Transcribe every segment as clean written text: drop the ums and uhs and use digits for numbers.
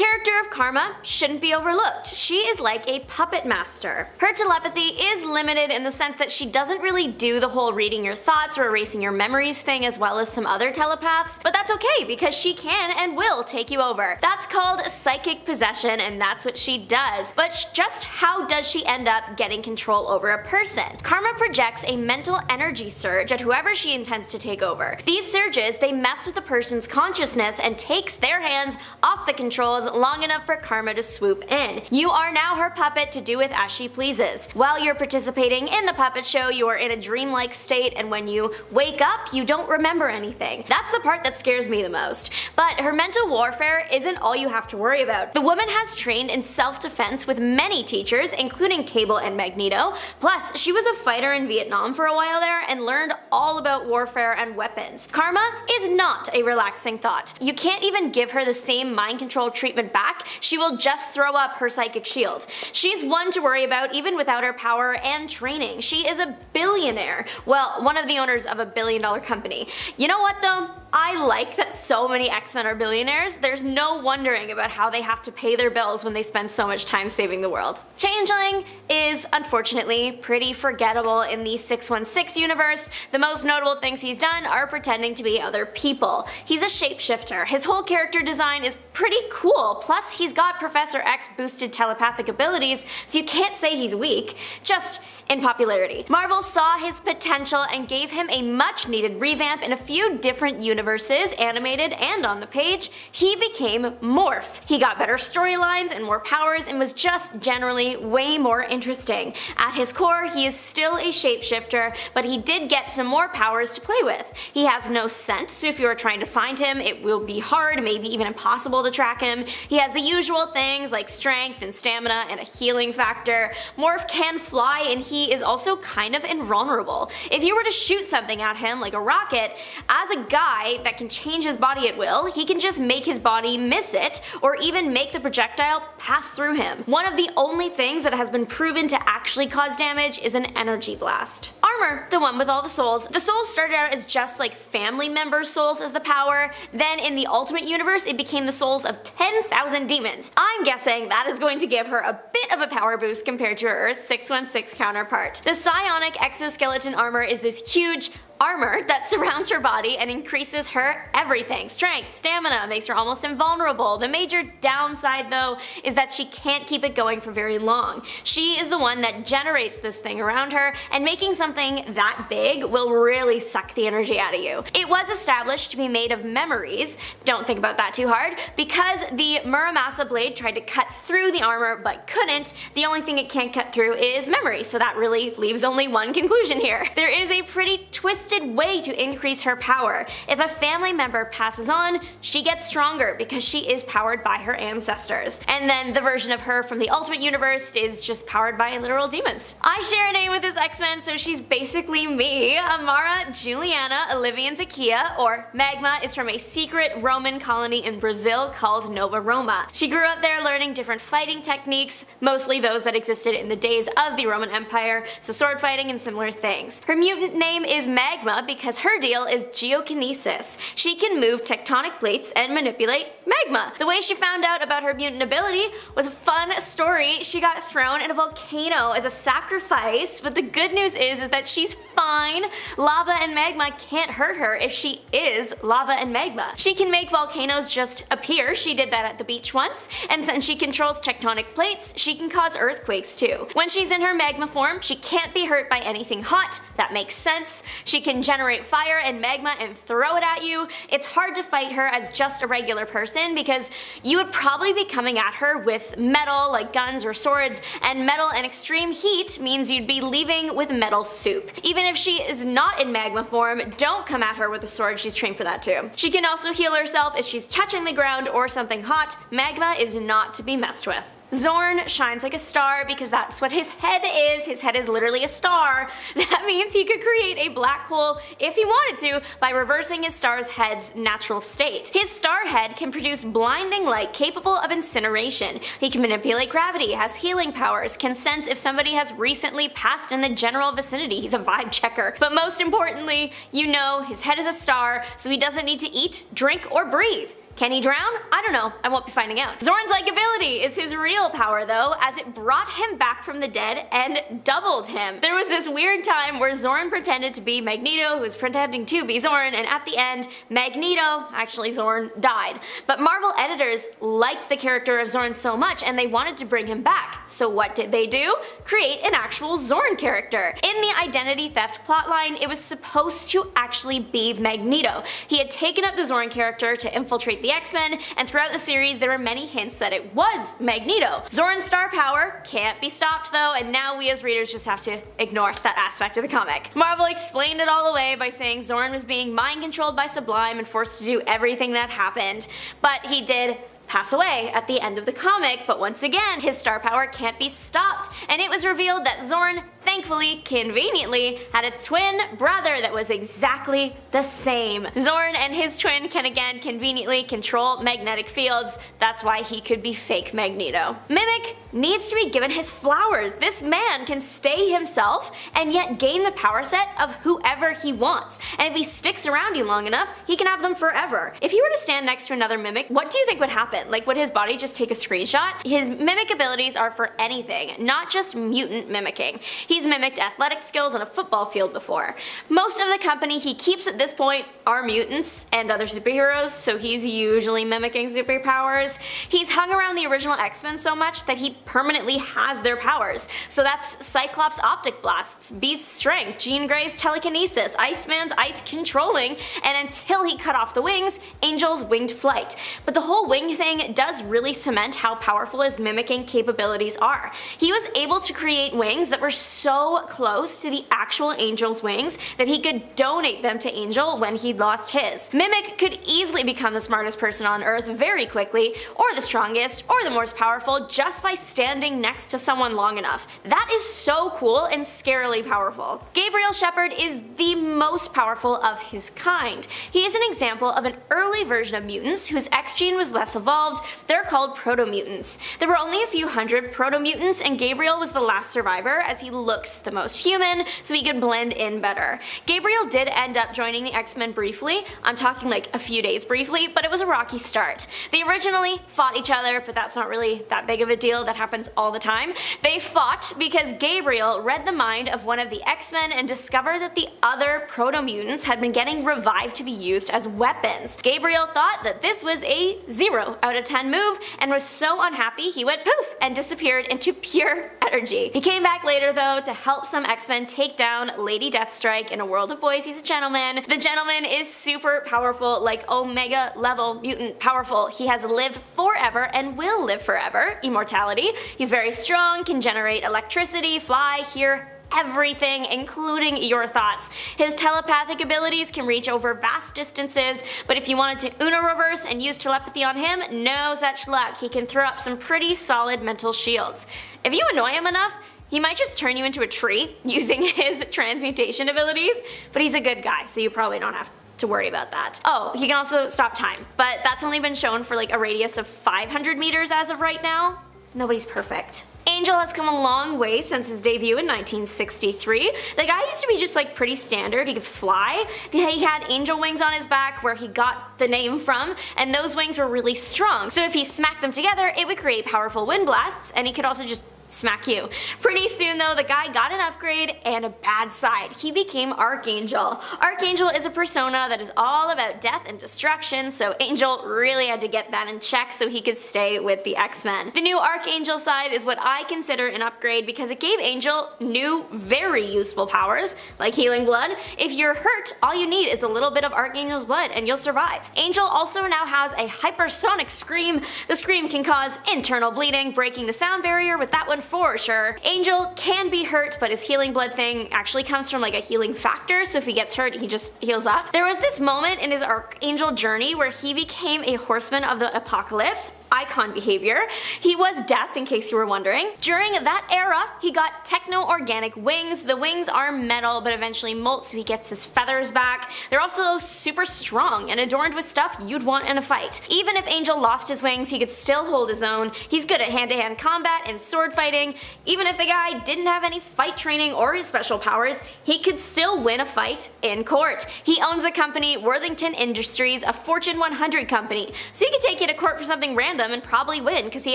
character of Karma shouldn't be overlooked. She is like a puppet master. Her telepathy is limited in the sense that she doesn't really do the whole reading your thoughts or erasing your memories thing as well as some other telepaths, but that's okay because she can and will take you over. That's called psychic possession, and that's what she does. But just how does she end up getting control over a person? Karma projects a mental energy surge at whoever she intends to take over. These surges, they mess with the person's consciousness and takes their hands off the controls long enough for Karma to swoop in. You are now her puppet to do with as she pleases. While you're participating in the puppet show, you are in a dreamlike state, and when you wake up, you don't remember anything. That's the part that scares me the most. But her mental warfare isn't all you have to worry about. The woman has trained in self-defense with many teachers, including Cable and Magneto. Plus, she was a fighter in Vietnam for a while there and learned all about warfare and weapons. Karma is not a relaxing thought. You can't even give her the same mind control treatment back, she will just throw up her psychic shield. She's one to worry about even without her power and training. She is a billionaire. Well, one of the owners of a billion-dollar company. You know what though? I like that so many X-Men are billionaires. There's no wondering about how they have to pay their bills when they spend so much time saving the world. Changeling is, unfortunately, pretty forgettable in the 616 universe. The most notable things he's done are pretending to be other people. He's a shapeshifter. His whole character design is pretty cool, plus he's got Professor X boosted telepathic abilities, so you can't say he's weak, just in popularity. Marvel saw his potential and gave him a much needed revamp in a few different universes, animated and on the page. He became Morph. He got better storylines and more powers and was just generally way more interesting. At his core, he is still a shapeshifter, but he did get some more powers to play with. He has no scent, so if you are trying to find him, it will be hard, maybe even impossible to track him. He has the usual things like strength and stamina and a healing factor. Morph can fly, and he is also kind of invulnerable. If you were to shoot something at him like a rocket, as a guy that can change his body at will, he can just make his body miss it, or even make the projectile pass through him. One of the only things that has been proven to actually cause damage is an energy blast. Armor, the one with all the souls. The souls started out as just like family members' souls as the power, then in the Ultimate Universe it became the souls of 10,000 demons. I'm guessing that is going to give her a bit of a power boost compared to her Earth 616 counterpart. The psionic exoskeleton armor is this huge armor that surrounds her body and increases her everything. Strength, stamina, makes her almost invulnerable. The major downside though is that she can't keep it going for very long. She is the one that generates this thing around her, and making something that big will really suck the energy out of you. It was established to be made of memories, don't think about that too hard, because the Muramasa blade tried to cut through the armor but couldn't. The only thing it can't cut through is memory, so that really leaves only one conclusion here. There is a pretty twisted way to increase her power. If a family member passes on, she gets stronger because she is powered by her ancestors. And then the version of her from the Ultimate Universe is just powered by literal demons. I share a name with this X-Men, so she's basically me. Amara Juliana Olivian Takia, or Magma, is from a secret Roman colony in Brazil called Nova Roma. She grew up there learning different fighting techniques, mostly those that existed in the days of the Roman Empire, so sword fighting and similar things. Her mutant name is Magma because her deal is geokinesis. She can move tectonic plates and manipulate magma. The way she found out about her mutant ability was a fun story. She got thrown in a volcano as a sacrifice, but the good news is that she's fine. Lava and magma can't hurt her if she is lava and magma. She can make volcanoes just appear. She did that at the beach once, and since she controls tectonic plates, she can cause earthquakes too. When she's in her magma form, she can't be hurt by anything hot. That makes sense. She can generate fire and magma and throw it at you. It's hard to fight her as just a regular person because you would probably be coming at her with metal like guns or swords, and metal and extreme heat means you'd be leaving with metal soup. Even if she is not in magma form, don't come at her with a sword, she's trained for that too. She can also heal herself if she's touching the ground or something hot. Magma is not to be messed with. Zorn shines like a star because that's what his head is. His head is literally a star. That means he could create a black hole if he wanted to by reversing his star's head's natural state. His star head can produce blinding light capable of incineration. He can manipulate gravity, has healing powers, can sense if somebody has recently passed in the general vicinity. He's a vibe checker. But most importantly, you know his head is a star, so he doesn't need to eat, drink, or breathe. Can he drown? I don't know, I won't be finding out. Zorn's likability is his real power though, as it brought him back from the dead and doubled him. There was this weird time where Zorn pretended to be Magneto, who was pretending to be Zorn, and at the end, Magneto, actually Zorn, died. But Marvel editors liked the character of Zorn so much and they wanted to bring him back. So what did they do? Create an actual Zorn character. In the identity theft plotline, it was supposed to actually be Magneto. He had taken up the Zorn character to infiltrate the X-Men, and throughout the series there were many hints that it was Magneto. Zorn's star power can't be stopped though, and now we as readers just have to ignore that aspect of the comic. Marvel explained it all away by saying Zorn was being mind controlled by Sublime and forced to do everything that happened, but he did pass away at the end of the comic, but once again, his star power can't be stopped, and it was revealed that Zorn, thankfully, conveniently, had a twin brother that was exactly the same. Zorn and his twin can again conveniently control magnetic fields, that's why he could be fake Magneto. Mimic needs to be given his flowers. This man can stay himself and yet gain the power set of whoever he wants, and if he sticks around you long enough, he can have them forever. If he were to stand next to another Mimic, what do you think would happen? Like, would his body just take a screenshot? His mimic abilities are for anything, not just mutant mimicking. He's mimicked athletic skills on a football field before. Most of the company he keeps at this point are mutants and other superheroes, so he's usually mimicking superpowers. He's hung around the original X-Men so much that he permanently has their powers. So that's Cyclops' optic blasts, Beast's strength, Jean Grey's telekinesis, Iceman's ice controlling, and until he cut off the wings, Angel's winged flight. But the whole wing thing does really cement how powerful his mimicking capabilities are. He was able to create wings that were so close to the actual Angel's wings that he could donate them to Angel when he lost his. Mimic could easily become the smartest person on Earth very quickly, or the strongest, or the most powerful just by standing next to someone long enough. That is so cool and scarily powerful. Gabriel Shepherd is the most powerful of his kind. He is an example of an early version of mutants whose X gene was less evolved. They're called proto-mutants. There were only a few hundred proto-mutants, and Gabriel was the last survivor as he looks the most human, so he could blend in better. Gabriel did end up joining the X-Men briefly. I'm talking like a few days briefly, but it was a rocky start. They originally fought each other, but that's not really that big of a deal. That happens all the time. They fought because Gabriel read the mind of one of the X-Men and discovered that the other proto-mutants had been getting revived to be used as weapons. Gabriel thought that this was a 0 out of 10 move and was so unhappy he went poof and disappeared into pure energy. He came back later though to help some X-Men take down Lady Deathstrike. In a world of boys, he's a gentleman. The gentleman is super powerful, like Omega level mutant powerful. He has lived forever and will live forever, immortality. He's very strong, can generate electricity, fly, hear everything, including your thoughts. His telepathic abilities can reach over vast distances, but if you wanted to Uno reverse and use telepathy on him, no such luck. He can throw up some pretty solid mental shields. If you annoy him enough, he might just turn you into a tree using his transmutation abilities, but he's a good guy, so you probably don't have to worry about that. Oh, he can also stop time, but that's only been shown for like a radius of 500 meters as of right now. Nobody's perfect. Angel has come a long way since his debut in 1963. The guy used to be just like pretty standard. He could fly. He had angel wings on his back where he got the name from, and those wings were really strong. So if he smacked them together, it would create powerful wind blasts, and he could also just smack you. Pretty soon though, the guy got an upgrade and a bad side. He became Archangel. Archangel is a persona that is all about death and destruction, so Angel really had to get that in check so he could stay with the X-Men. The new Archangel side is what I consider an upgrade because it gave Angel new, very useful powers, like healing blood. If you're hurt, all you need is a little bit of Archangel's blood and you'll survive. Angel also now has a hypersonic scream. The scream can cause internal bleeding, breaking the sound barrier with that one for sure. Angel can be hurt, but his healing blood thing actually comes from like a healing factor, so if he gets hurt, he just heals up. There was this moment in his Archangel journey where he became a horseman of the apocalypse. icon behavior. He was Death, in case you were wondering. During that era, he got techno-organic wings. The wings are metal, but eventually molt, so he gets his feathers back. They're also super strong and adorned with stuff you'd want in a fight. Even if Angel lost his wings, he could still hold his own. He's good at hand-to-hand combat and sword fighting. Even if the guy didn't have any fight training or his special powers, he could still win a fight in court. He owns the company Worthington Industries, a Fortune 100 company, so he could take you to court for something random and probably win because he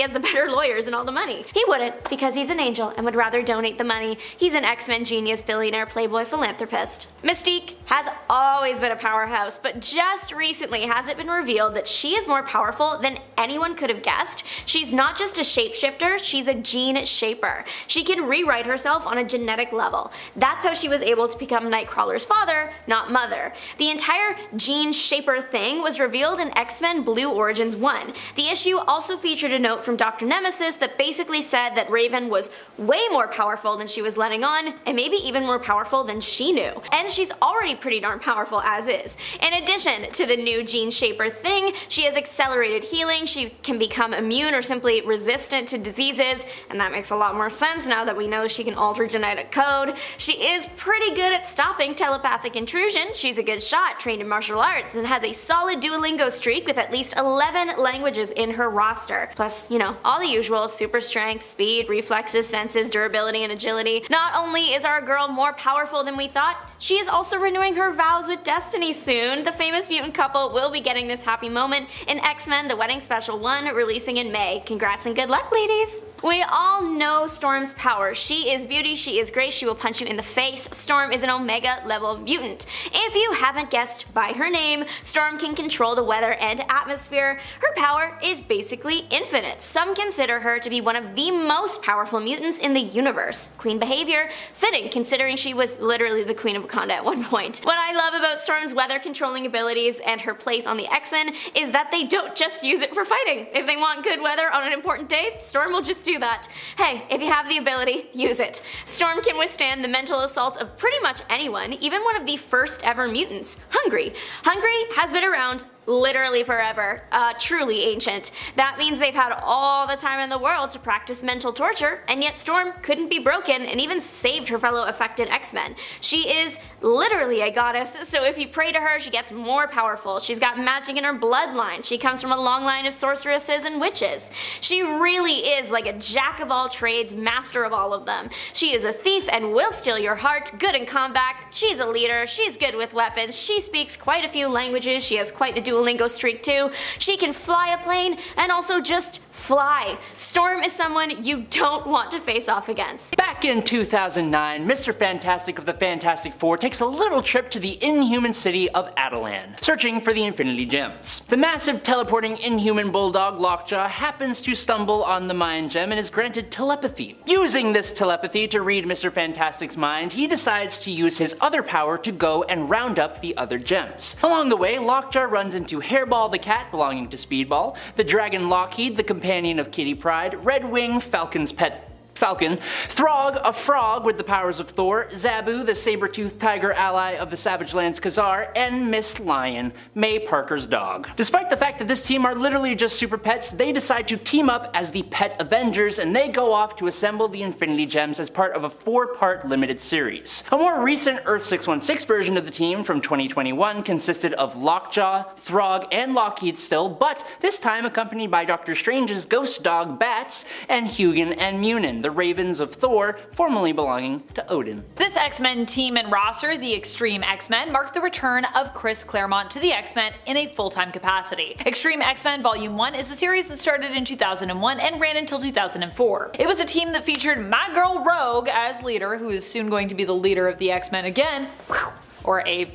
has the better lawyers and all the money. He wouldn't, because he's an angel and would rather donate the money. He's an X-Men genius, billionaire, playboy, philanthropist. Mystique has always been a powerhouse, but just recently has it been revealed that she is more powerful than anyone could have guessed. She's not just a shapeshifter, she's a gene shaper. She can rewrite herself on a genetic level. That's how she was able to become Nightcrawler's father, not mother. The entire gene shaper thing was revealed in X-Men Blue Origins 1. The issue also featured a note from Dr. Nemesis that basically said that Raven was way more powerful than she was letting on, and maybe even more powerful than she knew. And she's already pretty darn powerful as is. In addition to the new gene shaper thing, she has accelerated healing, she can become immune or simply resistant to diseases, and that makes a lot more sense now that we know she can alter genetic code. She is pretty good at stopping telepathic intrusion, she's a good shot, trained in martial arts, and has a solid Duolingo streak with at least 11 languages in her roster. Plus, you know, all the usual: super strength, speed, reflexes, senses, durability, and agility. Not only is our girl more powerful than we thought, she is also renewing her vows with Destiny soon. The famous mutant couple will be getting this happy moment in X-Men The Wedding Special 1, releasing in May. Congrats and good luck, ladies! We all know Storm's power. She is beauty, she is grace, she will punch you in the face. Storm is an Omega level mutant. If you haven't guessed by her name, Storm can control the weather and atmosphere. Her power is basically infinite. Some consider her to be one of the most powerful mutants in the universe. Queen behavior, fitting considering she was literally the Queen of Wakanda at one point. What I love about Storm's weather controlling abilities and her place on the X-Men is that they don't just use it for fighting. If they want good weather on an important day, Storm will just do that. Hey, if you have the ability, use it. Storm can withstand the mental assault of pretty much anyone, even one of the first ever mutants, Hungry. Hungry has been around literally forever, truly ancient. That means they've had all the time in the world to practice mental torture, and yet Storm couldn't be broken and even saved her fellow affected X-Men. She is literally a goddess, so if you pray to her, she gets more powerful. She's got magic in her bloodline. She comes from a long line of sorceresses and witches. She really is like a jack of all trades, master of all of them. She is a thief and will steal your heart, good in combat, she's a leader, she's good with weapons, she speaks quite a few languages, she has quite the Duolingo streak too. She can fly a plane and also just fly. Storm is someone you don't want to face off against. Back in 2009, Mr. Fantastic of the Fantastic Four takes a little trip to the inhuman city of Attilan, searching for the Infinity Gems. The massive teleporting inhuman bulldog Lockjaw happens to stumble on the Mind Gem and is granted telepathy. Using this telepathy to read Mr. Fantastic's mind, he decides to use his other power to go and round up the other gems. Along the way, Lockjaw runs into Hairball the cat belonging to Speedball, the dragon Lockheed, the companion of Kitty Pryde, Redwing, Falcon's pet Falcon, Throg, a frog with the powers of Thor, Zabu, the saber-toothed tiger ally of the Savage Lands Khazar, and Miss Lion, May Parker's dog. Despite the fact that this team are literally just super pets, they decide to team up as the Pet Avengers, and they go off to assemble the Infinity Gems as part of a 4-part limited series. A more recent Earth 616 version of the team from 2021 consisted of Lockjaw, Throg, and Lockheed still, but this time accompanied by Doctor Strange's ghost dog Bats, and Hugin and Munin, the Ravens of Thor, formerly belonging to Odin. This X-Men team and roster, the Extreme X-Men, marked the return of Chris Claremont to the X-Men in a full-time capacity. Extreme X-Men Volume 1 is a series that started in 2001 and ran until 2004. It was a team that featured my girl Rogue as leader, who is soon going to be the leader of the X-Men again, or a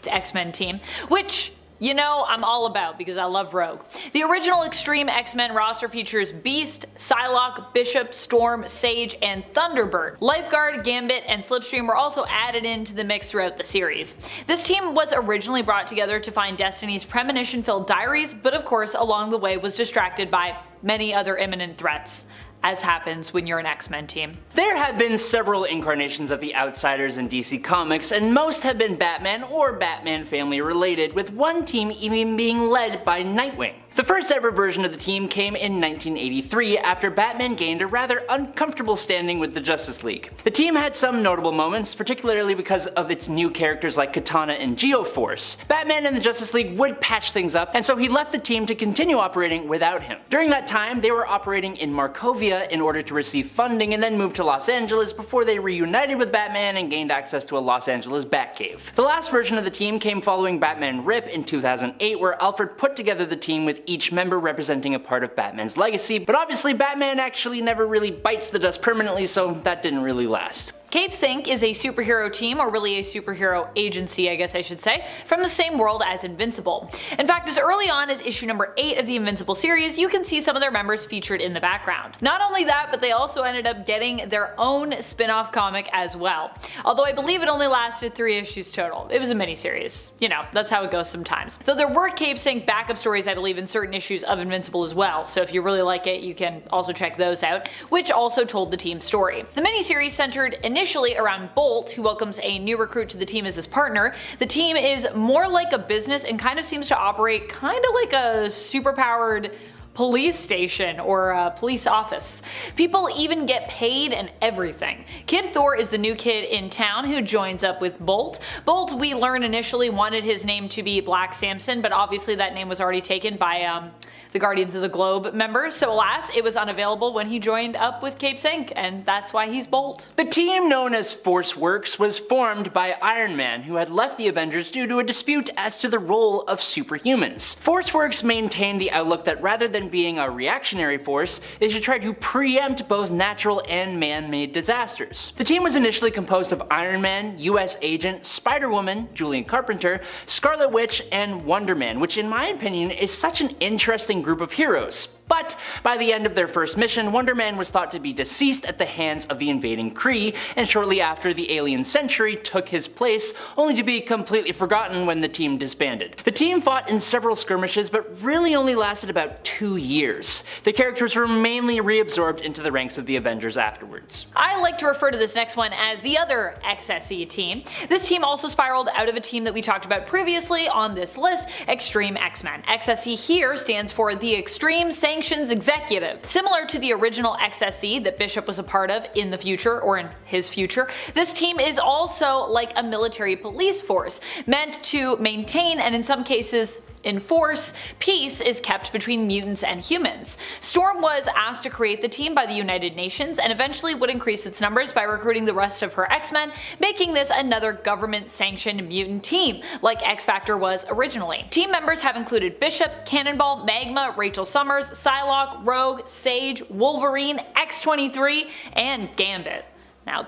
X-Men team, which, you know, I'm all about because I love Rogue. The original Extreme X-Men roster features Beast, Psylocke, Bishop, Storm, Sage, and Thunderbird. Lifeguard, Gambit, and Slipstream were also added into the mix throughout the series. This team was originally brought together to find Destiny's premonition-filled diaries, but of course along the way was distracted by many other imminent threats, as happens when you're an X-Men team. There have been several incarnations of the Outsiders in DC Comics, and most have been Batman or Batman family related, with one team even being led by Nightwing. The first ever version of the team came in 1983 after Batman gained a rather uncomfortable standing with the Justice League. The team had some notable moments, particularly because of its new characters like Katana and Geoforce. Batman and the Justice League would patch things up, and so he left the team to continue operating without him. During that time, they were operating in Markovia in order to receive funding and then moved to Los Angeles before they reunited with Batman and gained access to a Los Angeles Batcave. The last version of the team came following Batman Rip in 2008, where Alfred put together the team with each member representing a part of Batman's legacy, but obviously Batman actually never really bites the dust permanently, so that didn't really last. Capes Inc. is a superhero team, or really a superhero agency I guess I should say, from the same world as Invincible. In fact, as early on as issue number 8 of the Invincible series, you can see some of their members featured in the background. Not only that, but they also ended up getting their own spin-off comic as well. Although I believe it only lasted 3 issues total. It was a miniseries. You know, that's how it goes sometimes. Though there were Capes Inc. backup stories I believe in certain issues of Invincible as well, so if you really like it you can also check those out, which also told the team's story. The miniseries centered initially around Bolt, who welcomes a new recruit to the team as his partner. The team is more like a business and kind of seems to operate kind of like a superpowered police station or a police office. People even get paid and everything. Kid Thor is the new kid in town who joins up with Bolt. Bolt, we learn initially wanted his name to be Black Samson, but obviously that name was already taken by the Guardians of the Globe members, so alas, it was unavailable when he joined up with Capes Inc., and that's why he's Bolt. The team known as Force Works was formed by Iron Man, who had left the Avengers due to a dispute as to the role of superhumans. Force Works maintained the outlook that rather than being a reactionary force, they should try to preempt both natural and man-made disasters. The team was initially composed of Iron Man, US Agent, Spider-Woman, Julian Carpenter, Scarlet Witch, and Wonder Man, which in my opinion is such an interesting group of heroes. But by the end of their first mission, Wonder Man was thought to be deceased at the hands of the invading Kree, and shortly after the alien Sentry took his place, only to be completely forgotten when the team disbanded. The team fought in several skirmishes, but really only lasted about 2 years. The characters were mainly reabsorbed into the ranks of the Avengers afterwards. I like to refer to this next one as the other XSE team. This team also spiraled out of a team that we talked about previously on this list, Extreme X-Men. XSE here stands for the Extreme Sanctions Executive. Similar to the original XSE that Bishop was a part of in the future, or in his future, this team is also like a military police force, meant to maintain and in some cases enforce peace is kept between mutants and humans. Storm was asked to create the team by the United Nations and eventually would increase its numbers by recruiting the rest of her X-Men, making this another government-sanctioned mutant team, like X-Factor was originally. Team members have included Bishop, Cannonball, Magma, Rachel Summers, Psylocke, Rogue, Sage, Wolverine, X-23, and Gambit. Now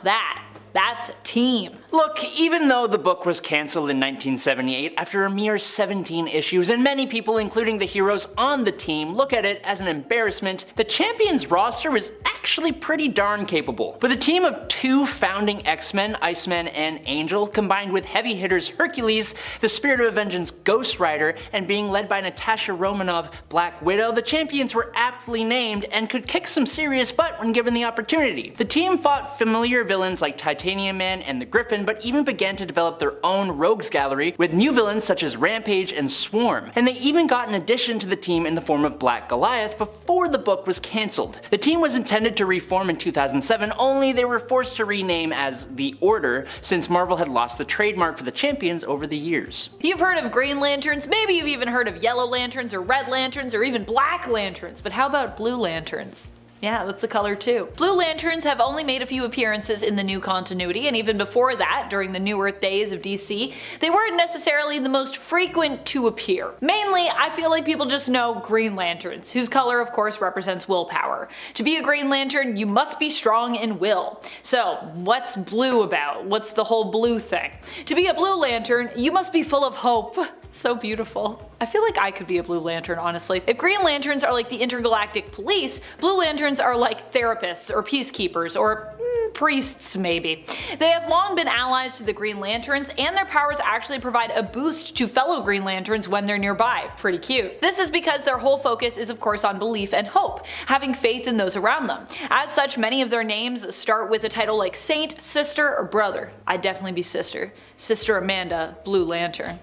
that's a team. Look, even though the book was cancelled in 1978 after a mere 17 issues, and many people, including the heroes on the team, look at it as an embarrassment, the Champions roster is actually pretty darn capable. With a team of 2 founding X-Men, Iceman and Angel, combined with heavy hitters Hercules, the Spirit of Vengeance Ghost Rider, and being led by Natasha Romanoff Black Widow, the Champions were aptly named and could kick some serious butt when given the opportunity. The team fought familiar villains like Titanium Man and the Griffin, but even began to develop their own rogues gallery with new villains such as Rampage and Swarm, and they even got an addition to the team in the form of Black Goliath before the book was cancelled. The team was intended to reform in 2007, only they were forced to rename as The Order since Marvel had lost the trademark for the Champions over the years. You've heard of Green Lanterns, maybe you've even heard of Yellow Lanterns or Red Lanterns or even Black Lanterns, but how about Blue Lanterns? Yeah, that's a color too. Blue Lanterns have only made a few appearances in the new continuity, and even before that, during the New Earth days of DC, they weren't necessarily the most frequent to appear. Mainly, I feel like people just know Green Lanterns, whose color of course represents willpower. To be a Green Lantern, you must be strong in will. So, what's blue about? What's the whole blue thing? To be a Blue Lantern, you must be full of hope. So beautiful. I feel like I could be a Blue Lantern, honestly. If Green Lanterns are like the intergalactic police, Blue Lanterns are like therapists or peacekeepers or priests maybe. They have long been allies to the Green Lanterns, and their powers actually provide a boost to fellow Green Lanterns when they're nearby. Pretty cute. This is because their whole focus is of course on belief and hope, having faith in those around them. As such, many of their names start with a title like Saint, Sister, or Brother. I'd definitely be Sister. Sister Amanda, Blue Lantern.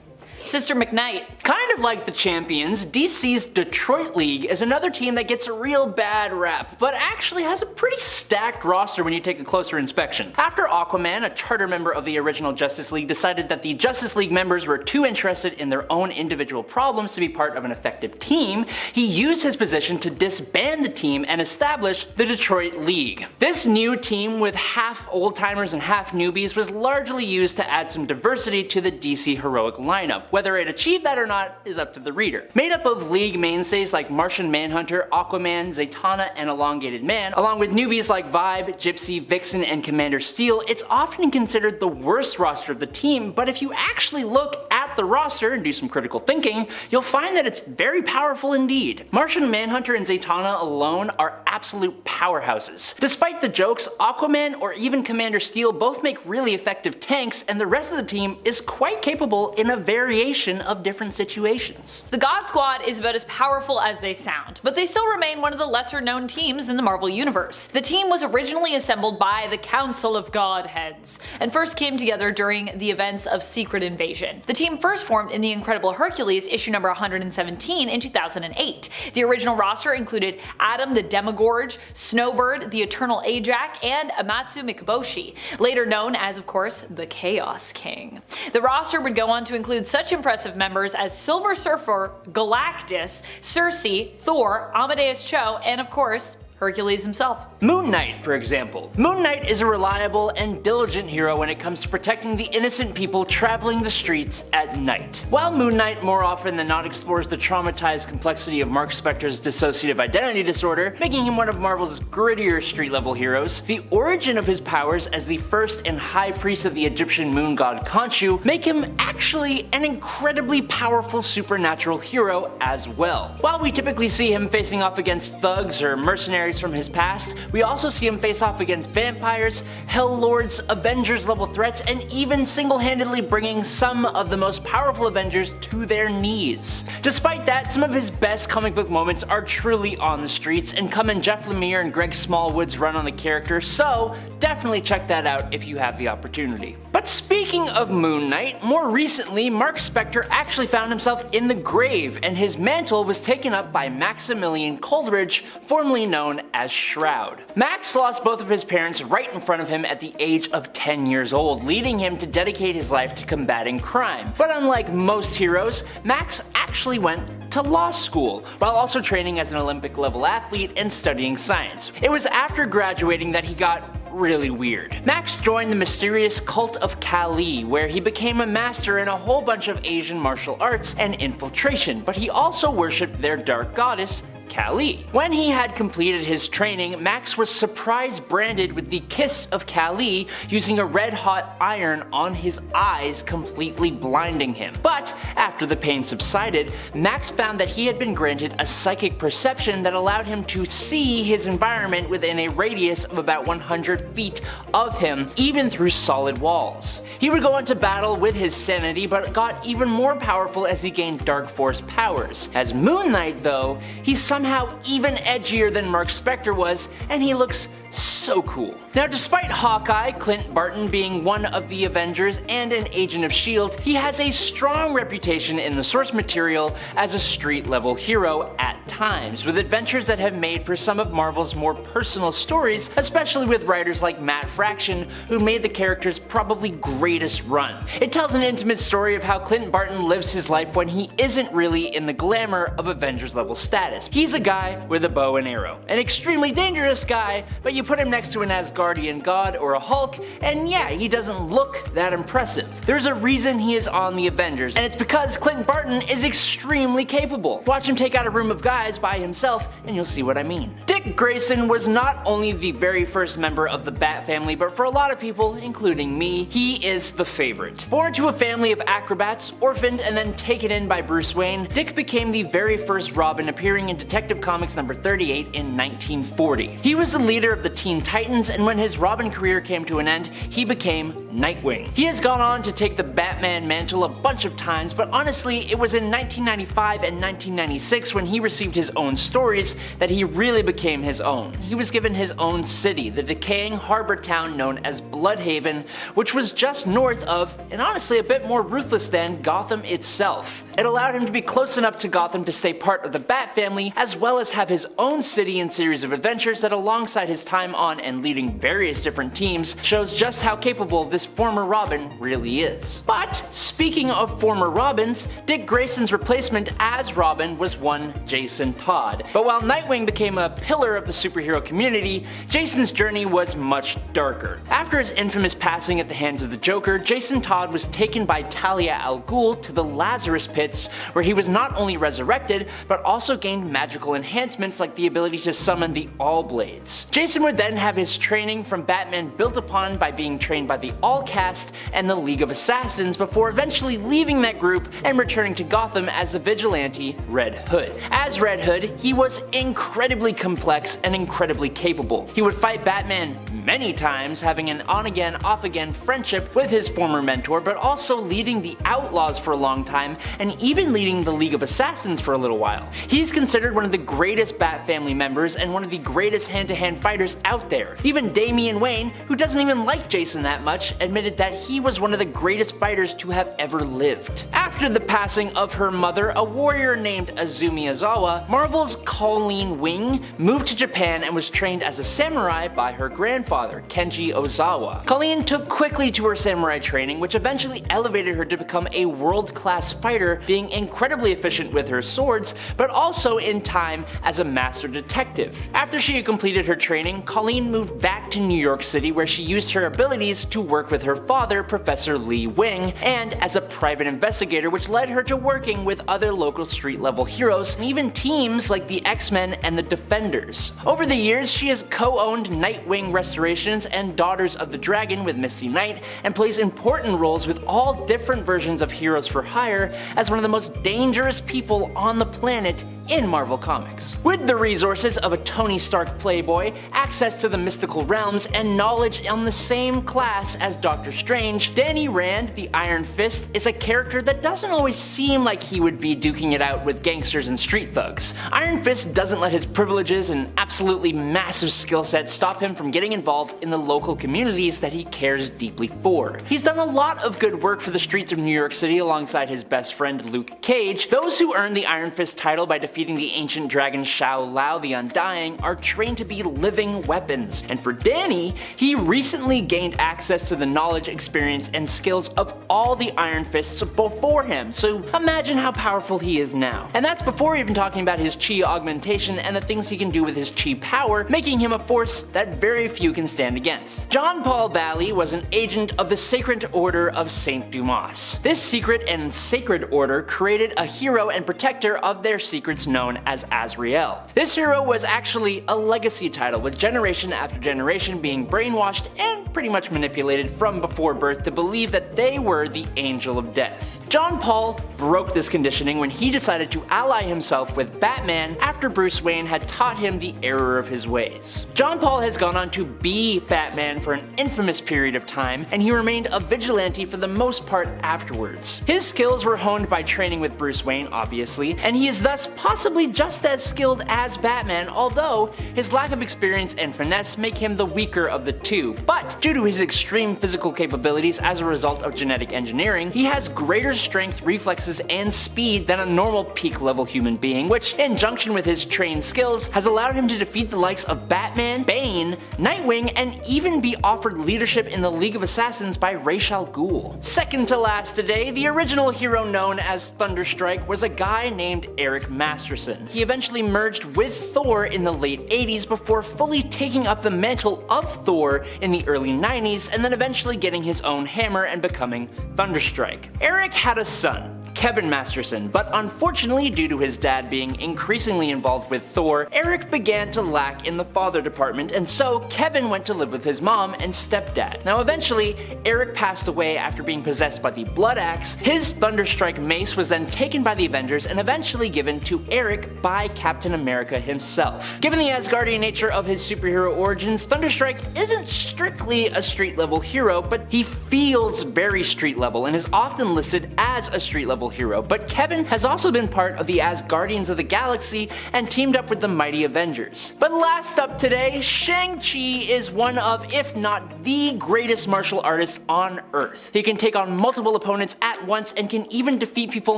Sister McKnight. Kind of like the Champions, DC's Detroit League is another team that gets a real bad rap, but actually has a pretty stacked roster when you take a closer inspection. After Aquaman, a charter member of the original Justice League, decided that the Justice League members were too interested in their own individual problems to be part of an effective team, he used his position to disband the team and establish the Detroit League. This new team, with half old-timers and half newbies, was largely used to add some diversity to the DC heroic lineup. Whether it achieved that or not is up to the reader. Made up of League mainstays like Martian Manhunter, Aquaman, Zatanna, and Elongated Man, along with newbies like Vibe, Gypsy, Vixen, and Commander Steel, it's often considered the worst roster of the team, but if you actually look at the roster and do some critical thinking, you'll find that it's very powerful indeed. Martian Manhunter and Zatanna alone are absolute powerhouses. Despite the jokes, Aquaman or even Commander Steel both make really effective tanks, and the rest of the team is quite capable in a variation of different situations. The God Squad is about as powerful as they sound, but they still remain one of the lesser known teams in the Marvel Universe. The team was originally assembled by the Council of Godheads, and first came together during the events of Secret Invasion. The team first formed in The Incredible Hercules issue number 117 in 2008. The original roster included Adam the Demogorge, Snowbird, the Eternal Ajax, and Amatsu Mikaboshi, later known as, of course, the Chaos King. The roster would go on to include such impressive members as Silver Surfer, Galactus, Circe, Thor, Amadeus Cho, and of course, Hercules himself. Moon Knight, for example. Moon Knight is a reliable and diligent hero when it comes to protecting the innocent people traveling the streets at night. While Moon Knight more often than not explores the traumatized complexity of Mark Spector's dissociative identity disorder, making him one of Marvel's grittier street-level heroes, the origin of his powers as the first and high priest of the Egyptian moon god Khonshu make him actually an incredibly powerful supernatural hero as well. While we typically see him facing off against thugs or mercenaries from his past, we also see him face off against vampires, Hell Lords, Avengers level threats, and even single-handedly bringing some of the most powerful Avengers to their knees. Despite that, some of his best comic book moments are truly on the streets and come in Jeff Lemire and Greg Smallwood's run on the character, so definitely check that out if you have the opportunity. But speaking of Moon Knight, more recently Mark Spector actually found himself in the grave, and his mantle was taken up by Maximilian Coleridge, formerly known as Shroud. Max lost both of his parents right in front of him at the age of 10 years old, leading him to dedicate his life to combating crime. But unlike most heroes, Max actually went to law school, while also training as an Olympic level athlete and studying science. It was after graduating that he got really weird. Max joined the mysterious cult of Kali, where he became a master in a whole bunch of Asian martial arts and infiltration, but he also worshipped their dark goddess, Kali. When he had completed his training, Max was surprise branded with the Kiss of Kali, using a red-hot iron on his eyes, completely blinding him. But after the pain subsided, Max found that he had been granted a psychic perception that allowed him to see his environment within a radius of about 100 feet of him, even through solid walls. He would go on to battle with his sanity, but got even more powerful as he gained Dark Force powers. As Moon Knight, though, he's somehow even edgier than Mark Spector was, and he looks so cool. Now, despite Hawkeye, Clint Barton, being one of the Avengers and an agent of S.H.I.E.L.D., he has a strong reputation in the source material as a street-level hero at times, with adventures that have made for some of Marvel's more personal stories, especially with writers like Matt Fraction, who made the character's probably greatest run. It tells an intimate story of how Clint Barton lives his life when he isn't really in the glamour of Avengers-level status. He's a guy with a bow and arrow, an extremely dangerous guy, but you put him next to an Asgardian god or a Hulk, and yeah, he doesn't look that impressive. There's a reason he is on the Avengers, and it's because Clint Barton is extremely capable. Watch him take out a room of guys by himself, and you'll see what I mean. Dick Grayson was not only the very first member of the Bat family, but for a lot of people, including me, he is the favorite. Born to a family of acrobats, orphaned, and then taken in by Bruce Wayne, Dick became the very first Robin, appearing in Detective Comics number 38 in 1940. He was the leader of the Teen Titans, and when his Robin career came to an end, he became Nightwing. He has gone on to take the Batman mantle a bunch of times, but honestly, it was in 1995 and 1996 when he received his own stories that he really became his own. He was given his own city, the decaying harbor town known as Bloodhaven, which was just north of, and honestly a bit more ruthless than, Gotham itself. It allowed him to be close enough to Gotham to stay part of the Bat family, as well as have his own city and series of adventures that, alongside his time on and leading various different teams, shows just how capable this former Robin really is. But speaking of former Robins, Dick Grayson's replacement as Robin was one Jason Todd. But while Nightwing became a pillar of the superhero community, Jason's journey was much darker. After his infamous passing at the hands of the Joker, Jason Todd was taken by Talia al Ghul to the Lazarus Pits, where he was not only resurrected, but also gained magical enhancements like the ability to summon the All-Blades. Jason would then have his training from Batman built upon by being trained by the All-Cast and the League of Assassins before eventually leaving that group and returning to Gotham as the vigilante Red Hood. As Red Hood, he was incredibly complex and incredibly capable. He would fight Batman many times, having an on-again, off-again friendship with his former mentor, but also leading the Outlaws for a long time and even leading the League of Assassins for a little while. He's considered one of the greatest Bat family members and one of the greatest hand-to-hand fighters out there. Even Damian Wayne, who doesn't even like Jason that much, admitted that he was one of the greatest fighters to have ever lived. After the passing of her mother, a warrior named Azumi Ozawa, Marvel's Colleen Wing moved to Japan and was trained as a samurai by her grandfather, Kenji Ozawa. Colleen took quickly to her samurai training, which eventually elevated her to become a world-class fighter, being incredibly efficient with her swords, but also in time as a master detective. After she had completed her training, Colleen moved back to New York City, where she used her abilities to work with her father, Professor Lee Wing, and as a private investigator, which led her to working with other local street-level heroes and even teams like the X-Men and the Defenders. Over the years, she has co-owned Nightwing Restorations and Daughters of the Dragon with Misty Knight, and plays important roles with all different versions of Heroes for Hire as one of the most dangerous people on the planet in Marvel Comics. With the resources of a Tony Stark playboy, access to the mystical realms, and knowledge on the same class as Doctor Strange, Danny Rand, the Iron Fist, is a character that doesn't always seem like he would be duking it out with gangsters and street thugs. Iron Fist doesn't let his privileges and absolutely massive skill set stop him from getting involved in the local communities that he cares deeply for. He's done a lot of good work for the streets of New York City alongside his best friend Luke Cage. Those who earn the Iron Fist title by defeating the ancient dragon Shao Lao the Undying are trained to be living weapons, and for Danny, he recently gained access to the knowledge, experience, and skills of all the Iron Fists before him, so imagine how powerful he is now. And that's before even talking about his chi augmentation and the things he can do with his chi power, making him a force that very few can stand against. John Paul Valley was an agent of the Sacred Order of Saint Dumas. This secret and sacred order created a hero and protector of their secrets known as Azrael. This hero was actually a legacy title, with generation after generation being brainwashed and pretty much manipulated from before birth to believe that they were the Angel of Death. John Paul broke this conditioning when he decided to ally himself with Batman after Bruce Wayne had taught him the error of his ways. John Paul has gone on to be Batman for an infamous period of time, and he remained a vigilante for the most part afterwards. His skills were honed by training with Bruce Wayne, obviously, and he is thus possibly just as skilled as Batman, although his lack of experience and finesse make him the weaker of the two. But due to his extreme physical capabilities as a result of genetic engineering, he has greater strength, reflexes, and speed than a normal peak level human being, which, in junction with his trained skills, has allowed him to defeat the likes of Batman, Bane, Nightwing, and even be offered leadership in the League of Assassins by Ra's al Ghul. Second to last today, the original hero known as Thunderstrike was a guy named Eric Masterson. He eventually merged with Thor in the late 80s before fully taking up the mantle of Thor in the early 90s, and then eventually getting his own hammer and becoming Thunderstrike. Eric had a son, Kevin Masterson, but unfortunately due to his dad being increasingly involved with Thor, Eric began to lack in the father department, and so Kevin went to live with his mom and stepdad. Now eventually, Eric passed away after being possessed by the Blood Axe. His Thunderstrike mace was then taken by the Avengers and eventually given to Eric by Captain America himself. Given the Asgardian nature of his superhero origins, Thunderstrike isn't strictly a street level hero, but he feels very street level and is often listed as a street level hero. But Kevin has also been part of the Asgardians of the Galaxy and teamed up with the mighty Avengers. But last up today, Shang-Chi is one of, if not the greatest martial artists on Earth. He can take on multiple opponents at once and can even defeat people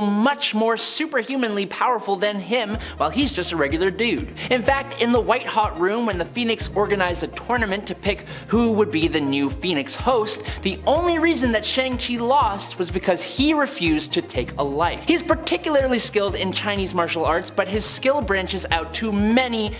much more superhumanly powerful than him while he's just a regular dude. In fact, in the White Hot Room, when the Phoenix organized a tournament to pick who would be the new Phoenix host, the only reason that Shang-Chi lost was because he refused to take a life. He's particularly skilled in Chinese martial arts, but his skill branches out to many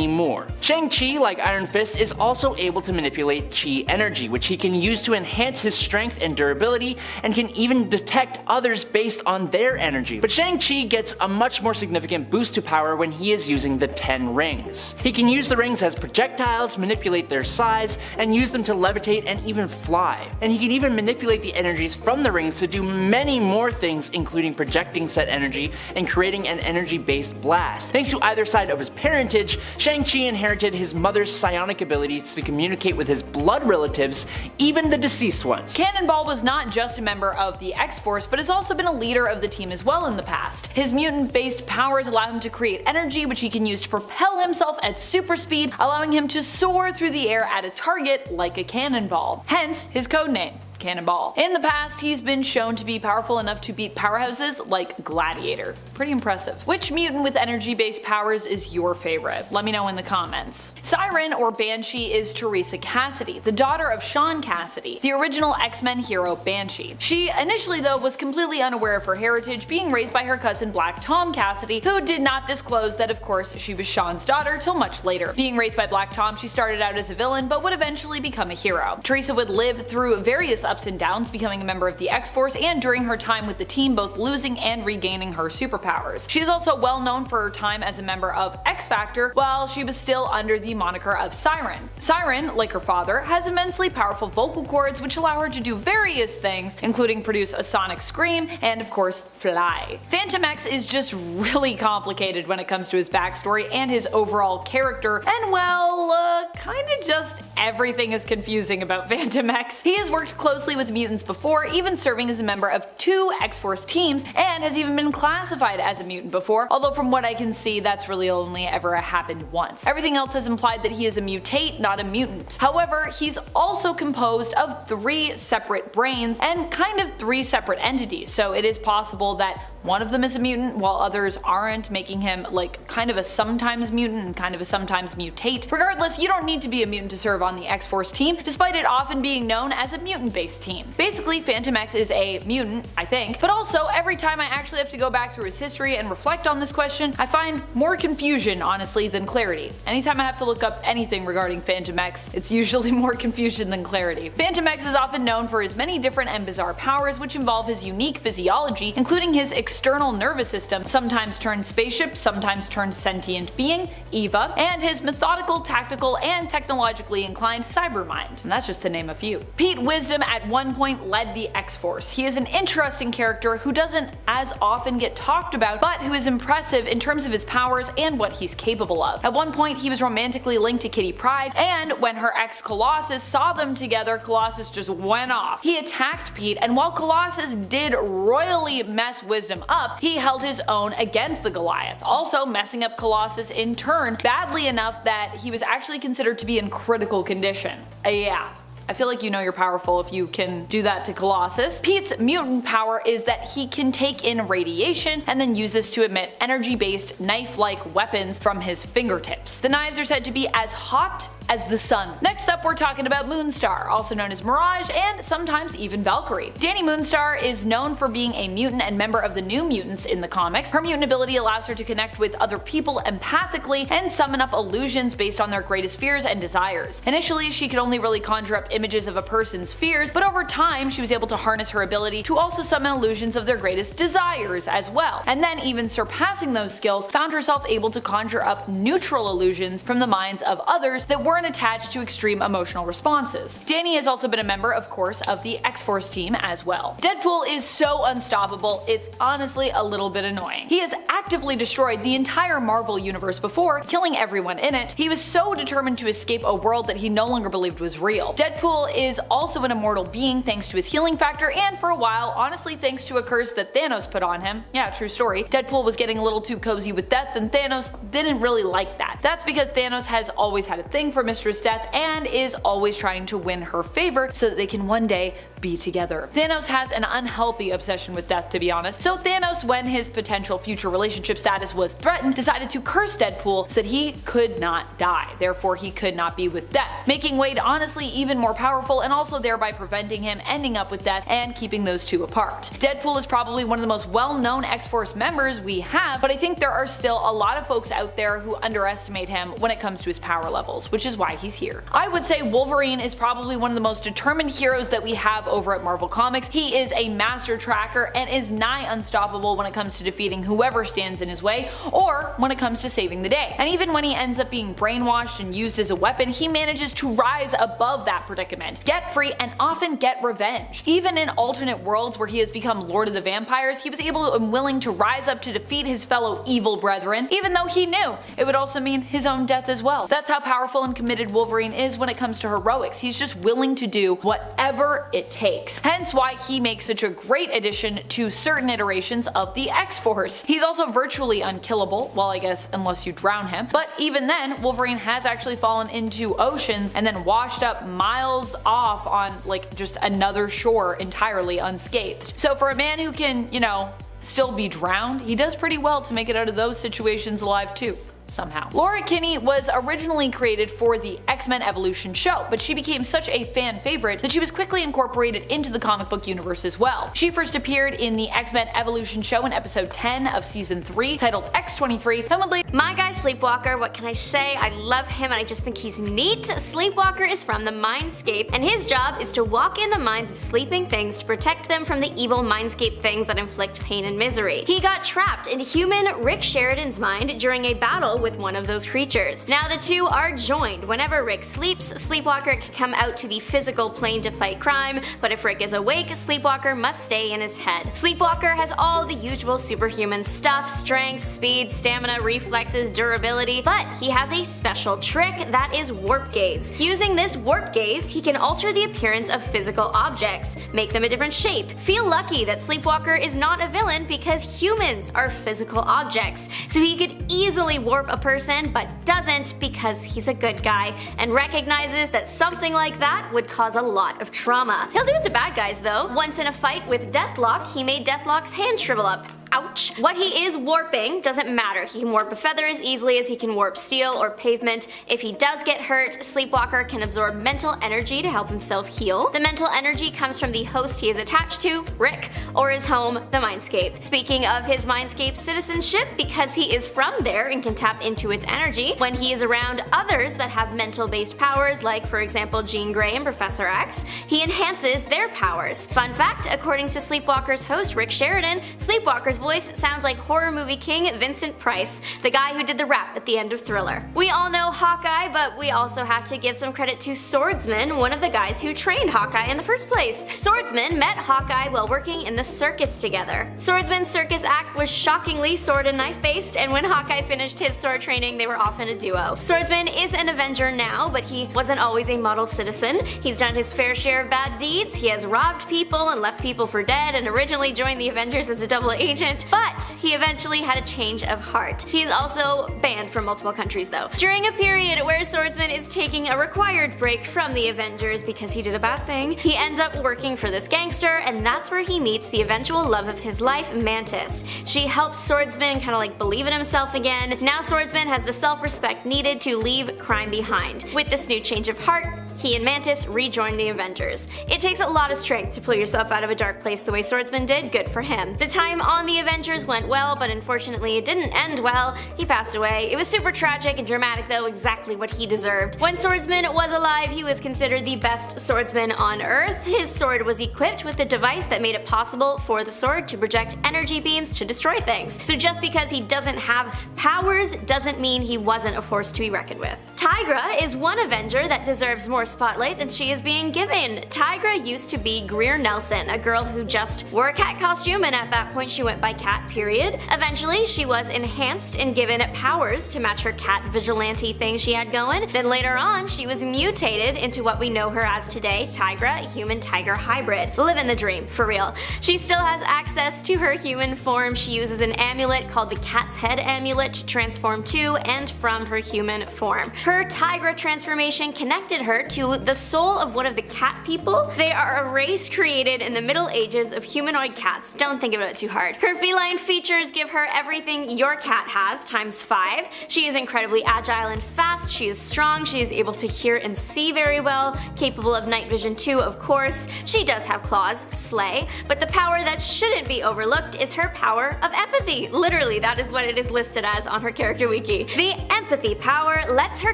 more. Shang-Chi, like Iron Fist, is also able to manipulate Chi energy, which he can use to enhance his strength and durability, and can even detect others based on their energy. But Shang-Chi gets a much more significant boost to power when he is using the 10 rings. He can use the rings as projectiles, manipulate their size, and use them to levitate and even fly. And he can even manipulate the energies from the rings to do many more things, including projecting said energy and creating an energy-based blast. Thanks to either side of his parentage, Shang-Chi inherited his mother's psionic abilities to communicate with his blood relatives, even the deceased ones. Cannonball was not just a member of the X-Force, but has also been a leader of the team as well in the past. His mutant-based powers allow him to create energy which he can use to propel himself at super speed, allowing him to soar through the air at a target like a cannonball. Hence his codename, Cannonball. In the past, he's been shown to be powerful enough to beat powerhouses like Gladiator. Pretty impressive. Which mutant with energy-based powers is your favorite? Let me know in the comments. Siren, or Banshee, is Teresa Cassidy, the daughter of Sean Cassidy, the original X-Men hero Banshee. She initially, though, was completely unaware of her heritage, being raised by her cousin Black Tom Cassidy, who did not disclose that of course she was Sean's daughter till much later. Being raised by Black Tom, she started out as a villain but would eventually become a hero. Teresa would live through various ups and downs, becoming a member of the X-Force, and during her time with the team both losing and regaining her superpowers. She is also well known for her time as a member of X-Factor while she was still under the moniker of Siren. Siren, like her father, has immensely powerful vocal cords which allow her to do various things, including produce a sonic scream and of course fly. Fantomex is just really complicated when it comes to his backstory and his overall character, and well, kinda just everything is confusing about Fantomex. He has worked closely with mutants before, even serving as a member of 2 X-Force teams, and has even been classified as a mutant before, although from what I can see that's really only ever happened once. Everything else has implied that he is a mutate, not a mutant. However, he's also composed of 3 separate brains and kind of 3 separate entities, so it is possible that one of them is a mutant while others aren't, making him like kind of a sometimes mutant and kind of a sometimes mutate. Regardless, you don't need to be a mutant to serve on the X-Force team, despite it often being known as a mutant-based team. Basically, Fantomex is a mutant, I think, but also every time I actually have to go back through his history and reflect on this question, I find more confusion, honestly, than clarity. Anytime I have to look up anything regarding Fantomex, it's usually more confusion than clarity. Fantomex is often known for his many different and bizarre powers which involve his unique physiology, including his external nervous system, sometimes turned spaceship, sometimes turned sentient being, Eva, and his methodical, tactical, and technologically inclined cyber mind. And that's just to name a few. Pete Wisdom at one point led the X-Force. He is an interesting character who doesn't as often get talked about, but who is impressive in terms of his powers and what he's capable of. At one point he was romantically linked to Kitty Pryde, and when her ex Colossus saw them together, Colossus just went off. He attacked Pete, and while Colossus did royally mess Wisdom up, he held his own against the Goliath, also messing up Colossus in turn badly enough that he was actually considered to be in critical condition. Yeah. I feel like you know you're powerful if you can do that to Colossus. Pete's mutant power is that he can take in radiation and then use this to emit energy-based knife-like weapons from his fingertips. The knives are said to be as hot as the sun. Next up, we're talking about Moonstar, also known as Mirage and sometimes even Valkyrie. Dani Moonstar is known for being a mutant and member of the New Mutants in the comics. Her mutant ability allows her to connect with other people empathically and summon up illusions based on their greatest fears and desires. Initially, she could only really conjure up images of a person's fears, but over time she was able to harness her ability to also summon illusions of their greatest desires as well, and then even surpassing those skills, found herself able to conjure up neutral illusions from the minds of others that weren't attached to extreme emotional responses. Danny has also been a member, of course, of the X-Force team as well. Deadpool is so unstoppable, it's honestly a little bit annoying. He has actively destroyed the entire Marvel universe before, killing everyone in it. He was so determined to escape a world that he no longer believed was real. Deadpool is also an immortal being thanks to his healing factor, and for a while, honestly thanks to a curse that Thanos put on him. Yeah, true story. Deadpool was getting a little too cozy with death, and Thanos didn't really like that. That's because Thanos has always had a thing for Mistress Death and is always trying to win her favor so that they can one day be together. Thanos has an unhealthy obsession with death, to be honest. So Thanos, when his potential future relationship status was threatened, decided to curse Deadpool so that he could not die. Therefore, he could not be with death, making Wade honestly even more powerful and also thereby preventing him ending up with death and keeping those two apart. Deadpool is probably one of the most well-known X-Force members we have, but I think there are still a lot of folks out there who underestimate him when it comes to his power levels, which is why he's here. I would say Wolverine is probably one of the most determined heroes that we have over at Marvel Comics. He is a master tracker and is nigh unstoppable when it comes to defeating whoever stands in his way, or when it comes to saving the day. And even when he ends up being brainwashed and used as a weapon, he manages to rise above that predicament, get free, and often get revenge. Even in alternate worlds where he has become Lord of the Vampires, he was able and willing to rise up to defeat his fellow evil brethren, even though he knew it would also mean his own death as well. That's how powerful and committed Wolverine is when it comes to heroics. He's just willing to do whatever it takes. Hence why he makes such a great addition to certain iterations of the X-Force. He's also virtually unkillable, well I guess unless you drown him, but even then Wolverine has actually fallen into oceans and then washed up miles off on like just another shore entirely unscathed. So for a man who can, you know, still be drowned, he does pretty well to make it out of those situations alive too. Somehow. Laura Kinney was originally created for the X-Men Evolution show, but she became such a fan favorite that she was quickly incorporated into the comic book universe as well. She first appeared in the X-Men Evolution show in episode 10 of season 3, titled X-23, and would later— My guy Sleepwalker, what can I say? I love him and I just think he's neat. Sleepwalker is from the Mindscape, and his job is to walk in the minds of sleeping things to protect them from the evil Mindscape things that inflict pain and misery. He got trapped in human Rick Sheridan's mind during a battle with one of those creatures. Now the two are joined. Whenever Rick sleeps, Sleepwalker can come out to the physical plane to fight crime, but if Rick is awake, Sleepwalker must stay in his head. Sleepwalker has all the usual superhuman stuff: strength, speed, stamina, reflexes, durability, but he has a special trick that is warp gaze. Using this warp gaze, he can alter the appearance of physical objects, make them a different shape. Feel lucky that Sleepwalker is not a villain because humans are physical objects, so he could easily warp a person, but doesn't because he's a good guy and recognizes that something like that would cause a lot of trauma. He'll do it to bad guys though. Once in a fight with Deathlock, he made Deathlock's hand shrivel up. Ouch. What he is warping doesn't matter. He can warp a feather as easily as he can warp steel or pavement. If he does get hurt, Sleepwalker can absorb mental energy to help himself heal. The mental energy comes from the host he is attached to, Rick, or his home, the Mindscape. Speaking of his Mindscape citizenship, because he is from there and can tap into its energy, when he is around others that have mental-based powers, like for example Jean Grey and Professor X, he enhances their powers. Fun fact, according to Sleepwalker's host Rick Sheridan, Sleepwalker's voice sounds like horror movie king Vincent Price, the guy who did the rap at the end of Thriller. We all know Hawkeye, but we also have to give some credit to Swordsman, one of the guys who trained Hawkeye in the first place. Swordsman met Hawkeye while working in the circus together. Swordsman's circus act was shockingly sword and knife based, and when Hawkeye finished his sword training, they were often a duo. Swordsman is an Avenger now, but he wasn't always a model citizen. He's done his fair share of bad deeds. He has robbed people and left people for dead, and originally joined the Avengers as a double agent, but he eventually had a change of heart. He's also banned from multiple countries though. During a period where Swordsman is taking a required break from the Avengers because he did a bad thing, he ends up working for this gangster, and that's where he meets the eventual love of his life, Mantis. She helped Swordsman kind of like believe in himself again. Now Swordsman has the self-respect needed to leave crime behind. With this new change of heart, he and Mantis rejoined the Avengers. It takes a lot of strength to pull yourself out of a dark place the way Swordsman did, good for him. The time on the Avengers went well, but unfortunately it didn't end well. He passed away. It was super tragic and dramatic though, exactly what he deserved. When Swordsman was alive, he was considered the best swordsman on Earth. His sword was equipped with a device that made it possible for the sword to project energy beams to destroy things. So just because he doesn't have powers doesn't mean he wasn't a force to be reckoned with. Tigra is one Avenger that deserves more spotlight than she is being given. Tigra used to be Greer Nelson, a girl who just wore a cat costume, and at that point she went by Cat, period. Eventually she was enhanced and given powers to match her cat vigilante thing she had going. Then later on she was mutated into what we know her as today, Tigra, a human-tiger hybrid. Living the dream, for real. She still has access to her human form. She uses an amulet called the Cat's Head Amulet to transform to and from her human form. Her Tigra transformation connected her to the soul of one of the cat people. They are a race created in the Middle Ages of humanoid cats. Don't think about it too hard. Her feline features give her everything your cat has times 5. She is incredibly agile and fast. She is strong. She is able to hear and see very well. Capable of night vision too, of course. She does have claws, slay. But the power that shouldn't be overlooked is her power of empathy. Literally, that is what it is listed as on her character wiki. The empathy power lets her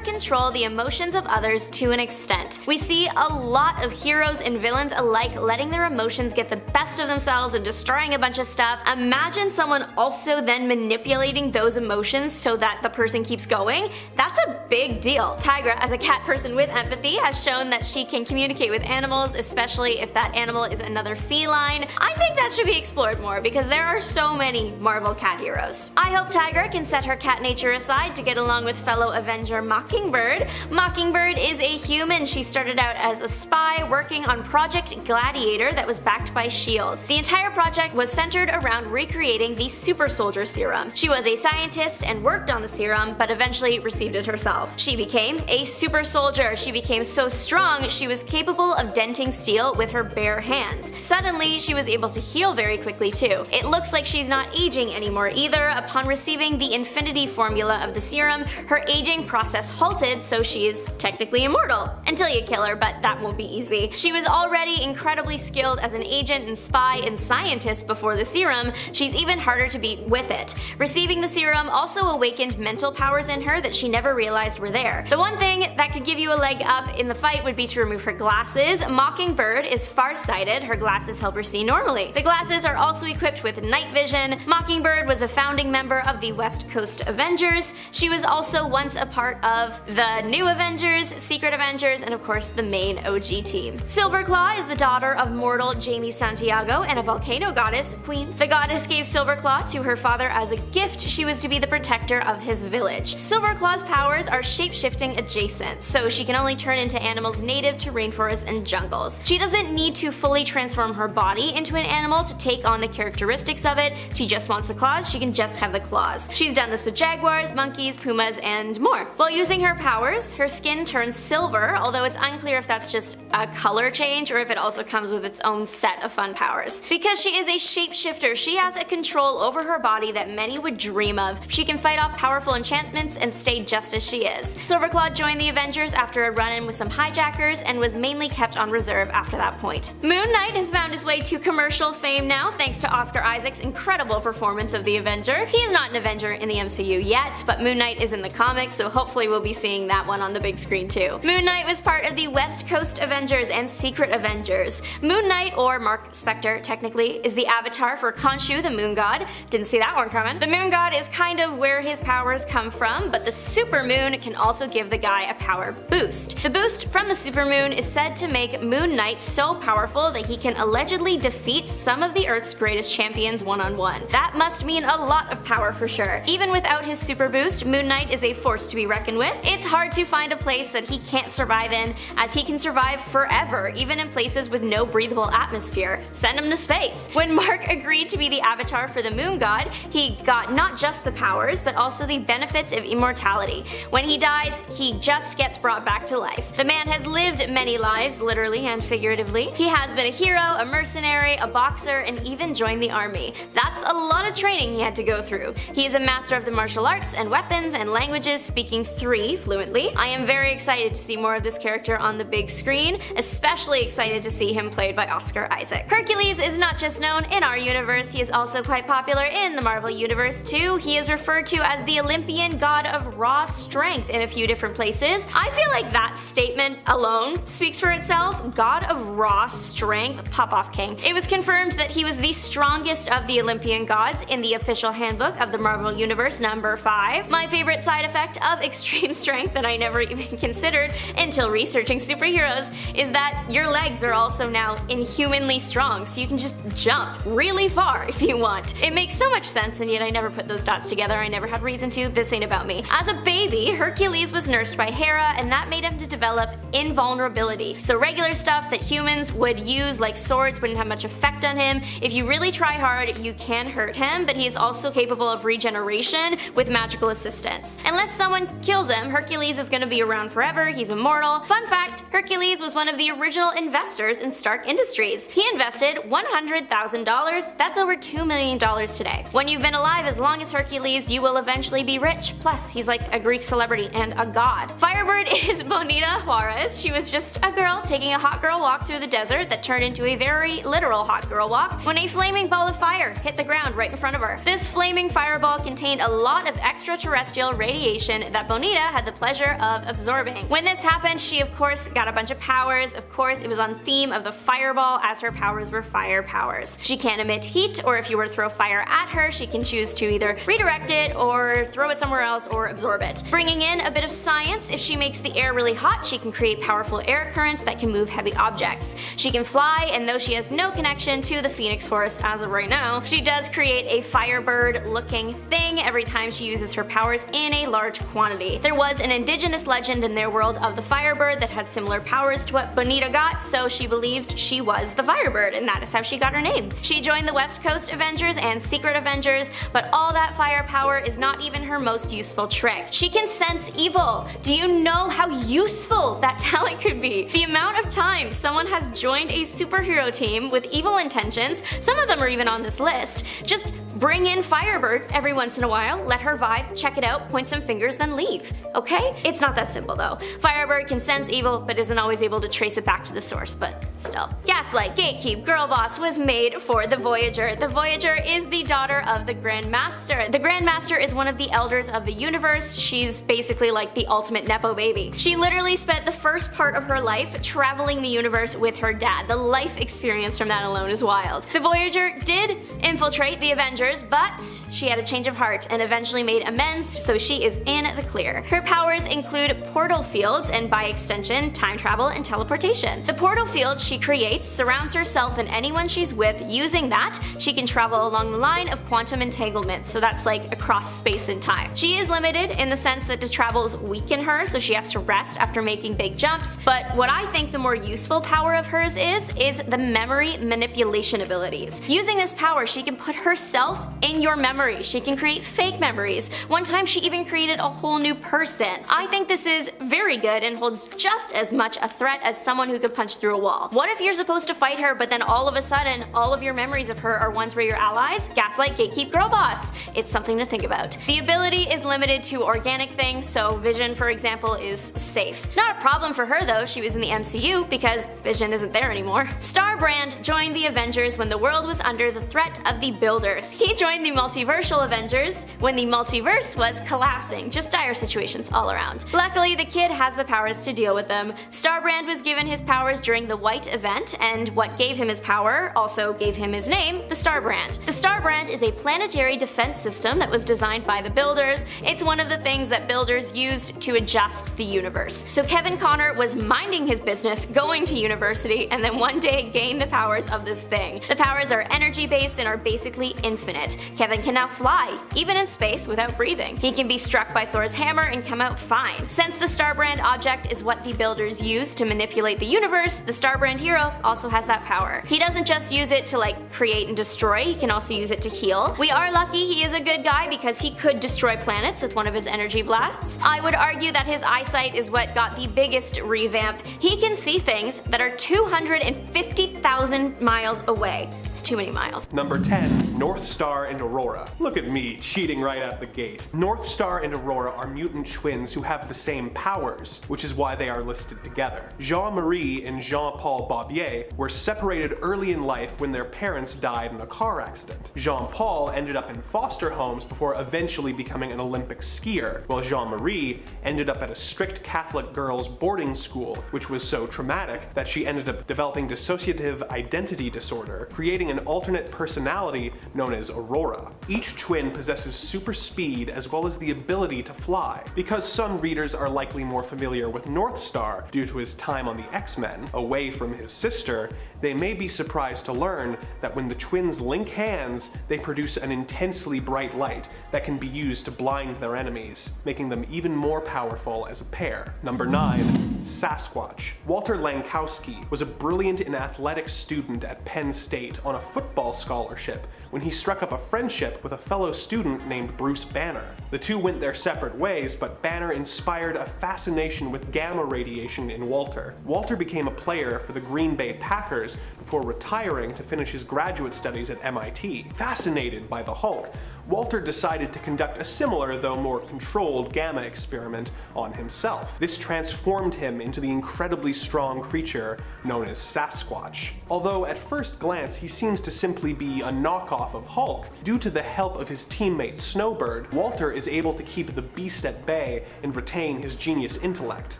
control the emotions of others to an extent. We see a lot of heroes and villains alike letting their emotions get the best of themselves and destroying a bunch of stuff. Imagine someone also then manipulating those emotions so that the person keeps going. That's a big deal. Tigra, as a cat person with empathy, has shown that she can communicate with animals, especially if that animal is another feline. I think that should be explored more because there are so many Marvel cat heroes. I hope Tigra can set her cat nature aside to get along with fellow Avenger Mockingbird. Mockingbird is a human. She started out as a spy working on Project Gladiator that was backed by S.H.I.E.L.D. The entire project was centered around recreating the super soldier serum. She was a scientist and worked on the serum, but eventually received it herself. She became a super soldier. She became so strong she was capable of denting steel with her bare hands. Suddenly, she was able to heal very quickly too. It looks like she's not aging anymore either. Upon receiving the infinity formula of the serum, her aging process halted, so she is technically immortal. Until you kill her, but that won't be easy. She was already incredibly skilled as an agent and spy and scientist before the serum. She's even harder to beat with it. Receiving the serum also awakened mental powers in her that she never realized were there. The one thing that could give you a leg up in the fight would be to remove her glasses. Mockingbird is farsighted. Her glasses help her see normally. The glasses are also equipped with night vision. Mockingbird was a founding member of the West Coast Avengers. She was also once a part of the New Avengers, Secret Avengers, and of course the main OG team. Silverclaw is the daughter of mortal Jamie Santiago and a volcano goddess, Queen. The goddess gave Silverclaw to her father as a gift. She was to be the protector of his village. Silverclaw's powers are shape-shifting adjacent, so she can only turn into animals native to rainforests and jungles. She doesn't need to fully transform her body into an animal to take on the characteristics of it. She just wants the claws, she can just have the claws. She's done this with jaguars, monkeys, pumas, and more. While using her powers, her skin turns silver, although it's unclear if that's just a color change or if it also comes with its own set of fun powers. Because she is a shapeshifter, she has a control over her body that many would dream of. She can fight off powerful enchantments and stay just as she is. Silverclaw joined the Avengers after a run-in with some hijackers and was mainly kept on reserve after that point. Moon Knight has found his way to commercial fame now thanks to Oscar Isaac's incredible performance of the Avenger. He is not an Avenger in the MCU yet, but Moon Knight is in the comics, so hopefully we'll be seeing that one on the big screen too. Moon Knight was part of the West Coast Avengers and Secret Avengers. Moon Knight, or Mark Spector technically, is the avatar for Khonshu the Moon God. Didn't see that one coming. The Moon God is kind of where his powers come from, but the supermoon can also give the guy a power boost. The boost from the supermoon is said to make Moon Knight so powerful that he can allegedly defeat some of the Earth's greatest champions one-on-one. That must mean a lot of power for sure. Even without his super boost, Moon Knight is a force to be reckoned with. It's hard to find a place that he can't survive in, as he can survive forever, even in places with no breathable atmosphere. Send him to space. When Mark agreed to be the avatar for the Moon God, he got not just the powers, but also the benefits of immortality. When he dies, he just gets brought back to life. The man has lived many lives, literally and figuratively. He has been a hero, a mercenary, a boxer, and even joined the army. That's a lot of training he had to go through. He is a master of the martial arts and weapons and languages, speaking 3 pretty fluently. I am very excited to see more of this character on the big screen, especially excited to see him played by Oscar Isaac. Hercules is not just known in our universe, he is also quite popular in the Marvel Universe too. He is referred to as the Olympian god of raw strength in a few different places. I feel like that statement alone speaks for itself. God of raw strength, Pop-Off King. It was confirmed that he was the strongest of the Olympian gods in the official handbook of the Marvel Universe number 5. My favorite side effect of extreme strength that I never even considered until researching superheroes is that your legs are also now inhumanly strong, so you can just jump really far if you want. It makes so much sense, and yet I never put those dots together. I never had reason to. This ain't about me. As a baby, Hercules was nursed by Hera, and that made him to develop invulnerability. So regular stuff that humans would use, like swords, wouldn't have much effect on him. If you really try hard, you can hurt him, but he is also capable of regeneration with magical assistance. Unless someone kills him, Hercules is going to be around forever. He's immortal. Fun fact, Hercules was one of the original investors in Stark Industries. He invested $100,000. That's over $2 million today. When you've been alive as long as Hercules, you will eventually be rich. Plus, he's like a Greek celebrity and a god. Firebird is Bonita Juarez. She was just a girl taking a hot girl walk through the desert that turned into a very literal hot girl walk when a flaming ball of fire hit the ground right in front of her. This flaming fireball contained a lot of extraterrestrial radiation that Bonita had the pleasure of absorbing. When this happened, she of course got a bunch of powers. Of course, it was on theme of the fireball, as her powers were fire powers. She can't emit heat, or if you were to throw fire at her, she can choose to either redirect it or throw it somewhere else or absorb it. Bringing in a bit of science, if she makes the air really hot, she can create powerful air currents that can move heavy objects. She can fly, and though she has no connection to the Phoenix Force as of right now, she does create a firebird looking thing every time she uses her powers in a large quantity. There was an indigenous legend in their world of the Firebird that had similar powers to what Bonita got, so she believed she was the Firebird, and that is how she got her name. She joined the West Coast Avengers and Secret Avengers, but all that fire power is not even her most useful trick. She can sense evil. Do you know how useful that talent could be? The amount of times someone has joined a superhero team with evil intentions, some of them are even on this list, just bring in Firebird every once in a while, let her vibe, check it out, point some fingers, then leave. Okay? It's not that simple though. Firebird can sense evil, but isn't always able to trace it back to the source, but still. Gaslight, Gatekeep, Girl Boss was made for the Voyager. The Voyager is the daughter of the Grand Master. The Grand Master is one of the elders of the universe. She's basically like the ultimate Nepo baby. She literally spent the first part of her life traveling the universe with her dad. The life experience from that alone is wild. The Voyager did infiltrate the Avengers, but she had a change of heart and eventually made amends, so she is in the clear. Her powers include portal fields and, by extension, time travel and teleportation. The portal field she creates surrounds herself and anyone she's with. Using that, she can travel along the line of quantum entanglement, so that's like across space and time. She is limited in the sense that the travels weaken her, so she has to rest after making big jumps, but what I think the more useful power of hers is the memory manipulation abilities. Using this power, she can put herself in your memory. She can create fake memories. One time she even created a whole new person. I think this is very good and holds just as much a threat as someone who could punch through a wall. What if you're supposed to fight her, but then all of a sudden all of your memories of her are ones where you're allies? Gaslight, Gatekeep, Girl Boss. It's something to think about. The ability is limited to organic things, so Vision, for example, is safe. Not a problem for her though, she was in the MCU because Vision isn't there anymore. Starbrand joined the Avengers when the world was under the threat of the Builders. He joined the Multiversal Avengers when the multiverse was collapsing. Just dire situations all around. Luckily, the kid has the powers to deal with them. Starbrand was given his powers during the White event, and what gave him his power also gave him his name, the Starbrand. The Starbrand is a planetary defense system that was designed by the Builders. It's one of the things that Builders used to adjust the universe. So Kevin Connor was minding his business, going to university, and then one day gained the powers of this thing. The powers are energy-based and are basically infinite. Kevin can now fly, even in space, without breathing. He can be struck by Thor's hammer and come out fine. Since the Starbrand object is what the Builders use to manipulate the universe, the Starbrand hero also has that power. He doesn't just use it to create and destroy, he can also use it to heal. We are lucky he is a good guy because he could destroy planets with one of his energy blasts. I would argue that his eyesight is what got the biggest revamp. He can see things that are 250,000 miles away. It's too many miles. Number 10, North Star. Star and Aurora. Look at me, cheating right out the gate. North Star and Aurora are mutant twins who have the same powers, which is why they are listed together. Jean-Marie and Jean-Paul Barbier were separated early in life when their parents died in a car accident. Jean-Paul ended up in foster homes before eventually becoming an Olympic skier, while Jean-Marie ended up at a strict Catholic girls' boarding school, which was so traumatic that she ended up developing dissociative identity disorder, creating an alternate personality known as Aurora. Each twin possesses super speed as well as the ability to fly. Because some readers are likely more familiar with North Star due to his time on the X-Men, away from his sister, they may be surprised to learn that when the twins link hands, they produce an intensely bright light that can be used to blind their enemies, making them even more powerful as a pair. Number 9. Sasquatch. Walter Lankowski was a brilliant and athletic student at Penn State on a football scholarship when he struck up a friendship with a fellow student named Bruce Banner. The two went their separate ways, but Banner inspired a fascination with gamma radiation in Walter. Walter became a player for the Green Bay Packers before retiring to finish his graduate studies at MIT. Fascinated by the Hulk, Walter decided to conduct a similar, though more controlled, gamma experiment on himself. This transformed him into the incredibly strong creature known as Sasquatch. Although at first glance he seems to simply be a knockoff of Hulk, due to the help of his teammate Snowbird, Walter is able to keep the beast at bay and retain his genius intellect,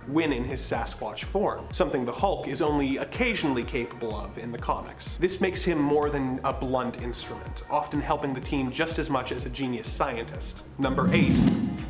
when in his Sasquatch form, something the Hulk is only occasionally capable of in the comics. This makes him more than a blunt instrument, often helping the team just as much as a genius scientist. Number 8.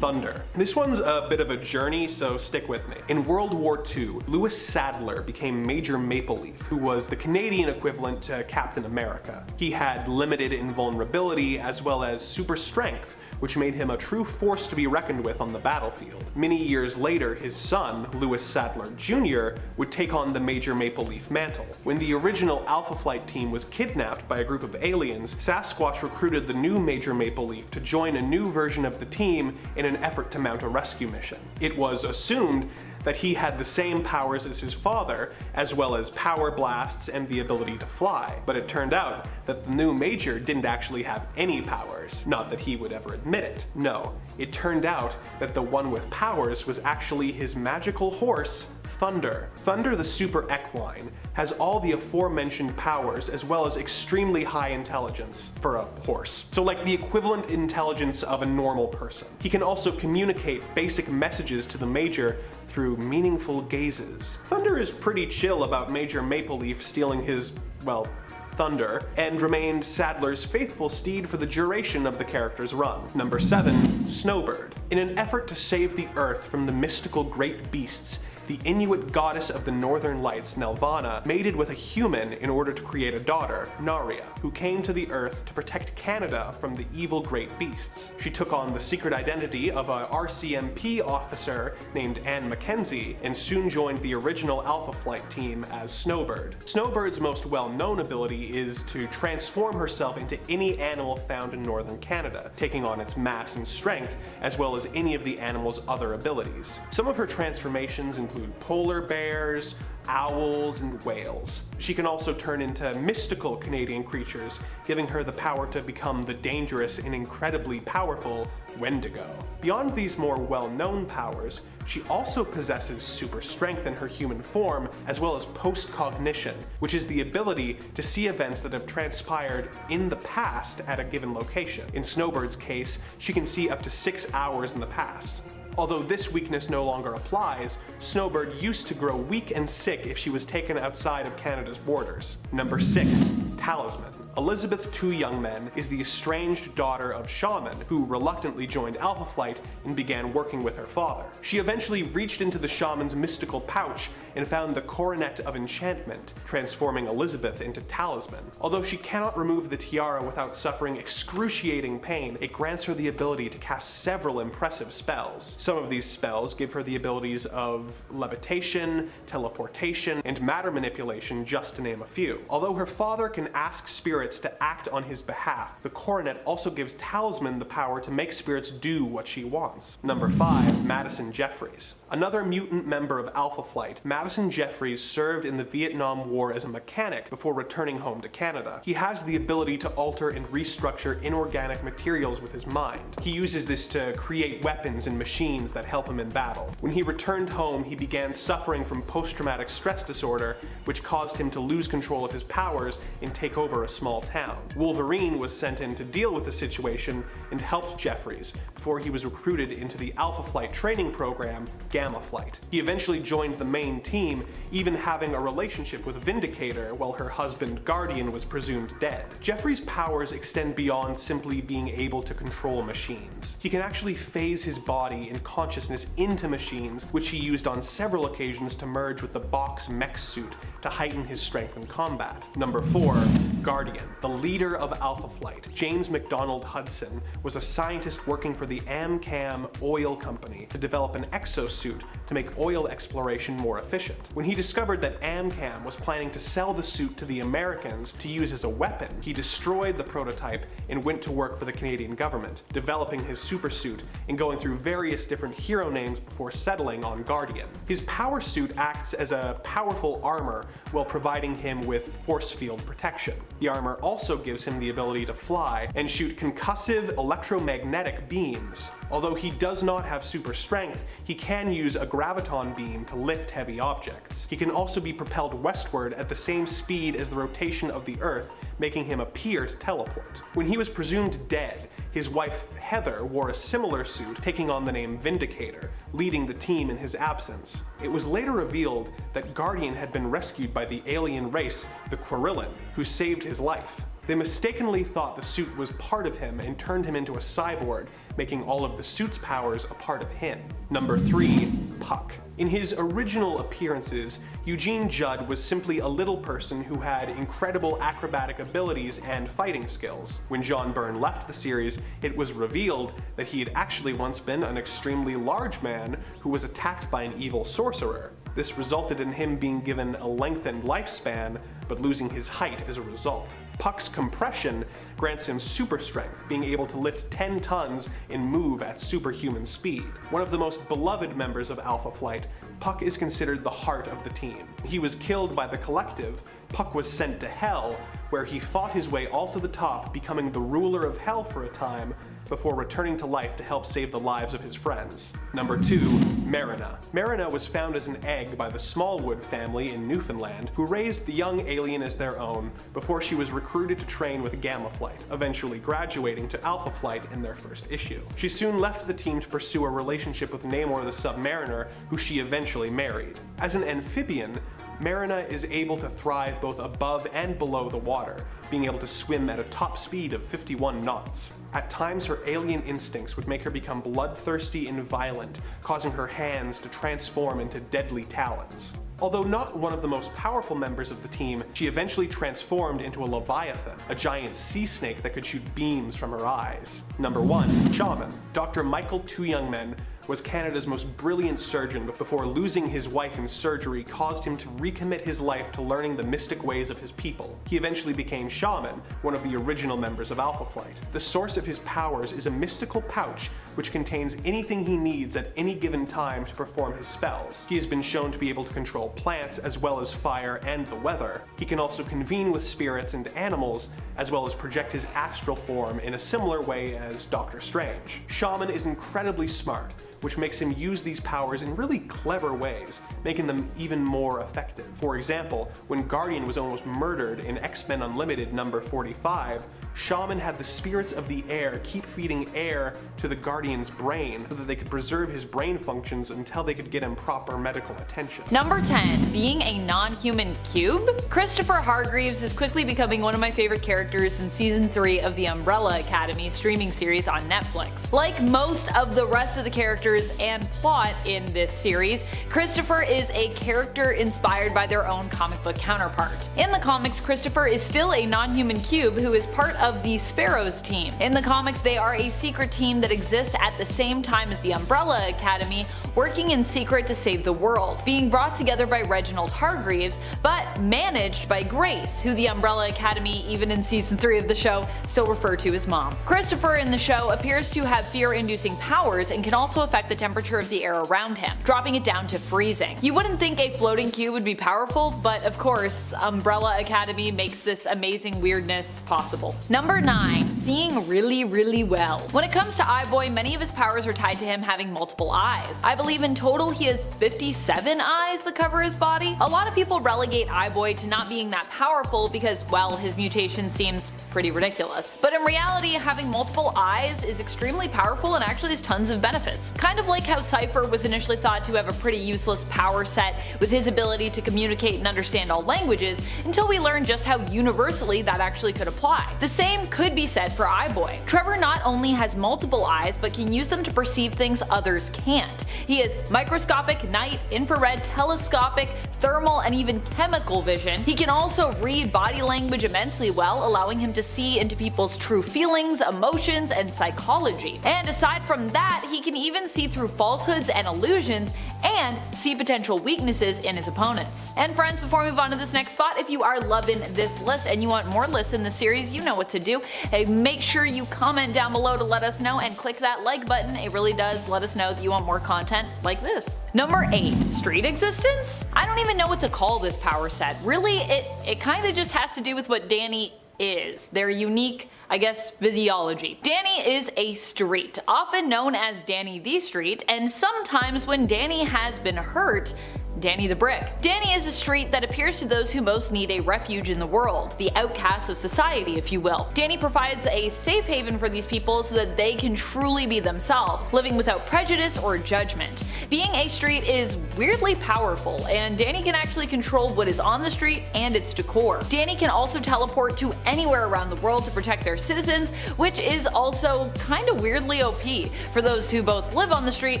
Thunder. This one's a bit of a journey, so stick with me. In World War II, Lewis Sadler became Major Maple Leaf, who was the Canadian equivalent to Captain America. He had limited invulnerability as well as super strength, which made him a true force to be reckoned with on the battlefield. Many years later, his son, Lewis Sadler Jr., would take on the Major Maple Leaf mantle. When the original Alpha Flight team was kidnapped by a group of aliens, Sasquatch recruited the new Major Maple Leaf to join a new version of the team in an effort to mount a rescue mission. It was assumed that he had the same powers as his father, as well as power blasts and the ability to fly, but it turned out that the new Major didn't actually have any powers. Not that he would ever admit it. No, it turned out that the one with powers was actually his magical horse, Thunder. Thunder the Super Equine has all the aforementioned powers as well as extremely high intelligence for a horse. So like the equivalent intelligence of a normal person. He can also communicate basic messages to the Major through meaningful gazes. Thunder is pretty chill about Major Maple Leaf stealing his, well, thunder, and remained Sadler's faithful steed for the duration of the character's run. Number 7. Snowbird. In an effort to save the Earth from the mystical great beasts, the Inuit goddess of the Northern Lights, Nelvana, mated with a human in order to create a daughter, Naria, who came to the Earth to protect Canada from the evil great beasts. She took on the secret identity of a RCMP officer named Anne Mackenzie, and soon joined the original Alpha Flight team as Snowbird. Snowbird's most well-known ability is to transform herself into any animal found in northern Canada, taking on its mass and strength, as well as any of the animal's other abilities. Some of her transformations include polar bears, owls, and whales. She can also turn into mystical Canadian creatures, giving her the power to become the dangerous and incredibly powerful Wendigo. Beyond these more well-known powers, she also possesses super strength in her human form, as well as post-cognition, which is the ability to see events that have transpired in the past at a given location. In Snowbird's case, she can see up to 6 hours in the past. Although this weakness no longer applies, Snowbird used to grow weak and sick if she was taken outside of Canada's borders. Number 6. Talisman. Elizabeth Two Young Men is the estranged daughter of Shaman, who reluctantly joined Alpha Flight and began working with her father. She eventually reached into the Shaman's mystical pouch and found the Coronet of Enchantment, transforming Elizabeth into Talisman. Although she cannot remove the tiara without suffering excruciating pain, it grants her the ability to cast several impressive spells. Some of these spells give her the abilities of levitation, teleportation, and matter manipulation, just to name a few. Although her father can ask spirits spirits to act on his behalf. The coronet also gives Talisman the power to make spirits do what she wants. Number 5. Madison Jeffries. Another mutant member of Alpha Flight, Madison Jeffries served in the Vietnam War as a mechanic before returning home to Canada. He has the ability to alter and restructure inorganic materials with his mind. He uses this to create weapons and machines that help him in battle. When he returned home, he began suffering from post-traumatic stress disorder, which caused him to lose control of his powers and take over a small town. Wolverine was sent in to deal with the situation and helped Jeffries before he was recruited into the Alpha Flight training program, Gamma Flight. He eventually joined the main team, even having a relationship with Vindicator while her husband Guardian was presumed dead. Jeffries' powers extend beyond simply being able to control machines. He can actually phase his body and consciousness into machines, which he used on several occasions to merge with the Box mech suit to heighten his strength in combat. Number 4. Guardian. The leader of Alpha Flight, James McDonald Hudson, was a scientist working for the Amcam Oil Company to develop an exosuit to make oil exploration more efficient. When he discovered that Amcam was planning to sell the suit to the Americans to use as a weapon, he destroyed the prototype and went to work for the Canadian government, developing his supersuit and going through various different hero names before settling on Guardian. His power suit acts as a powerful armor while providing him with force field protection. The armor also gives him the ability to fly and shoot concussive electromagnetic beams. Although he does not have super strength, he can use a graviton beam to lift heavy objects. He can also be propelled westward at the same speed as the rotation of the Earth, making him appear to teleport. When he was presumed dead, his wife Heather wore a similar suit, taking on the name Vindicator, leading the team in his absence. It was later revealed that Guardian had been rescued by the alien race, the Quarillan, who saved his life. They mistakenly thought the suit was part of him and turned him into a cyborg, making all of the suit's powers a part of him. Number 3. Puck. In his original appearances, Eugene Judd was simply a little person who had incredible acrobatic abilities and fighting skills. When John Byrne left the series, it was revealed that he had actually once been an extremely large man who was attacked by an evil sorcerer. This resulted in him being given a lengthened lifespan, but losing his height as a result. Puck's compression grants him super strength, being able to lift 10 tons and move at superhuman speed. One of the most beloved members of Alpha Flight, Puck is considered the heart of the team. He was killed by the Collective. Puck was sent to Hell, where he fought his way all to the top, becoming the ruler of Hell for a time, before returning to life to help save the lives of his friends. Number 2. Marina. Marina was found as an egg by the Smallwood family in Newfoundland, who raised the young alien as their own before she was recruited to train with Gamma Flight, eventually graduating to Alpha Flight in their first issue. She soon left the team to pursue a relationship with Namor the Submariner, who she eventually married. As an amphibian, Marina is able to thrive both above and below the water, being able to swim at a top speed of 51 knots. At times, her alien instincts would make her become bloodthirsty and violent, causing her hands to transform into deadly talons. Although not one of the most powerful members of the team, she eventually transformed into a Leviathan, a giant sea snake that could shoot beams from her eyes. Number 1. Shaman. Dr. Michael Two Young Men was Canada's most brilliant surgeon before losing his wife in surgery caused him to recommit his life to learning the mystic ways of his people. He eventually became Shaman, one of the original members of Alpha Flight. The source of his powers is a mystical pouch which contains anything he needs at any given time to perform his spells. He has been shown to be able to control plants as well as fire and the weather. He can also convene with spirits and animals, as well as project his astral form in a similar way as Doctor Strange. Shaman is incredibly smart, which makes him use these powers in really clever ways, making them even more effective. For example, when Guardian was almost murdered in X-Men Unlimited number 45, Shaman had the spirits of the air keep feeding air to the Guardian's brain so that they could preserve his brain functions until they could get him proper medical attention. Number 10. Being a non-human cube? Christopher Hargreaves is quickly becoming one of my favorite characters in Season 3 of the Umbrella Academy streaming series on Netflix. Like most of the rest of the characters and plot in this series, Christopher is a character inspired by their own comic book counterpart. In the comics, Christopher is still a non-human cube who is part of the Sparrows team. In the comics, they are a secret team that exists exist at the same time as the Umbrella Academy, working in secret to save the world, being brought together by Reginald Hargreaves, but managed by Grace, who the Umbrella Academy, even in season 3 of the show, still refer to as Mom. Christopher in the show appears to have fear-inducing powers and can also affect the temperature of the air around him, dropping it down to freezing. You wouldn't think a floating cube would be powerful, but of course, Umbrella Academy makes this amazing weirdness possible. Number 9. Seeing really well. When it comes to Eye-Boy, many of his powers are tied to him having multiple eyes. I believe in total he has 57 eyes that cover his body. A lot of people relegate Eye-Boy to not being that powerful because, well, his mutation seems pretty ridiculous. But in reality, having multiple eyes is extremely powerful and actually has tons of benefits. Kind of like how Cypher was initially thought to have a pretty useless power set with his ability to communicate and understand all languages, until we learned just how universally that actually could apply. The same could be said for Eye-Boy. Trevor not only has multiple eyes, but can use them to perceive things others can't. He has microscopic, night, infrared, telescopic, thermal, and even chemical vision. He can also read body language immensely well, allowing him to see into people's true feelings, emotions, and psychology. And aside from that, he can even see through falsehoods and illusions, and see potential weaknesses in his opponents. And friends, before we move on to this next spot, if you are loving this list and you want more lists in the series, you know what to do. Hey, make sure you comment down below to let us know and click that like button. It really does let us know that you want more content like this. Number 8. Street existence? I don't even know what to call this power set. Really, it kinda just has to do with what Danny is. Their unique, I guess, physiology. Danny is a street, often known as Danny the Street, and sometimes when Danny has been hurt, Danny the Brick. Danny is a street that appears to those who most need a refuge in the world, the outcasts of society, if you will. Danny provides a safe haven for these people so that they can truly be themselves, living without prejudice or judgment. Being a street is weirdly powerful, and Danny can actually control what is on the street and its decor. Danny can also teleport to anywhere around the world to protect their citizens, which is also kinda weirdly OP for those who both live on the street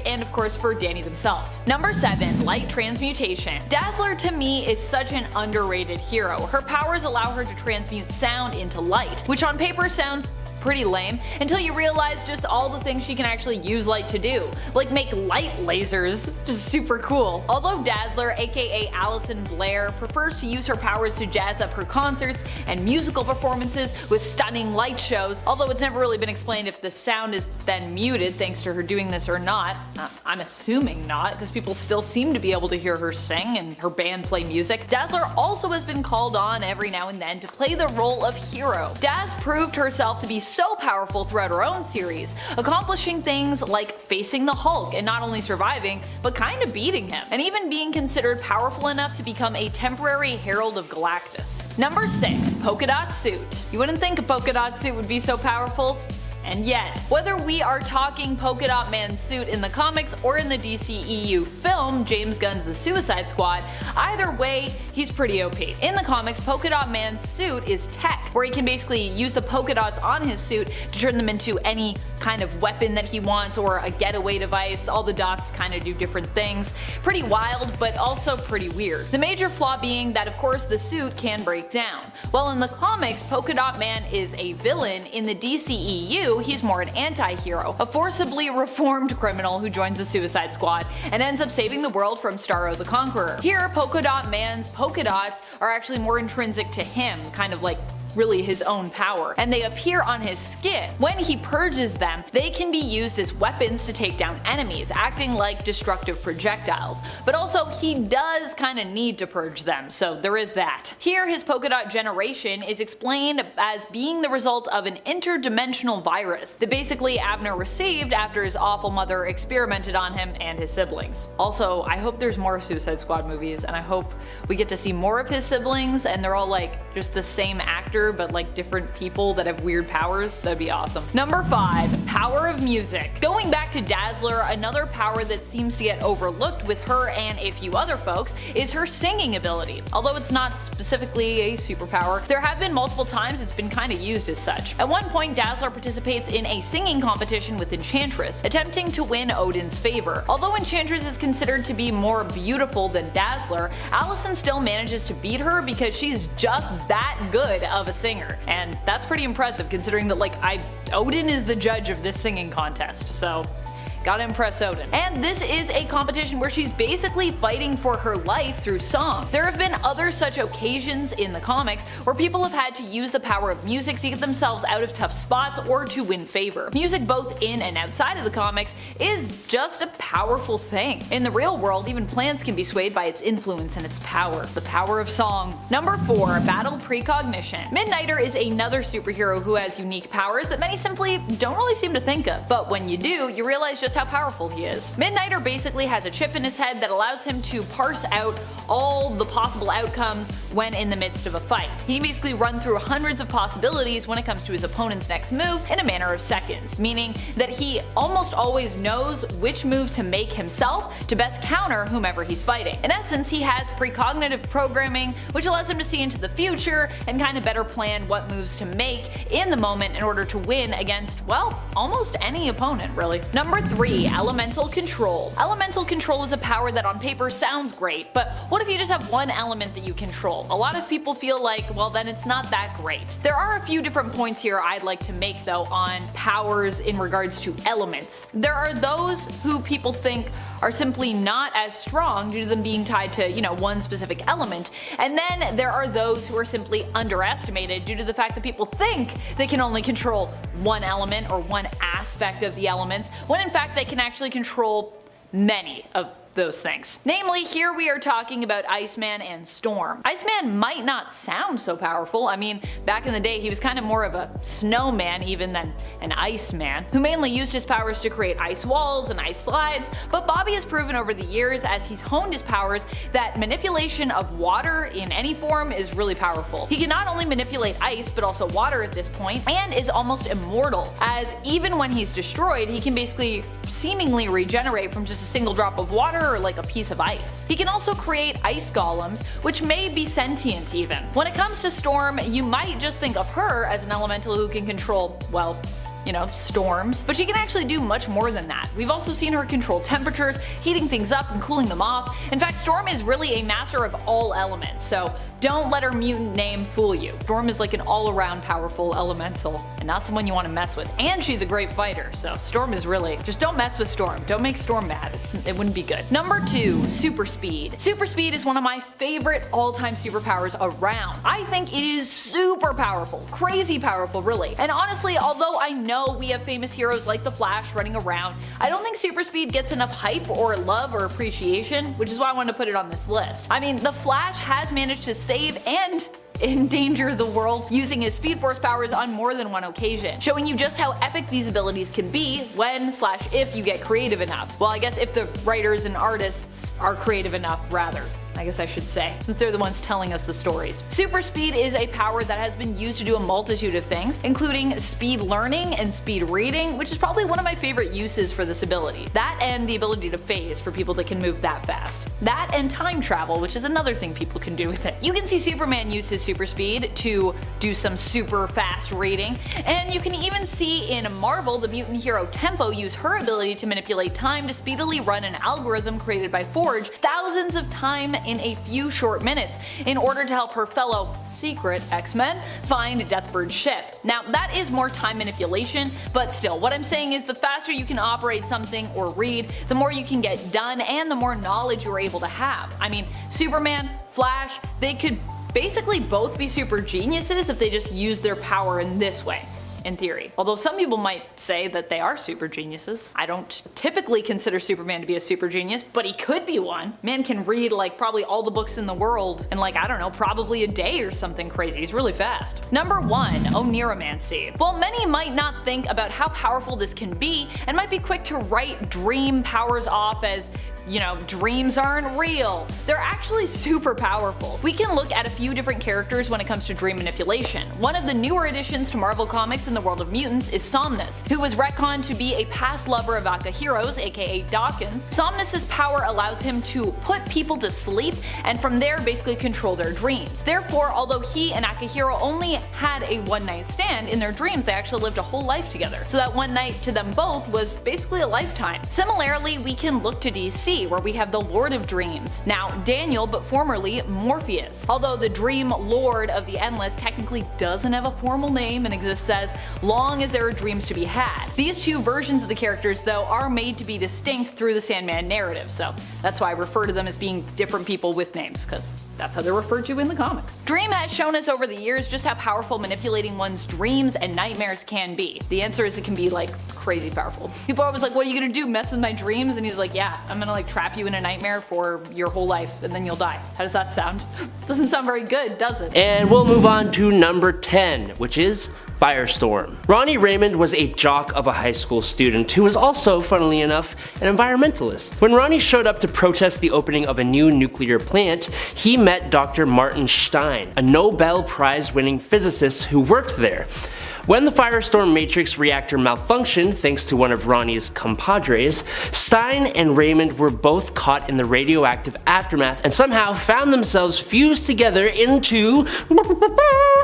and of course for Danny himself. Number 7. Light transmutation. Dazzler to me is such an underrated hero. Her powers allow her to transmute sound into light, which on paper sounds pretty lame until you realize just all the things she can actually use light to do, like make light lasers, just super cool. Although Dazzler, aka Allison Blair, prefers to use her powers to jazz up her concerts and musical performances with stunning light shows, although it's never really been explained if the sound is then muted thanks to her doing this or not. I'm assuming not, because people still seem to be able to hear her sing and her band play music. Dazzler also has been called on every now and then to play the role of hero. Daz proved herself to be so powerful throughout her own series, accomplishing things like facing the Hulk and not only surviving, but kinda beating him, and even being considered powerful enough to become a temporary Herald of Galactus. Number 6. Polka Dot Suit. You wouldn't think a polka dot suit would be so powerful, and yet, whether we are talking Polka Dot Man's suit in the comics or in the DCEU film, James Gunn's The Suicide Squad, either way, he's pretty OP. In the comics, Polka Dot Man's suit is tech, where he can basically use the polka dots on his suit to turn them into any kind of weapon that he wants or a getaway device. All the dots kind of do different things. Pretty wild, but also pretty weird. The major flaw being that of course the suit can break down. While in the comics, Polka Dot Man is a villain, in the DCEU he's more an anti-hero, a forcibly reformed criminal who joins the Suicide Squad and ends up saving the world from Starro the Conqueror. Here, Polka Dot Man's polka dots are actually more intrinsic to him, kind of like really his own power, and they appear on his skin. When he purges them, they can be used as weapons to take down enemies, acting like destructive projectiles. But also, he does kinda need to purge them, so there is that. Here, his polka dot generation is explained as being the result of an interdimensional virus that basically Abner received after his awful mother experimented on him and his siblings. Also, I hope there's more Suicide Squad movies, and I hope we get to see more of his siblings and they're all like just the same actor but like different people that have weird powers. That'd be awesome. Number 5. Power of music. Going back to Dazzler, another power that seems to get overlooked with her and a few other folks is her singing ability. Although it's not specifically a superpower, there have been multiple times it's been kinda used as such. At one point, Dazzler participates in a singing competition with Enchantress, attempting to win Odin's favor. Although Enchantress is considered to be more beautiful than Dazzler, Allison still manages to beat her because she's just that good of a a singer, and that's pretty impressive considering that Odin is the judge of this singing contest, so gotta impress Odin. And this is a competition where she's basically fighting for her life through song. There have been other such occasions in the comics where people have had to use the power of music to get themselves out of tough spots or to win favor. Music both in and outside of the comics is just a powerful thing. In the real world, even plants can be swayed by its influence and its power. The power of song. Number 4. Battle Precognition. Midnighter is another superhero who has unique powers that many simply don't really seem to think of, but when you do, you realize just how powerful he is. Midnighter basically has a chip in his head that allows him to parse out all the possible outcomes when in the midst of a fight. He can basically run through hundreds of possibilities when it comes to his opponent's next move in a matter of seconds, meaning that he almost always knows which move to make himself to best counter whomever he's fighting. In essence, he has precognitive programming, which allows him to see into the future and kind of better plan what moves to make in the moment in order to win against, well, almost any opponent, really. Number 3. Elemental Control. Elemental Control is a power that on paper sounds great, but what if you just have one element that you control? A lot of people feel like, well, then it's not that great. There are a few different points here I'd like to make though on powers in regards to elements. There are those who people think are simply not as strong due to them being tied to, one specific element. And then there are those who are simply underestimated due to the fact that people think they can only control one element or one aspect of the elements, when in fact they can actually control many of those things. Namely, here we are talking about Iceman and Storm. Iceman might not sound so powerful. I mean, back in the day he was kind of more of a snowman even than an Iceman, who mainly used his powers to create ice walls and ice slides, but Bobby has proven over the years as he's honed his powers that manipulation of water in any form is really powerful. He can not only manipulate ice but also water at this point, and is almost immortal, as even when he's destroyed he can basically seemingly regenerate from just a single drop of water or like a piece of ice. He can also create ice golems, which may be sentient even. When it comes to Storm, you might just think of her as an elemental who can control, well, storms, but she can actually do much more than that. We've also seen her control temperatures, heating things up and cooling them off. In fact, Storm is really a master of all elements, so don't let her mutant name fool you. Storm is like an all-around powerful elemental, and not someone you want to mess with. And she's a great fighter, so Storm is really, just don't mess with Storm. Don't make Storm mad, it wouldn't be good. Number 2, Super Speed. Super Speed is one of my favorite all-time superpowers around. I think it is super powerful, crazy powerful really. And honestly, although I know we have famous heroes like the Flash running around, I don't think Super Speed gets enough hype or love or appreciation, which is why I wanted to put it on this list. I mean, the Flash has managed to save and endanger the world using his Speed Force powers on more than one occasion, showing you just how epic these abilities can be when/if you get creative enough. Well, I guess if the writers and artists are creative enough, rather. I guess I should say, since they're the ones telling us the stories. Super Speed is a power that has been used to do a multitude of things, including speed learning and speed reading, which is probably one of my favorite uses for this ability. That and the ability to phase for people that can move that fast. That and time travel, which is another thing people can do with it. You can see Superman use his super speed to do some super fast reading, and you can even see in Marvel the mutant hero Tempo use her ability to manipulate time to speedily run an algorithm created by Forge thousands of times in a few short minutes in order to help her fellow secret X-Men find Deathbird's ship. Now that is more time manipulation, but still, what I'm saying is the faster you can operate something or read, the more you can get done and the more knowledge you're able to have. I mean, Superman, Flash, they could basically both be super geniuses if they just used their power in this way. In theory. Although some people might say that they are super geniuses. I don't typically consider Superman to be a super genius, but he could be one. Man can read like probably all the books in the world in like, I don't know, probably a day or something crazy. He's really fast. Number 1, Oniromancy. While many might not think about how powerful this can be and might be quick to write dream powers off as, dreams aren't real, they're actually super powerful. We can look at a few different characters when it comes to dream manipulation. One of the newer additions to Marvel Comics in the world of mutants is Somnus, who was retconned to be a past lover of Akahiro's, aka Dawkins. Somnus's power allows him to put people to sleep and from there basically control their dreams. Therefore, although he and Akahiro only had a one-night stand, in their dreams they actually lived a whole life together. So that one night to them both was basically a lifetime. Similarly, we can look to DC DC, where we have the Lord of Dreams, now Daniel but formerly Morpheus. Although the Dream Lord of the Endless technically doesn't have a formal name and exists as long as there are dreams to be had. These two versions of the characters though are made to be distinct through the Sandman narrative, so that's why I refer to them as being different people with names, because that's how they're referred to in the comics. Dream has shown us over the years just how powerful manipulating one's dreams and nightmares can be. The answer is it can be like crazy powerful. People are always like, what are you gonna do, mess with my dreams? And he's like, yeah, I'm gonna like trap you in a nightmare for your whole life and then you'll die. How does that sound? Doesn't sound very good, does it? And we'll move on to number 10, which is Firestorm. Ronnie Raymond was a jock of a high school student who was also, funnily enough, an environmentalist. When Ronnie showed up to protest the opening of a new nuclear plant, he met Dr. Martin Stein, a Nobel Prize winning physicist who worked there. When the Firestorm Matrix reactor malfunctioned thanks to one of Ronnie's compadres, Stein and Raymond were both caught in the radioactive aftermath and somehow found themselves fused together into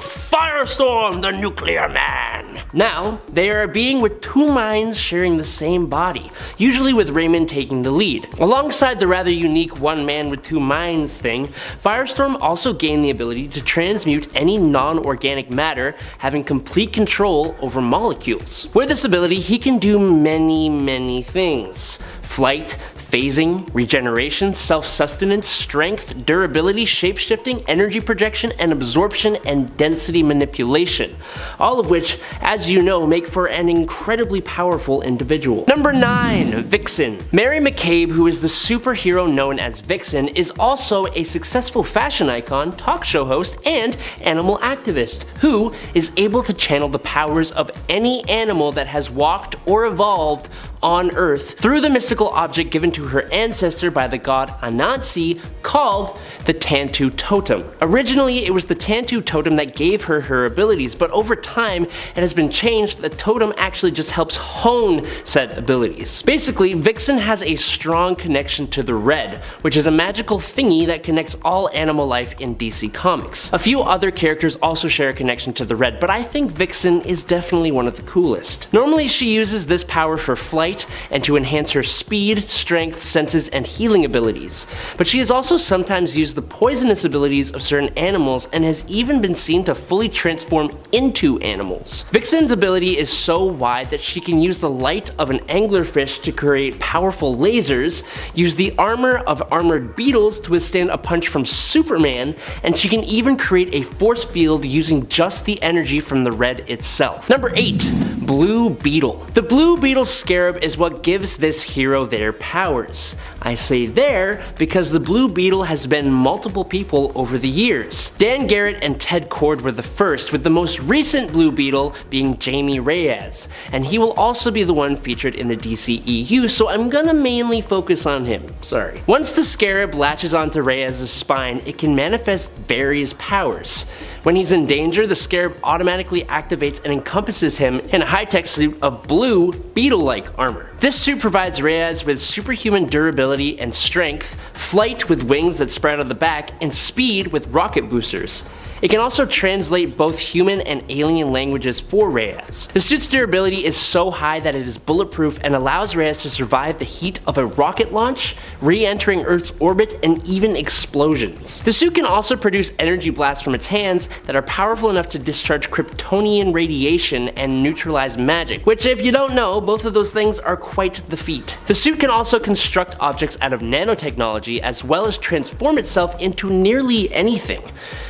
Firestorm, the Nuclear Man. Now, they are a being with two minds sharing the same body, usually with Raymond taking the lead. Alongside the rather unique one man with two minds thing, Firestorm also gained the ability to transmute any non-organic matter, having complete control over molecules. With this ability, he can do many things. Flight, phasing, regeneration, self-sustenance, strength, durability, shapeshifting, energy projection, and absorption and density manipulation. All of which, as you know, make for an incredibly powerful individual. Number 9, Vixen. Mary McCabe, who is the superhero known as Vixen, is also a successful fashion icon, talk show host, and animal activist, who is able to channel the powers of any animal that has walked or evolved on Earth through the mystical object given to her ancestor by the god Anansi called the Tantu Totem. Originally, it was the Tantu Totem that gave her her abilities, but over time, it has been changed. The totem actually just helps hone said abilities. Basically, Vixen has a strong connection to the Red, which is a magical thingy that connects all animal life in DC Comics. A few other characters also share a connection to the Red, but I think Vixen is definitely one of the coolest. Normally, she uses this power for flight and to enhance her speed, strength, senses, and healing abilities. But she has also sometimes used the poisonous abilities of certain animals and has even been seen to fully transform into animals. Vixen's ability is so wide that she can use the light of an anglerfish to create powerful lasers, use the armor of armored beetles to withstand a punch from Superman, and she can even create a force field using just the energy from the Red itself. Number 8, Blue Beetle. The Blue Beetle Scarab is what gives this hero their powers. I say there because the Blue Beetle has been multiple people over the years. Dan Garrett and Ted Kord were the first, with the most recent Blue Beetle being Jamie Reyes, and he will also be the one featured in the DCEU, so I'm gonna mainly focus on him, sorry. Once the Scarab latches onto Reyes' spine, it can manifest various powers. When he's in danger, the Scarab automatically activates and encompasses him in a high-tech suit of blue, beetle-like armor. This suit provides Reyes with superhuman durability and strength, flight with wings that spread out of the back, and speed with rocket boosters. It can also translate both human and alien languages for Reyes. The suit's durability is so high that it is bulletproof and allows Reyes to survive the heat of a rocket launch, re-entering Earth's orbit, and even explosions. The suit can also produce energy blasts from its hands that are powerful enough to discharge Kryptonian radiation and neutralize magic, which, if you don't know, both of those things are quite the feat. The suit can also construct objects out of nanotechnology as well as transform itself into nearly anything.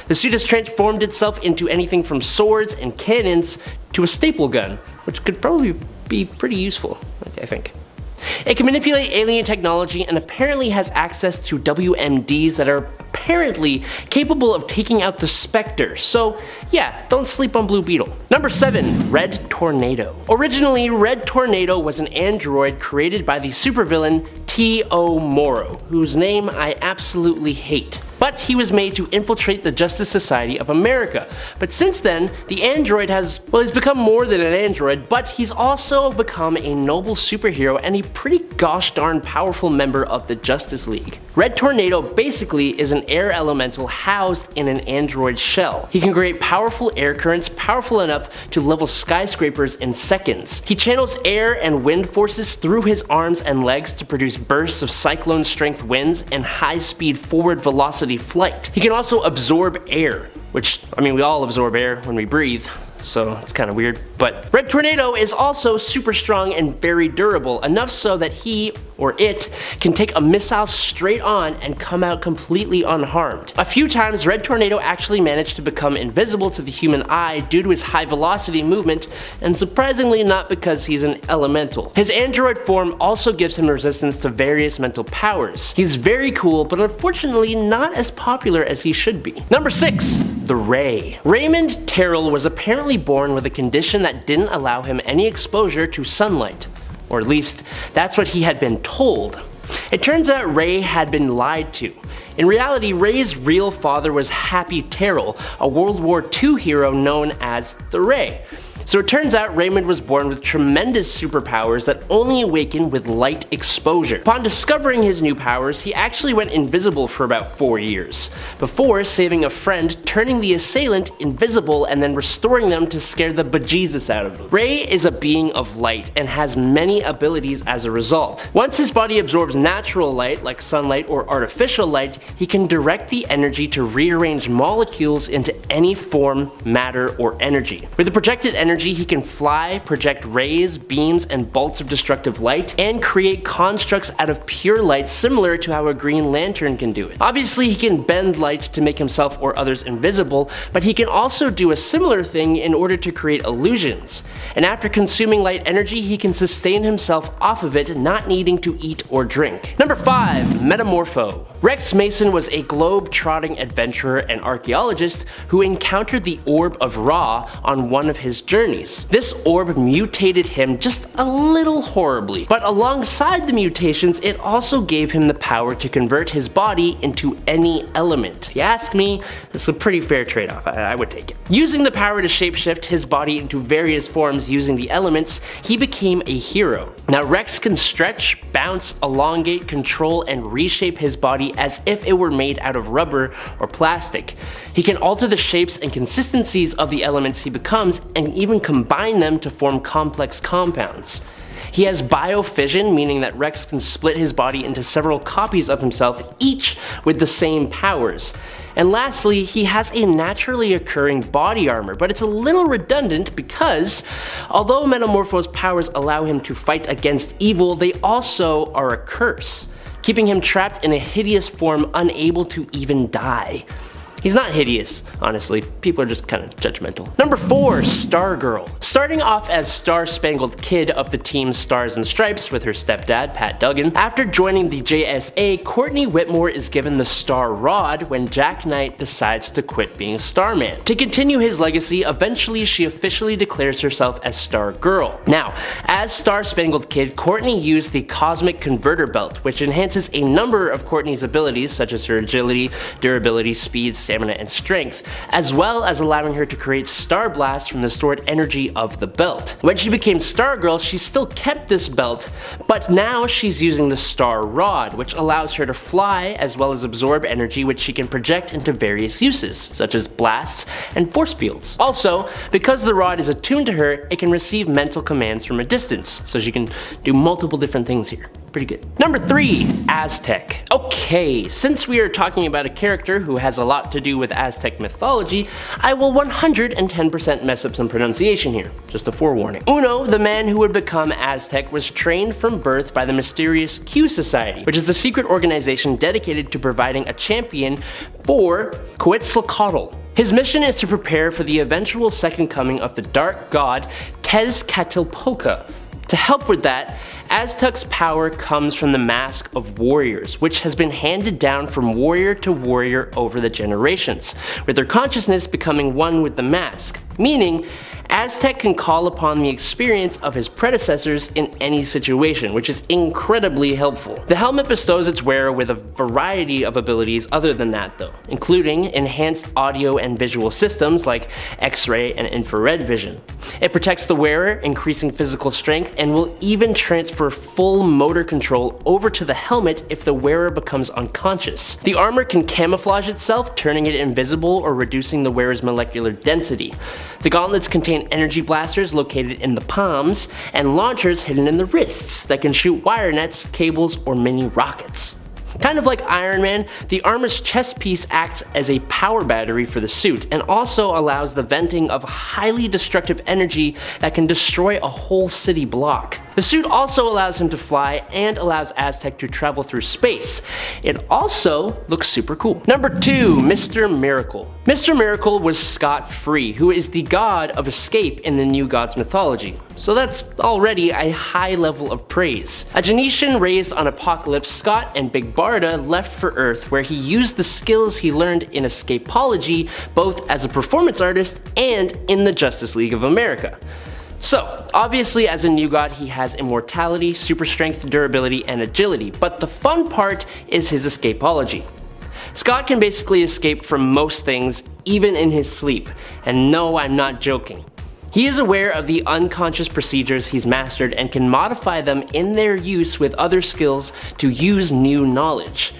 The suit has transformed itself into anything from swords and cannons to a staple gun, which could probably be pretty useful, I think. It can manipulate alien technology and apparently has access to WMDs that are apparently capable of taking out the Spectre, so yeah, don't sleep on Blue Beetle. Number 7, Red Tornado. Originally, Red Tornado was an android created by the supervillain T.O. Morrow, whose name I absolutely hate. but he was made to infiltrate the Justice Society of America. But since then, the android has, well, he's become more than an android, but he's also become a noble superhero and a pretty gosh darn powerful member of the Justice League. Red Tornado basically is an air elemental housed in an android shell. He can create powerful air currents powerful enough to level skyscrapers in seconds. He channels air and wind forces through his arms and legs to produce bursts of cyclone strength winds and high speed forward velocity flight. He can also absorb air, which, I mean, we all absorb air when we breathe, so it's kind of weird. But Red Tornado is also super strong and very durable, enough so that he, or it, can take a missile straight on and come out completely unharmed. A few times, Red Tornado actually managed to become invisible to the human eye due to his high velocity movement, and surprisingly not because he's an elemental. His android form also gives him resistance to various mental powers. He's very cool, but unfortunately not as popular as he should be. Number 6. The Ray. Raymond Terrell was apparently born with a condition that didn't allow him any exposure to sunlight. Or at least, that's what he had been told. It turns out Ray had been lied to. In reality, Ray's real father was Happy Terrell, a World War II hero known as the Ray. So it turns out Raymond was born with tremendous superpowers that only awaken with light exposure. Upon discovering his new powers, he actually went invisible for about 4 years, before saving a friend, turning the assailant invisible, and then restoring them to scare the bejesus out of them. Ray is a being of light and has many abilities as a result. Once his body absorbs natural light, like sunlight or artificial light, he can direct the energy to rearrange molecules into any form, matter, or energy. With the projected energy, he can fly, project rays, beams, and bolts of destructive light, and create constructs out of pure light similar to how a Green Lantern can do it. Obviously, he can bend light to make himself or others invisible, but he can also do a similar thing in order to create illusions. And after consuming light energy, he can sustain himself off of it, not needing to eat or drink. Number 5. Metamorpho. Rex Mason was a globe-trotting adventurer and archaeologist who encountered the Orb of Ra on one of his journeys. This orb mutated him just a little horribly, but alongside the mutations, it also gave him the power to convert his body into any element. If you ask me, it's a pretty fair trade-off. I would take it. Using the power to shapeshift his body into various forms using the elements, he became a hero. Now Rex can stretch, bounce, elongate, control, and reshape his body as if it were made out of rubber or plastic. He can alter the shapes and consistencies of the elements he becomes and even combine them to form complex compounds. He has biofission, meaning that Rex can split his body into several copies of himself, each with the same powers. And lastly, he has a naturally occurring body armor, but it's a little redundant because although Metamorpho's powers allow him to fight against evil, they also are a curse, keeping him trapped in a hideous form, unable to even die. He's not hideous, honestly. People are just kind of judgmental. Number 4, Stargirl. Starting off as Star-Spangled Kid of the team Stars and Stripes with her stepdad, Pat Duggan, after joining the JSA, Courtney Whitmore is given the Star Rod when Jack Knight decides to quit being Starman. To continue his legacy, eventually she officially declares herself as Stargirl. Now, as Star-Spangled Kid, Courtney used the Cosmic Converter Belt, which enhances a number of Courtney's abilities such as her agility, durability, speed, stamina, and strength, as well as allowing her to create Star Blast from the stored energy of the belt. When she became Stargirl, she still kept this belt, but now she's using the Star Rod, which allows her to fly as well as absorb energy which she can project into various uses, such as blasts and force fields. Also, because the rod is attuned to her, it can receive mental commands from a distance, so she can do multiple different things here. Pretty good. Number 3, Aztec. Okay, since we are talking about a character who has a lot to do with Aztec mythology, I will 110% mess up some pronunciation here. Just a forewarning. Uno, the man who would become Aztec, was trained from birth by the mysterious Q Society, which is a secret organization dedicated to providing a champion for Quetzalcoatl. His mission is to prepare for the eventual second coming of the dark god Tezcatlipoca. To help with that, Aztec's power comes from the mask of warriors, which has been handed down from warrior to warrior over the generations, with their consciousness becoming one with the mask, meaning Aztec can call upon the experience of his predecessors in any situation, which is incredibly helpful. The helmet bestows its wearer with a variety of abilities other than that though, including enhanced audio and visual systems like X-ray and infrared vision. It protects the wearer, increasing physical strength, and will even transfer full motor control over to the helmet if the wearer becomes unconscious. The armor can camouflage itself, turning it invisible or reducing the wearer's molecular density. The gauntlets contain energy blasters located in the palms, and launchers hidden in the wrists that can shoot wire nets, cables, or mini rockets. Kind of like Iron Man, the armor's chest piece acts as a power battery for the suit and also allows the venting of highly destructive energy that can destroy a whole city block. The suit also allows him to fly and allows Aztec to travel through space. It also looks super cool. Number 2, Mr. Miracle. Mr. Miracle was Scott Free, who is the god of escape in the New Gods mythology. So that's already a high level of praise. A Genetian raised on Apocalypse, Scott and Big Barda left for Earth, where he used the skills he learned in escapology both as a performance artist and in the Justice League of America. So, obviously as a new god he has immortality, super strength, durability, and agility, but the fun part is his escapology. Scott can basically escape from most things, even in his sleep, and no, I'm not joking. He is aware of the unconscious procedures he's mastered and can modify them in their use with other skills to use new knowledge.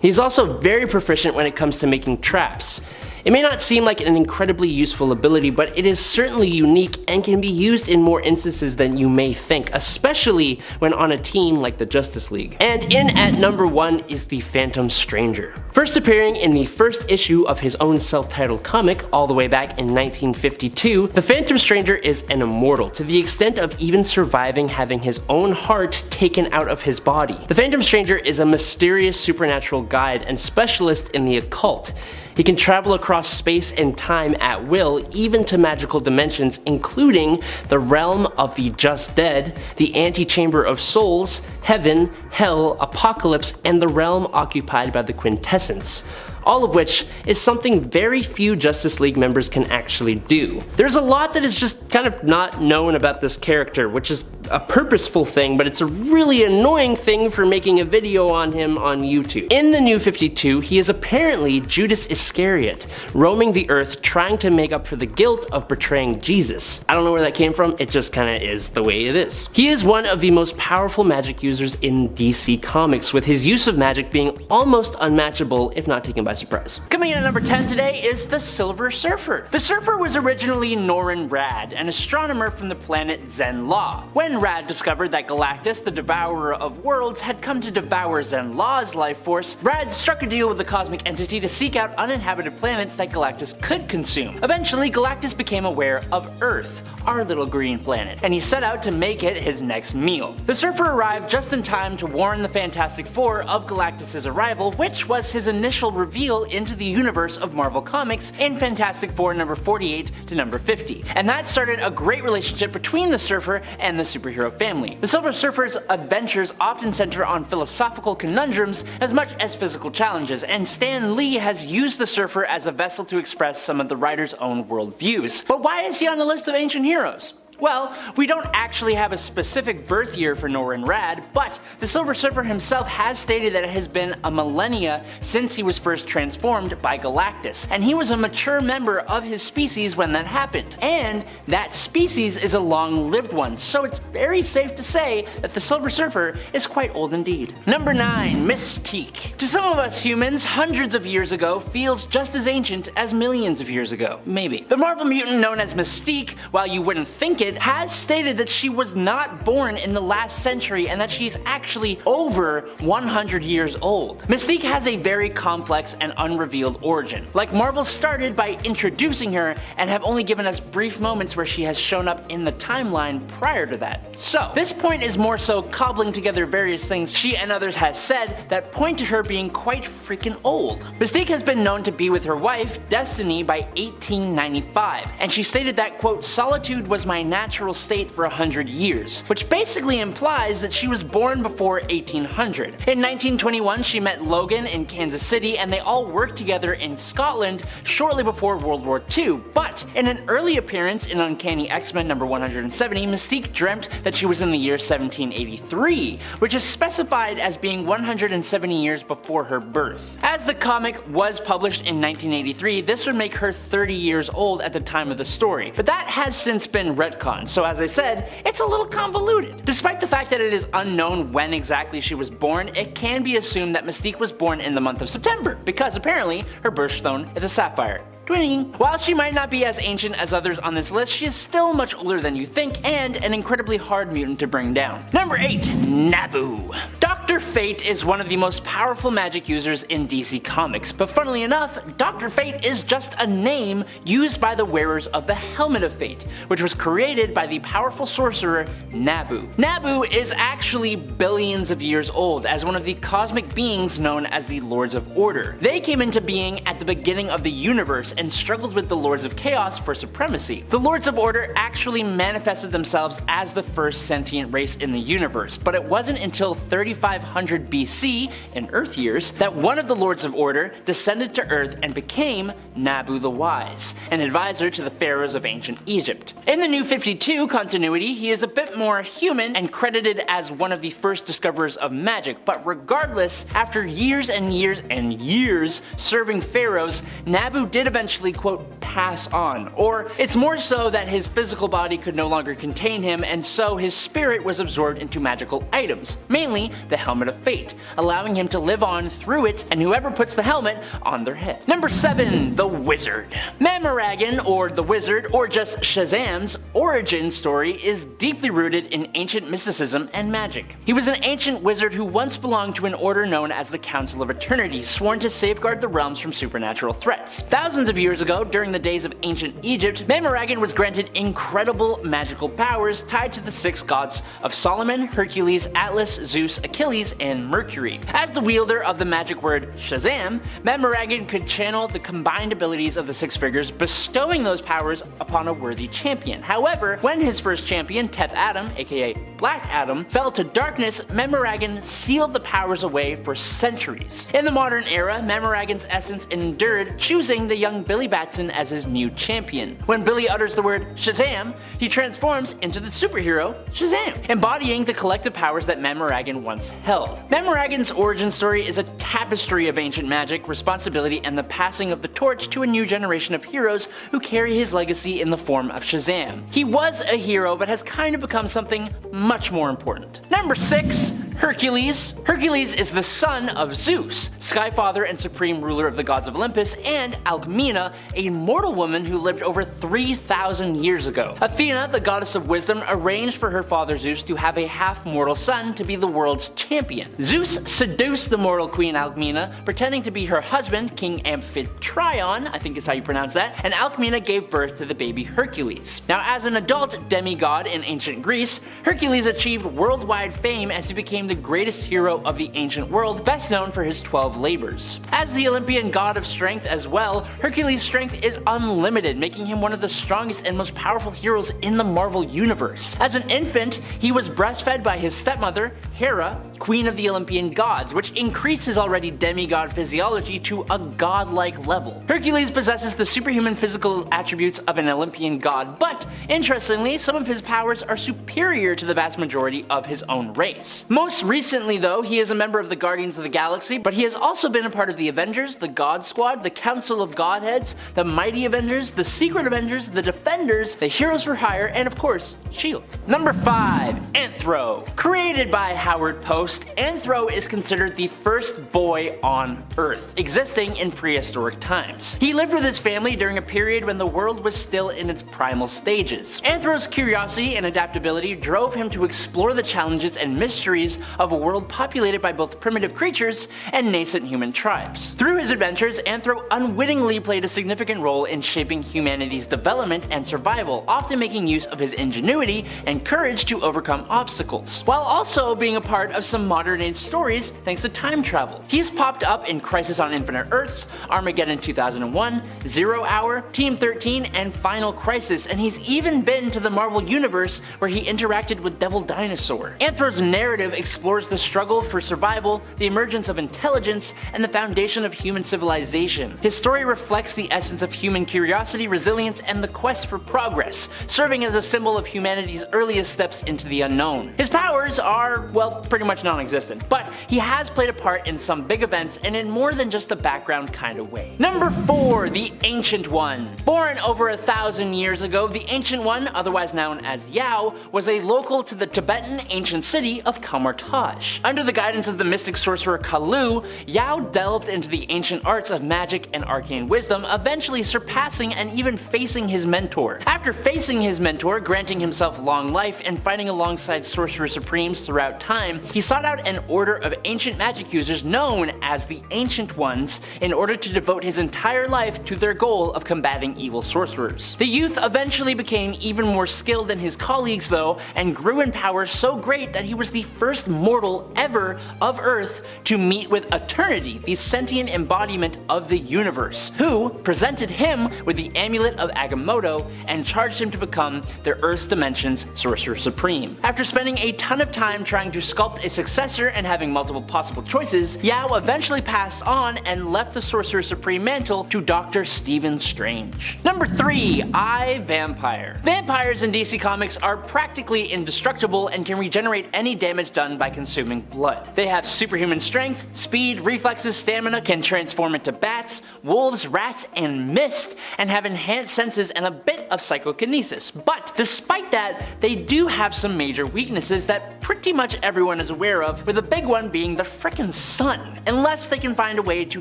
He's also very proficient when it comes to making traps. It may not seem like an incredibly useful ability, but it is certainly unique and can be used in more instances than you may think, especially when on a team like the Justice League. And in at number 1 is the Phantom Stranger. First appearing in the first issue of his own self-titled comic all the way back in 1952, the Phantom Stranger is an immortal to the extent of even surviving having his own heart taken out of his body. The Phantom Stranger is a mysterious supernatural guide and specialist in the occult. He can travel across space and time at will, even to magical dimensions, including the realm of the just dead, the antechamber of souls, heaven, hell, apocalypse, and the realm occupied by the quintessence. All of which is something very few Justice League members can actually do. There's a lot that is just kind of not known about this character, which is a purposeful thing, but it's a really annoying thing for making a video on him on YouTube. In the New 52, he is apparently Judas Iscariot, roaming the earth trying to make up for the guilt of betraying Jesus. I don't know where that came from, it just kinda is the way it is. He is one of the most powerful magic users in DC Comics, with his use of magic being almost unmatchable if not taken by surprise. Coming in at number 10 today is the Silver Surfer. The Surfer was originally Norrin Radd, an astronomer from the planet Zen-La. When Radd discovered that Galactus, the Devourer of Worlds, had come to devour Zen-La's life force, Radd struck a deal with the cosmic entity to seek out uninhabited planets that Galactus could consume. Eventually, Galactus became aware of Earth, our little green planet, and he set out to make it his next meal. The Surfer arrived just in time to warn the Fantastic Four of Galactus' arrival, which was his initial reveal into the universe of Marvel Comics in Fantastic Four number 48 to number 50. And that started a great relationship between the Surfer and the superhero family. The Silver Surfer's adventures often center on philosophical conundrums as much as physical challenges, and Stan Lee has used the Surfer as a vessel to express some of the writer's own worldviews. But why is he on the list of ancient heroes? Well, we don't actually have a specific birth year for Norrin Radd, but the Silver Surfer himself has stated that it has been a millennia since he was first transformed by Galactus, and he was a mature member of his species when that happened. And that species is a long-lived one, so it's very safe to say that the Silver Surfer is quite old indeed. Number 9, Mystique. To some of us humans, hundreds of years ago feels just as ancient as millions of years ago. Maybe. The Marvel mutant known as Mystique, while you wouldn't think it, has stated that she was not born in the last century and that she's actually over 100 years old. Mystique has a very complex and unrevealed origin. Like Marvel started by introducing her and have only given us brief moments where she has shown up in the timeline prior to that. So, this point is more so cobbling together various things she and others has said that point to her being quite freaking old. Mystique has been known to be with her wife, Destiny, by 1895, and she stated that, quote, "Solitude was my natural state for 100 years, which basically implies that she was born before 1800. In 1921, she met Logan in Kansas City, and they all worked together in Scotland shortly before World War II. But in an early appearance in Uncanny X-Men number 170, Mystique dreamt that she was in the year 1783, which is specified as being 170 years before her birth. As the comic was published in 1983, this would make her 30 years old at the time of the story, but that has since been retconned, so as I said, it's a little convoluted. Despite the fact that it is unknown when exactly she was born, it can be assumed that Mystique was born in the month of September, because apparently her birthstone is a sapphire. Twinning. While she might not be as ancient as others on this list, she is still much older than you think and an incredibly hard mutant to bring down. Number 8. Nabu. Dr. Fate is one of the most powerful magic users in DC Comics, but funnily enough, Dr. Fate is just a name used by the wearers of the Helmet of Fate, which was created by the powerful sorcerer Nabu. Nabu is actually billions of years old as one of the cosmic beings known as the Lords of Order. They came into being at the beginning of the universe and struggled with the Lords of Chaos for supremacy. The Lords of Order actually manifested themselves as the first sentient race in the universe, but it wasn't until 3500 BC, in Earth years, that one of the Lords of Order descended to Earth and became Nabu the Wise, an advisor to the pharaohs of ancient Egypt. In the New 52 continuity, he is a bit more human and credited as one of the first discoverers of magic, but regardless, after years and years and years serving pharaohs, Nabu did eventually, quote, pass on, or it's more so that his physical body could no longer contain him, and so his spirit was absorbed into magical items, mainly the Helmet of Fate, allowing him to live on through it and whoever puts the helmet on their head. Number 7. The Wizard. Mamaragan, or the Wizard, or just Shazam's origin story is deeply rooted in ancient mysticism and magic. He was an ancient wizard who once belonged to an order known as the Council of Eternity, sworn to safeguard the realms from supernatural threats. Thousands of years ago, during the days of ancient Egypt, Mamaragan was granted incredible magical powers tied to the 6 gods of Solomon, Hercules, Atlas, Zeus, Achilles, and Mercury. As the wielder of the magic word Shazam, Mamaragan could channel the combined abilities of the 6 figures, bestowing those powers upon a worthy champion. However, when his first champion, Teth Adam, aka Black Adam, fell to darkness, Mamaragan sealed the powers away for centuries. In the modern era, Mamaragan's essence endured, choosing the young Billy Batson as his new champion. When Billy utters the word Shazam, he transforms into the superhero Shazam, embodying the collective powers that Mamaragan once held. Mamaragan's origin story is a tapestry of ancient magic, responsibility, and the passing of the torch to a new generation of heroes who carry his legacy in the form of Shazam. He was a hero, but has kind of become something much more important. Number 6. Hercules. Hercules is the son of Zeus, Skyfather and supreme ruler of the gods of Olympus, and Alcmena, a mortal woman who lived over 3,000 years ago. Athena, the goddess of wisdom, arranged for her father Zeus to have a half-mortal son to be the world's champion. Zeus seduced the mortal queen Alcmena, pretending to be her husband, King Amphitryon, I think is how you pronounce that, and Alcmena gave birth to the baby Hercules. Now, as an adult demigod in ancient Greece, Hercules achieved worldwide fame as he became the greatest hero of the ancient world, best known for his 12 labors. As the Olympian god of strength as well, Hercules' strength is unlimited, making him one of the strongest and most powerful heroes in the Marvel Universe. As an infant, he was breastfed by his stepmother, Hera, queen of the Olympian gods, which increased his already demigod physiology to a godlike level. Hercules possesses the superhuman physical attributes of an Olympian god, but interestingly, some of his powers are superior to the vast majority of his own race. Most recently though, he is a member of the Guardians of the Galaxy, but he has also been a part of the Avengers, the God Squad, the Council of Godheads, the Mighty Avengers, the Secret Avengers, the Defenders, the Heroes for Hire, and of course, S.H.I.E.L.D. Number 5. Anthro. Created by Howard Post, Anthro is considered the first boy on Earth, existing in prehistoric times. He lived with his family during a period when the world was still in its primal stages. Anthro's curiosity and adaptability drove him to explore the challenges and mysteries of a world populated by both primitive creatures and nascent human tribes. Through his adventures, Anthro unwittingly played a significant role in shaping humanity's development and survival, often making use of his ingenuity and courage to overcome obstacles, while also being a part of some some modern age stories thanks to time travel. He's popped up in Crisis on Infinite Earths, Armageddon 2001, Zero Hour, Team 13, and Final Crisis, and he's even been to the Marvel Universe where he interacted with Devil Dinosaur. Anthro's narrative explores the struggle for survival, the emergence of intelligence, and the foundation of human civilization. His story reflects the essence of human curiosity, resilience, and the quest for progress, serving as a symbol of humanity's earliest steps into the unknown. His powers are, well, pretty much non-existent, but he has played a part in some big events and in more than just a background kind of way. Number 4, the Ancient One. Born over 1,000 years ago, the Ancient One, otherwise known as Yao, was a local to the Tibetan ancient city of Kamar-Taj. Under the guidance of the mystic sorcerer Kalu, Yao delved into the ancient arts of magic and arcane wisdom, eventually surpassing and even facing his mentor. After facing his mentor, granting himself long life, and fighting alongside sorcerer supremes throughout time, he sought out an order of ancient magic users known as the Ancient Ones in order to devote his entire life to their goal of combating evil sorcerers. The youth eventually became even more skilled than his colleagues though, and grew in power so great that he was the first mortal ever of Earth to meet with Eternity, the sentient embodiment of the universe, who presented him with the Amulet of Agamotto and charged him to become the Earth's Dimension's Sorcerer Supreme. After spending a ton of time trying to sculpt a successor and having multiple possible choices, Yao eventually passed on and left the Sorcerer Supreme mantle to Dr. Stephen Strange. Number 3, I, Vampire. Vampires in DC Comics are practically indestructible and can regenerate any damage done by consuming blood. They have superhuman strength, speed, reflexes, stamina, can transform into bats, wolves, rats, and mist, and have enhanced senses and a bit of psychokinesis. But despite that, they do have some major weaknesses that pretty much everyone is aware of, with the big one being the frickin' sun, unless they can find a way to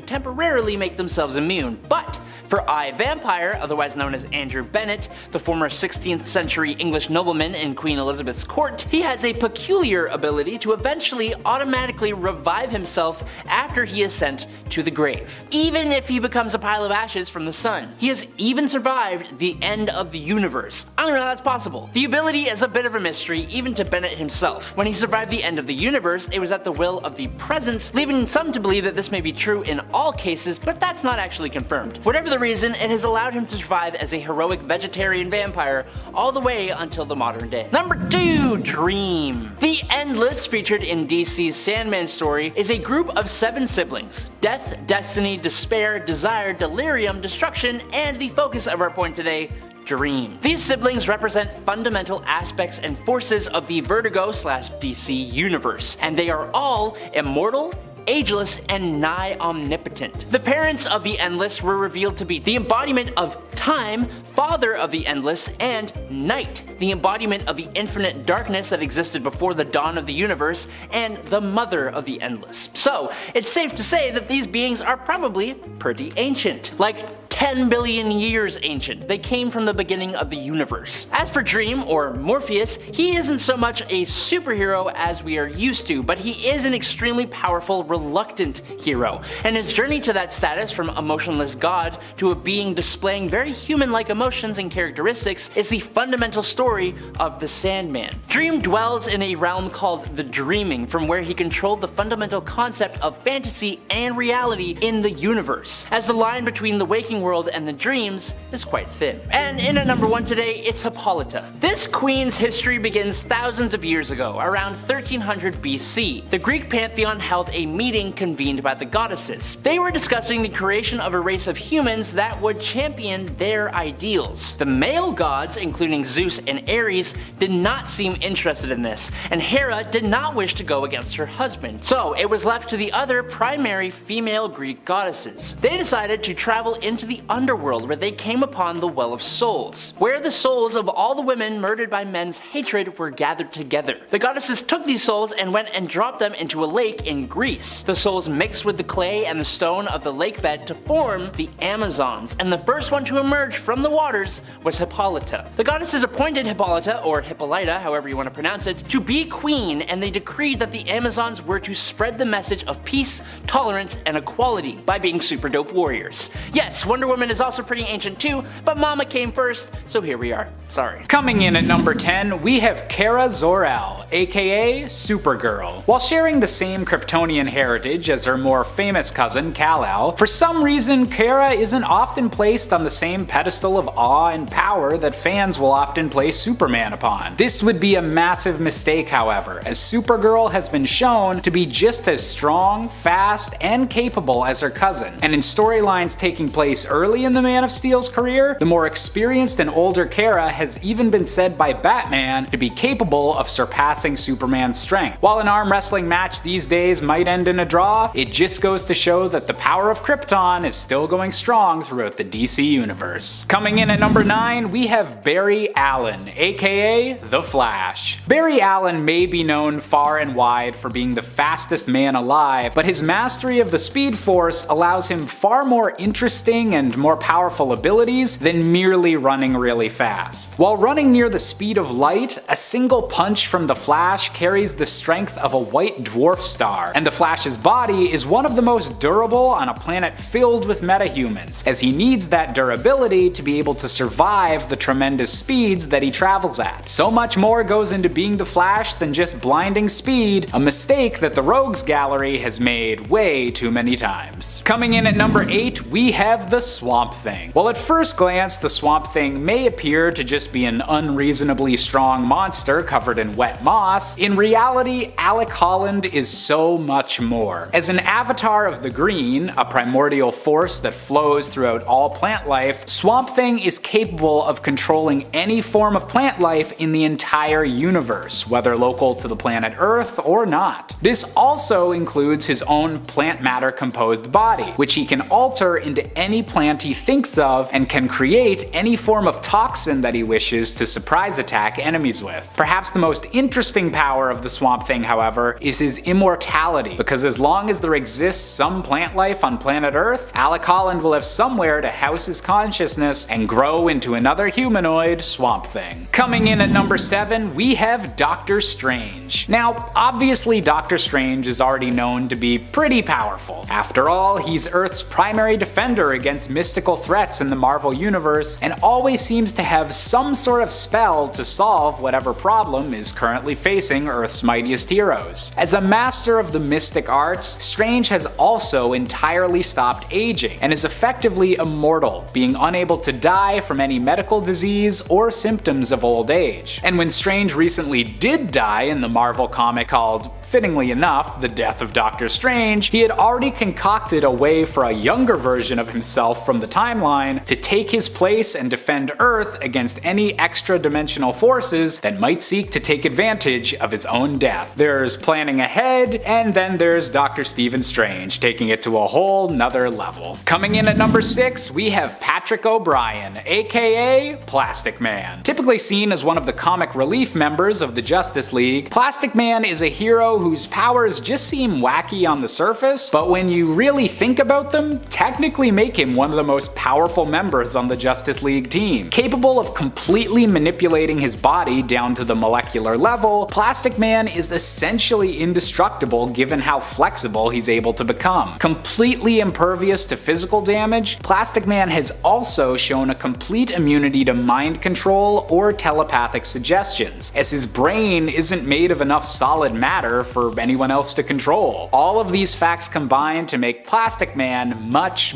temporarily make themselves immune. But for I, Vampire, otherwise known as Andrew Bennett, the former 16th century English nobleman in Queen Elizabeth's court, he has a peculiar ability to eventually automatically revive himself after he is sent to the grave, even if he becomes a pile of ashes from the sun. He has even survived the end of the universe. I don't know how that's possible. The ability is a bit of a mystery even to Bennett himself. When he survived the end of the universe, it was at the will of the Presence, leaving some to believe that this may be true in all cases, but that's not actually confirmed. Whatever the reason, it has allowed him to survive as a heroic vegetarian vampire all the way until the modern day. Number 2, Dream. The Endless, featured in DC's Sandman story, is a group of 7 siblings: death, destiny, despair, desire, delirium, destruction, and the focus of our point today, Dream. These siblings represent fundamental aspects and forces of the Vertigo/DC universe, and they are all immortal, ageless, and nigh omnipotent. The parents of the Endless were revealed to be the embodiment of Time, father of the Endless, and Night, the embodiment of the infinite darkness that existed before the dawn of the universe, and the mother of the Endless. So, it's safe to say that these beings are probably pretty ancient. Like 10 billion years ancient. They came from the beginning of the universe. As for Dream, or Morpheus, he isn't so much a superhero as we are used to, but he is an extremely powerful, reluctant hero, and his journey to that status, from emotionless god to a being displaying very human-like emotions and characteristics, is the fundamental story of the Sandman. Dream dwells in a realm called the Dreaming, from where he controlled the fundamental concept of fantasy and reality in the universe, as the line between the waking world and the dreams is quite thin. And in at number 1 today, it's Hippolyta. This queen's history begins thousands of years ago, around 1300 BC. The Greek pantheon held a meeting convened by the goddesses. They were discussing the creation of a race of humans that would champion their ideals. The male gods, including Zeus and Ares, did not seem interested in this, and Hera did not wish to go against her husband. So it was left to the other primary female Greek goddesses. They decided to travel into the underworld, where they came upon the Well of Souls, where the souls of all the women murdered by men's hatred were gathered together. The goddesses took these souls and went and dropped them into a lake in Greece. The souls mixed with the clay and the stone of the lake bed to form the Amazons, and the first one to emerge from the waters was Hippolyta. The goddesses appointed Hippolyta, or Hippolyta, however you want to pronounce it, to be queen, and they decreed that the Amazons were to spread the message of peace, tolerance, and equality by being super dope warriors. Yes, one Wonder Woman is also pretty ancient too, but Mama came first, so here we are. Sorry. Coming in at number 10, we have Kara Zor-El, aka Supergirl. While sharing the same Kryptonian heritage as her more famous cousin Kal-El, for some reason Kara isn't often placed on the same pedestal of awe and power that fans will often place Superman upon. This would be a massive mistake, however, as Supergirl has been shown to be just as strong, fast, and capable as her cousin. And in storylines taking place early in the Man of Steel's career, the more experienced and older Kara has even been said by Batman to be capable of surpassing Superman's strength. While an arm wrestling match these days might end in a draw, it just goes to show that the power of Krypton is still going strong throughout the DC universe. Coming in at number 9, we have Barry Allen, aka The Flash. Barry Allen may be known far and wide for being the fastest man alive, but his mastery of the Speed Force allows him far more interesting and more powerful abilities than merely running really fast. While running near the speed of light, a single punch from the Flash carries the strength of a white dwarf star, and the Flash's body is one of the most durable on a planet filled with metahumans, as he needs that durability to be able to survive the tremendous speeds that he travels at. So much more goes into being the Flash than just blinding speed, a mistake that the Rogues Gallery has made way too many times. Coming in at number 8, we have the Swamp Thing. While at first glance the Swamp Thing may appear to just be an unreasonably strong monster covered in wet moss, in reality Alec Holland is so much more. As an avatar of the green, a primordial force that flows throughout all plant life, Swamp Thing is capable of controlling any form of plant life in the entire universe, whether local to the planet Earth or not. This also includes his own plant matter composed body, which he can alter into any plant he thinks of and can create any form of toxin that he wishes to surprise attack enemies with. Perhaps the most interesting power of the Swamp Thing, however, is his immortality, because as long as there exists some plant life on planet Earth, Alec Holland will have somewhere to house his consciousness and grow into another humanoid Swamp Thing. Coming in at number 7, we have Doctor Strange. Now, obviously Doctor Strange is already known to be pretty powerful. After all, he's Earth's primary defender against mystical threats in the Marvel Universe, and always seems to have some sort of spell to solve whatever problem is currently facing Earth's mightiest heroes. As a master of the mystic arts, Strange has also entirely stopped aging, and is effectively immortal, being unable to die from any medical disease or symptoms of old age. And when Strange recently did die in the Marvel comic called, fittingly enough, The Death of Doctor Strange, he had already concocted a way for a younger version of himself from the timeline to take his place and defend Earth against any extra-dimensional forces that might seek to take advantage of his own death. There's planning ahead, and then there's Dr. Stephen Strange taking it to a whole nother level. Coming in at number 6, we have Patrick O'Brien, aka Plastic Man. Typically seen as one of the comic relief members of the Justice League, Plastic Man is a hero whose powers just seem wacky on the surface, but when you really think about them, technically make him one of the most powerful members on the Justice League team. Capable of completely manipulating his body down to the molecular level, Plastic Man is essentially indestructible given how flexible he's able to become. Completely impervious to physical damage, Plastic Man has also shown a complete immunity to mind control or telepathic suggestions, as his brain isn't made of enough solid matter for anyone else to control. All of these facts combine to make Plastic Man much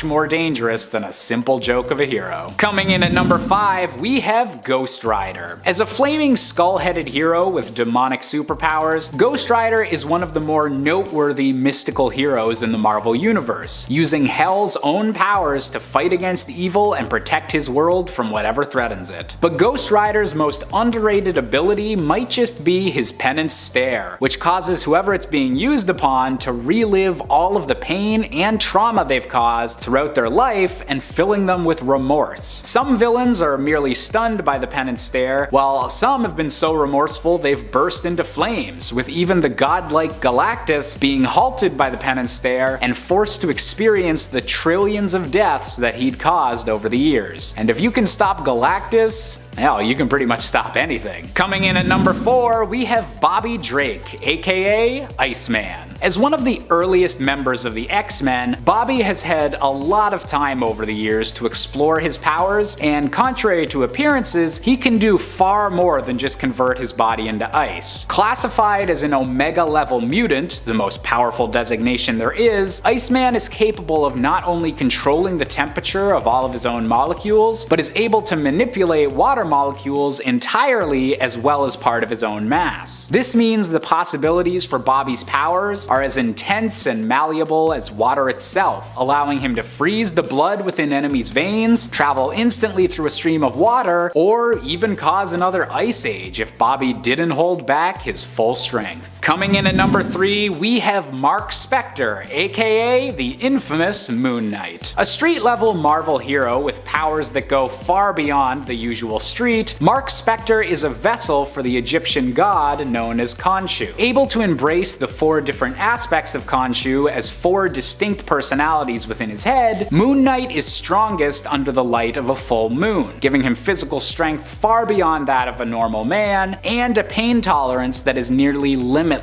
more dangerous than a simple joke of a hero. Coming in at number 5, we have Ghost Rider. As a flaming skull-headed hero with demonic superpowers, Ghost Rider is one of the more noteworthy mystical heroes in the Marvel Universe, using Hell's own powers to fight against evil and protect his world from whatever threatens it. But Ghost Rider's most underrated ability might just be his Penance Stare, which causes whoever it's being used upon to relive all of the pain and trauma they've caused throughout their life and filling them with remorse. Some villains are merely stunned by the Penance Stare, while some have been so remorseful they've burst into flames, with even the godlike Galactus being halted by the Penance Stare and forced to experience the trillions of deaths that he'd caused over the years. And if you can stop Galactus, hell, you can pretty much stop anything. Coming in at number 4, we have Bobby Drake, aka Iceman. As one of the earliest members of the X-Men, Bobby has had a lot lot of time over the years to explore his powers, and contrary to appearances, he can do far more than just convert his body into ice. Classified as an Omega level mutant, the most powerful designation there is, Iceman is capable of not only controlling the temperature of all of his own molecules, but is able to manipulate water molecules entirely as well as part of his own mass. This means the possibilities for Bobby's powers are as intense and malleable as water itself, allowing him to freeze the blood within enemies' veins, travel instantly through a stream of water, or even cause another ice age if Bobby didn't hold back his full strength. Coming in at number 3, we have Mark Spector, aka the infamous Moon Knight. A street-level Marvel hero with powers that go far beyond the usual street, Mark Spector is a vessel for the Egyptian god known as Khonshu. Able to embrace the 4 different aspects of Khonshu as 4 distinct personalities within his head, Moon Knight is strongest under the light of a full moon, giving him physical strength far beyond that of a normal man, and a pain tolerance that is nearly limitless.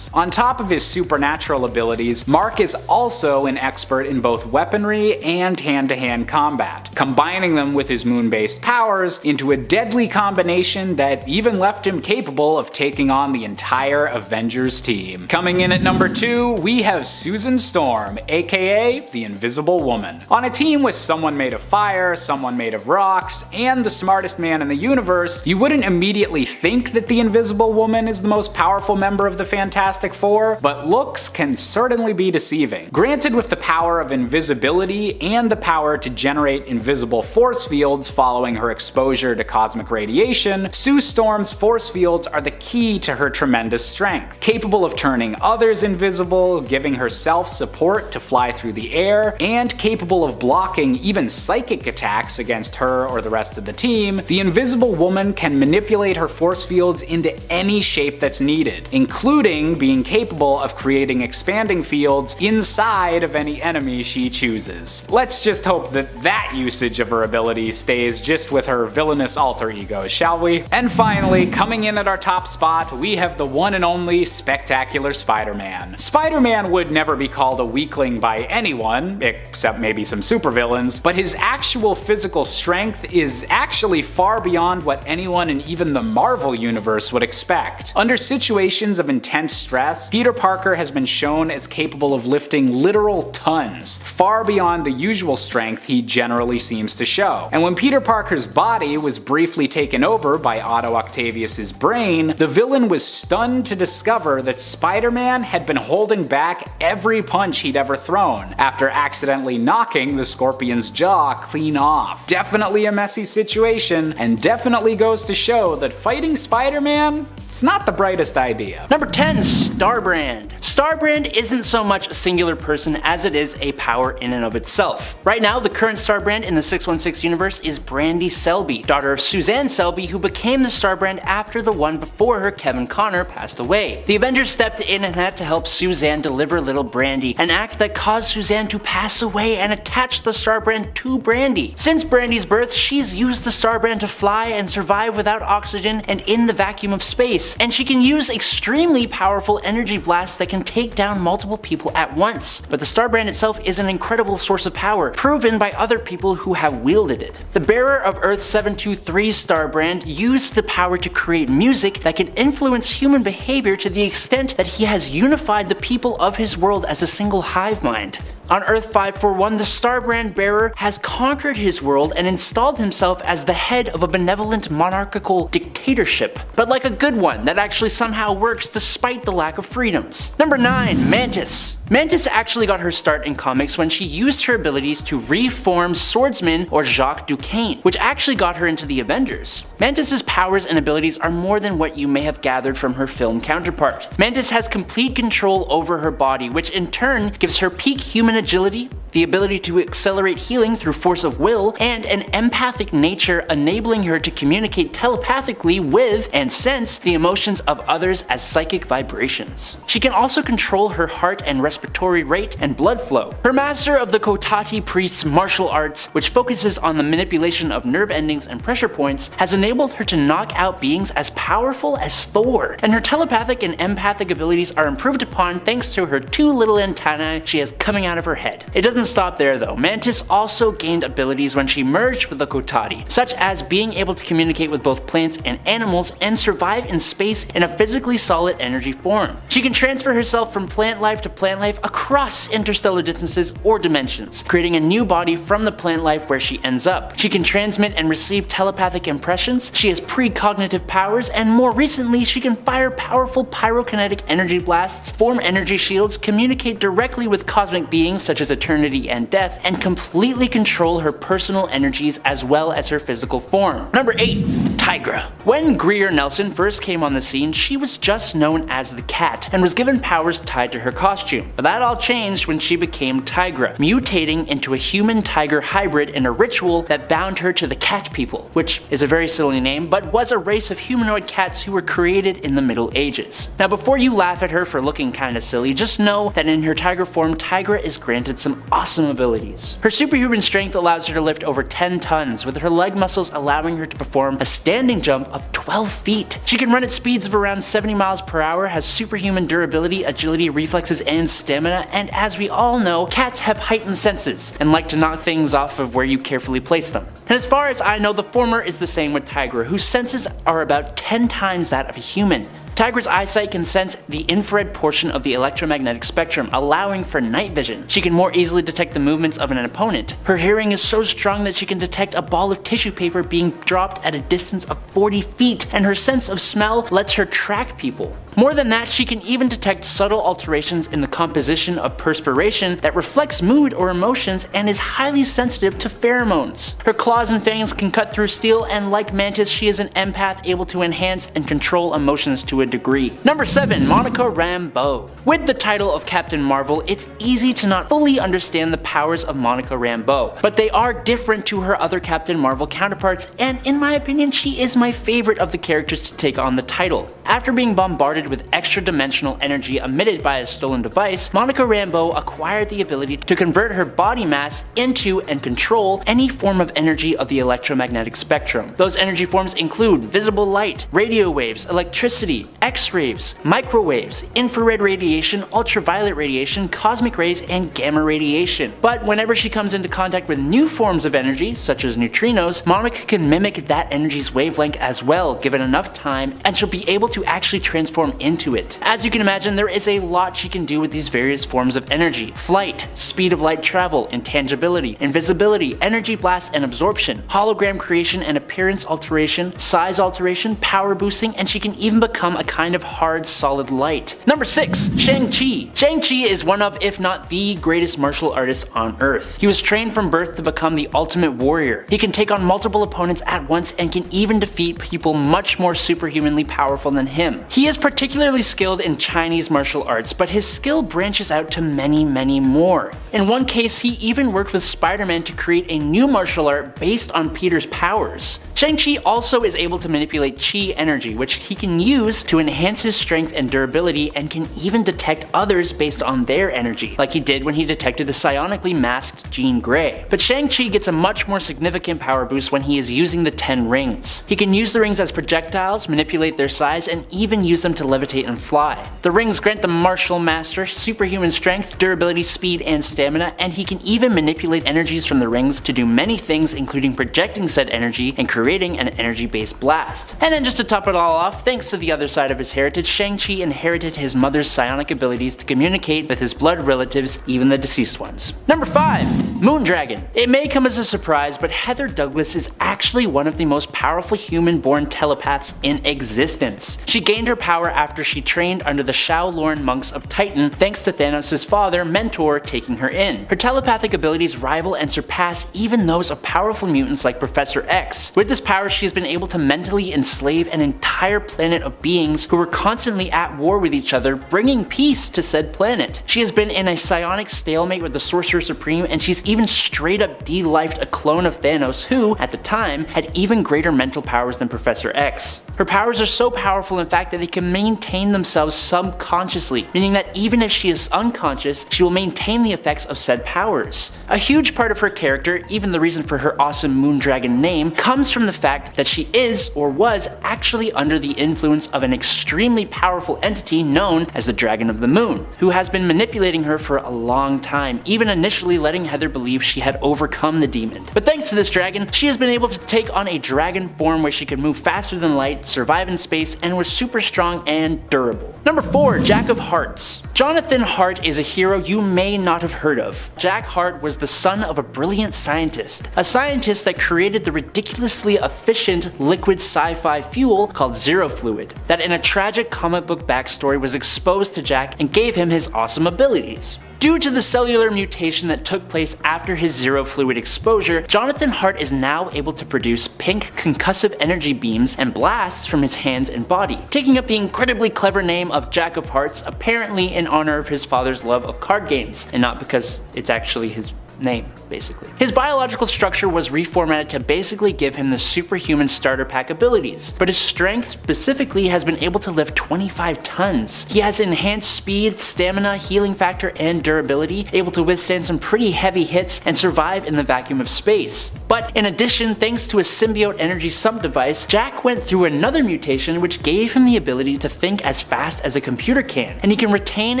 On top of his supernatural abilities, Mark is also an expert in both weaponry and hand-to-hand combat, combining them with his moon-based powers into a deadly combination that even left him capable of taking on the entire Avengers team. Coming in at number 2, we have Susan Storm, aka the Invisible Woman. On a team with someone made of fire, someone made of rocks, and the smartest man in the universe, you wouldn't immediately think that the Invisible Woman is the most powerful member of the Fantastic Four, but looks can certainly be deceiving. Granted with the power of invisibility and the power to generate invisible force fields following her exposure to cosmic radiation, Sue Storm's force fields are the key to her tremendous strength. Capable of turning others invisible, giving herself support to fly through the air, and capable of blocking even psychic attacks against her or the rest of the team, the Invisible Woman can manipulate her force fields into any shape that's needed, including being capable of creating expanding fields inside of any enemy she chooses. Let's just hope that that usage of her ability stays just with her villainous alter ego, shall we? And finally, coming in at our top spot, we have the one and only Spectacular Spider-Man. Spider-Man would never be called a weakling by anyone, except maybe some supervillains, but his actual physical strength is actually far beyond what anyone in even the Marvel universe would expect. Under situations of intense stress, Peter Parker has been shown as capable of lifting literal tons, far beyond the usual strength he generally seems to show. And when Peter Parker's body was briefly taken over by Otto Octavius's brain, the villain was stunned to discover that Spider-Man had been holding back every punch he'd ever thrown, after accidentally knocking the Scorpion's jaw clean off. Definitely a messy situation, and definitely goes to show that fighting Spider-Man, it's not the brightest idea. Number 10, Starbrand. Starbrand isn't so much a singular person as it is a power in and of itself. Right now, the current Starbrand in the 616 universe is Brandy Selby, daughter of Suzanne Selby, who became the Starbrand after the one before her, Kevin Connor, passed away. The Avengers stepped in and had to help Suzanne deliver little Brandy, an act that caused Suzanne to pass away and attach the Starbrand to Brandy. Since Brandy's birth, she's used the Starbrand to fly and survive without oxygen and in the vacuum of space, and she can use extremely powerful energy blasts that can take down multiple people at once. But the Starbrand itself is an incredible source of power, proven by other people who have wielded it. The bearer of Earth 723's Starbrand used the power to create music that can influence human behavior to the extent that he has unified the people of his world as a single hive mind. On Earth 541, the Starbrand bearer has conquered his world and installed himself as the head of a benevolent monarchical dictatorship, but like a good one that actually somehow works despite the lack of freedoms. Number 9, Mantis. Mantis actually got her start in comics when she used her abilities to reform Swordsman or Jacques Duquesne, which actually got her into the Avengers. Mantis's powers and abilities are more than what you may have gathered from her film counterpart. Mantis has complete control over her body, which in turn gives her peak human agility, the ability to accelerate healing through force of will, and an empathic nature, enabling her to communicate telepathically with and sense the emotions of others as psychic vibrations. She can also control her heart and respiratory rate and blood flow. Her master of the Kotati priest's martial arts, which focuses on the manipulation of nerve endings and pressure points, has enabled her to knock out beings as powerful as Thor, and her telepathic and empathic abilities are improved upon thanks to her 2 little antennae she has coming out of of her head. It doesn't stop there though. Mantis also gained abilities when she merged with the Kotati, such as being able to communicate with both plants and animals and survive in space in a physically solid energy form. She can transfer herself from plant life to plant life across interstellar distances or dimensions, creating a new body from the plant life where she ends up. She can transmit and receive telepathic impressions, she has precognitive powers, and more recently she can fire powerful pyrokinetic energy blasts, form energy shields, communicate directly with cosmic beings such as eternity and death, and completely control her personal energies as well as her physical form. Number 8. Tigra. When Greer Nelson first came on the scene, she was just known as the Cat and was given powers tied to her costume. But that all changed when she became Tigra, mutating into a human-tiger hybrid in a ritual that bound her to the Cat People, which is a very silly name, but was a race of humanoid cats who were created in the Middle Ages. Now before you laugh at her for looking kinda silly, just know that in her tiger form, Tigra is granted some awesome abilities. Her superhuman strength allows her to lift over 10 tons, with her leg muscles allowing her to perform a standing jump of 12 feet. She can run at speeds of around 70 miles per hour, has superhuman durability, agility, reflexes, and stamina, and as we all know, cats have heightened senses and like to knock things off of where you carefully place them. And as far as I know, the former is the same with Tigra, whose senses are about 10 times that of a human. Tigra's eyesight can sense the infrared portion of the electromagnetic spectrum, allowing for night vision. She can more easily detect the movements of an opponent. Her hearing is so strong that she can detect a ball of tissue paper being dropped at a distance of 40 feet, and her sense of smell lets her track people. More than that, she can even detect subtle alterations in the composition of perspiration that reflects mood or emotions and is highly sensitive to pheromones. Her claws and fangs can cut through steel, and like Mantis, she is an empath able to enhance and control emotions to a degree. Number 7. Monica Rambeau. With the title of Captain Marvel, it's easy to not fully understand the powers of Monica Rambeau, but they are different to her other Captain Marvel counterparts, and in my opinion, she is my favorite of the characters to take on the title. After being bombarded with extra-dimensional energy emitted by a stolen device, Monica Rambeau acquired the ability to convert her body mass into and control any form of energy of the electromagnetic spectrum. Those energy forms include visible light, radio waves, electricity, X-rays, microwaves, infrared radiation, ultraviolet radiation, cosmic rays, and gamma radiation. But whenever she comes into contact with new forms of energy, such as neutrinos, Monica can mimic that energy's wavelength as well, given enough time, and she'll be able to actually transform into it. As you can imagine, there is a lot she can do with these various forms of energy: flight, speed of light travel, intangibility, invisibility, energy blast and absorption, hologram creation and appearance alteration, size alteration, power boosting, and she can even become a kind of hard solid light. Number 6. Shang-Chi. Shang-Chi is one of, if not the greatest martial artist on Earth. He was trained from birth to become the ultimate warrior. He can take on multiple opponents at once and can even defeat people much more superhumanly powerful than him. He is particularly skilled in Chinese martial arts, but his skill branches out to many more. In one case, he even worked with Spider-Man to create a new martial art based on Peter's powers. Shang-Chi also is able to manipulate Chi energy, which he can use to enhance his strength and durability, and can even detect others based on their energy, like he did when he detected the psionically masked Jean Grey. But Shang-Chi gets a much more significant power boost when he is using the 10 rings. He can use the rings as projectiles, manipulate their size, and even use them to levitate and fly. The rings grant the martial master superhuman strength, durability, speed, and stamina, and he can even manipulate energies from the rings to do many things, including projecting said energy and creating an energy-based blast. And then just to top it all off, thanks to the other side of his heritage, Shang-Chi inherited his mother's psionic abilities to communicate with his blood relatives, even the deceased ones. Number 5. Moondragon. It may come as a surprise, but Heather Douglas is actually one of the most powerful human-born telepaths in existence. She gained her power after she trained under the Shaolin monks of Titan, thanks to Thanos' father, Mentor, taking her in. Her telepathic abilities rival and surpass even those of powerful mutants like Professor X. With this power, she has been able to mentally enslave an entire planet of beings who were constantly at war with each other, bringing peace to said planet. She has been in a psionic stalemate with the Sorcerer Supreme, and she's even straight up de-lifed a clone of Thanos who, at the time, had even greater mental powers than Professor X. Her powers are so powerful in fact that they can maintain themselves subconsciously, meaning that even if she is unconscious, she will maintain the effects of said powers. A huge part of her character, even the reason for her awesome Moondragon name, comes from the fact that she is, or was, actually under the influence of an extremely powerful entity known as the Dragon of the Moon, who has been manipulating her for a long time, even initially letting Heather believe she had overcome the demon. But thanks to this dragon, she has been able to take on a dragon form where she could move faster than light, survive in space, and was super strong and durable. Number 4, Jack of Hearts. Jonathan Hart is a hero you may not have heard of. Jack Hart was the son of a brilliant scientist, a scientist that created the ridiculously efficient liquid sci-fi fuel called Zero Fluid, that in a tragic comic book backstory was exposed to Jack and gave him his awesome abilities. Due to the cellular mutation that took place after his Zero Fluid exposure, Jonathan Hart is now able to produce pink concussive energy beams and blasts from his hands and body, taking up the incredibly clever name of Jack of Hearts, apparently in honor of his father's love of card games, and not because it's actually his name, basically. His biological structure was reformatted to basically give him the superhuman starter pack abilities, but his strength specifically has been able to lift 25 tons. He has enhanced speed, stamina, healing factor, and durability, able to withstand some pretty heavy hits and survive in the vacuum of space. But in addition, thanks to a symbiote energy sump device, Jack went through another mutation which gave him the ability to think as fast as a computer can, and he can retain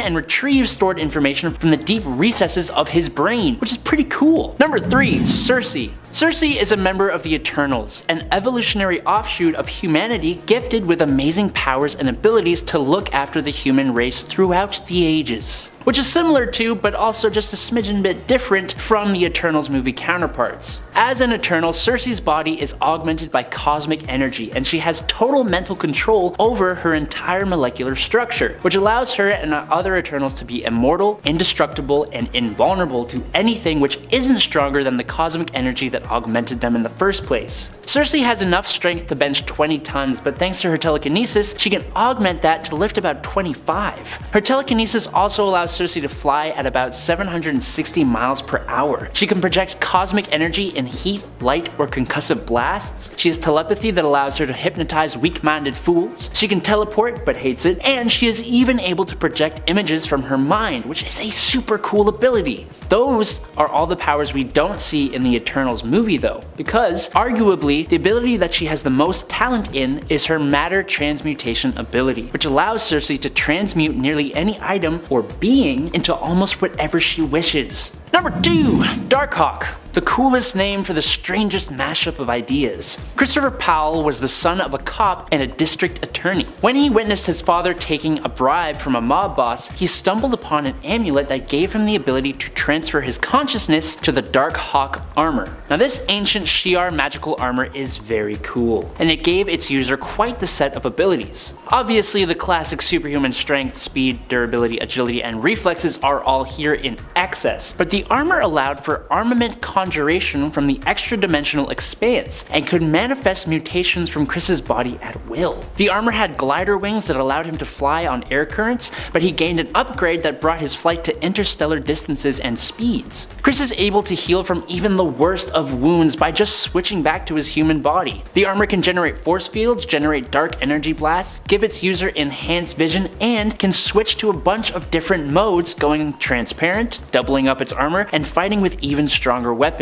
and retrieve stored information from the deep recesses of his brain, which is pretty cool. Number 3, Sersi. Sersi is a member of the Eternals, an evolutionary offshoot of humanity gifted with amazing powers and abilities to look after the human race throughout the ages. Which is similar to, but also just a smidgen bit different from the Eternals movie counterparts. As an Eternal, Sersi's body is augmented by cosmic energy, and she has total mental control over her entire molecular structure, which allows her and other Eternals to be immortal, indestructible, and invulnerable to anything which isn't stronger than the cosmic energy that augmented them in the first place. Sersi has enough strength to bench 20 tons, but thanks to her telekinesis, she can augment that to lift about 25. Her telekinesis also allows Sersi to fly at about 760 miles per hour. She can project cosmic energy in heat, light, or concussive blasts. She has telepathy that allows her to hypnotize weak-minded fools. She can teleport, but hates it, and she is even able to project images from her mind, which is a super cool ability. Those are all the powers we don't see in the Eternals movie though, because arguably the ability that she has the most talent in is her matter transmutation ability, which allows Sersi to transmute nearly any item or being into almost whatever she wishes. Number 2, Darkhawk. The coolest name for the strangest mashup of ideas. Christopher Powell was the son of a cop and a district attorney. When he witnessed his father taking a bribe from a mob boss, he stumbled upon an amulet that gave him the ability to transfer his consciousness to the Darkhawk armor. Now this ancient Shi'ar magical armor is very cool, and it gave its user quite the set of abilities. Obviously the classic superhuman strength, speed, durability, agility, and reflexes are all here in excess, but the armor allowed for armament conjuration from the extra-dimensional expanse, and could manifest mutations from Chris's body at will. The armor had glider wings that allowed him to fly on air currents, but he gained an upgrade that brought his flight to interstellar distances and speeds. Chris is able to heal from even the worst of wounds by just switching back to his human body. The armor can generate force fields, generate dark energy blasts, give its user enhanced vision, and can switch to a bunch of different modes, going transparent, doubling up its armor, and fighting with even stronger weapons.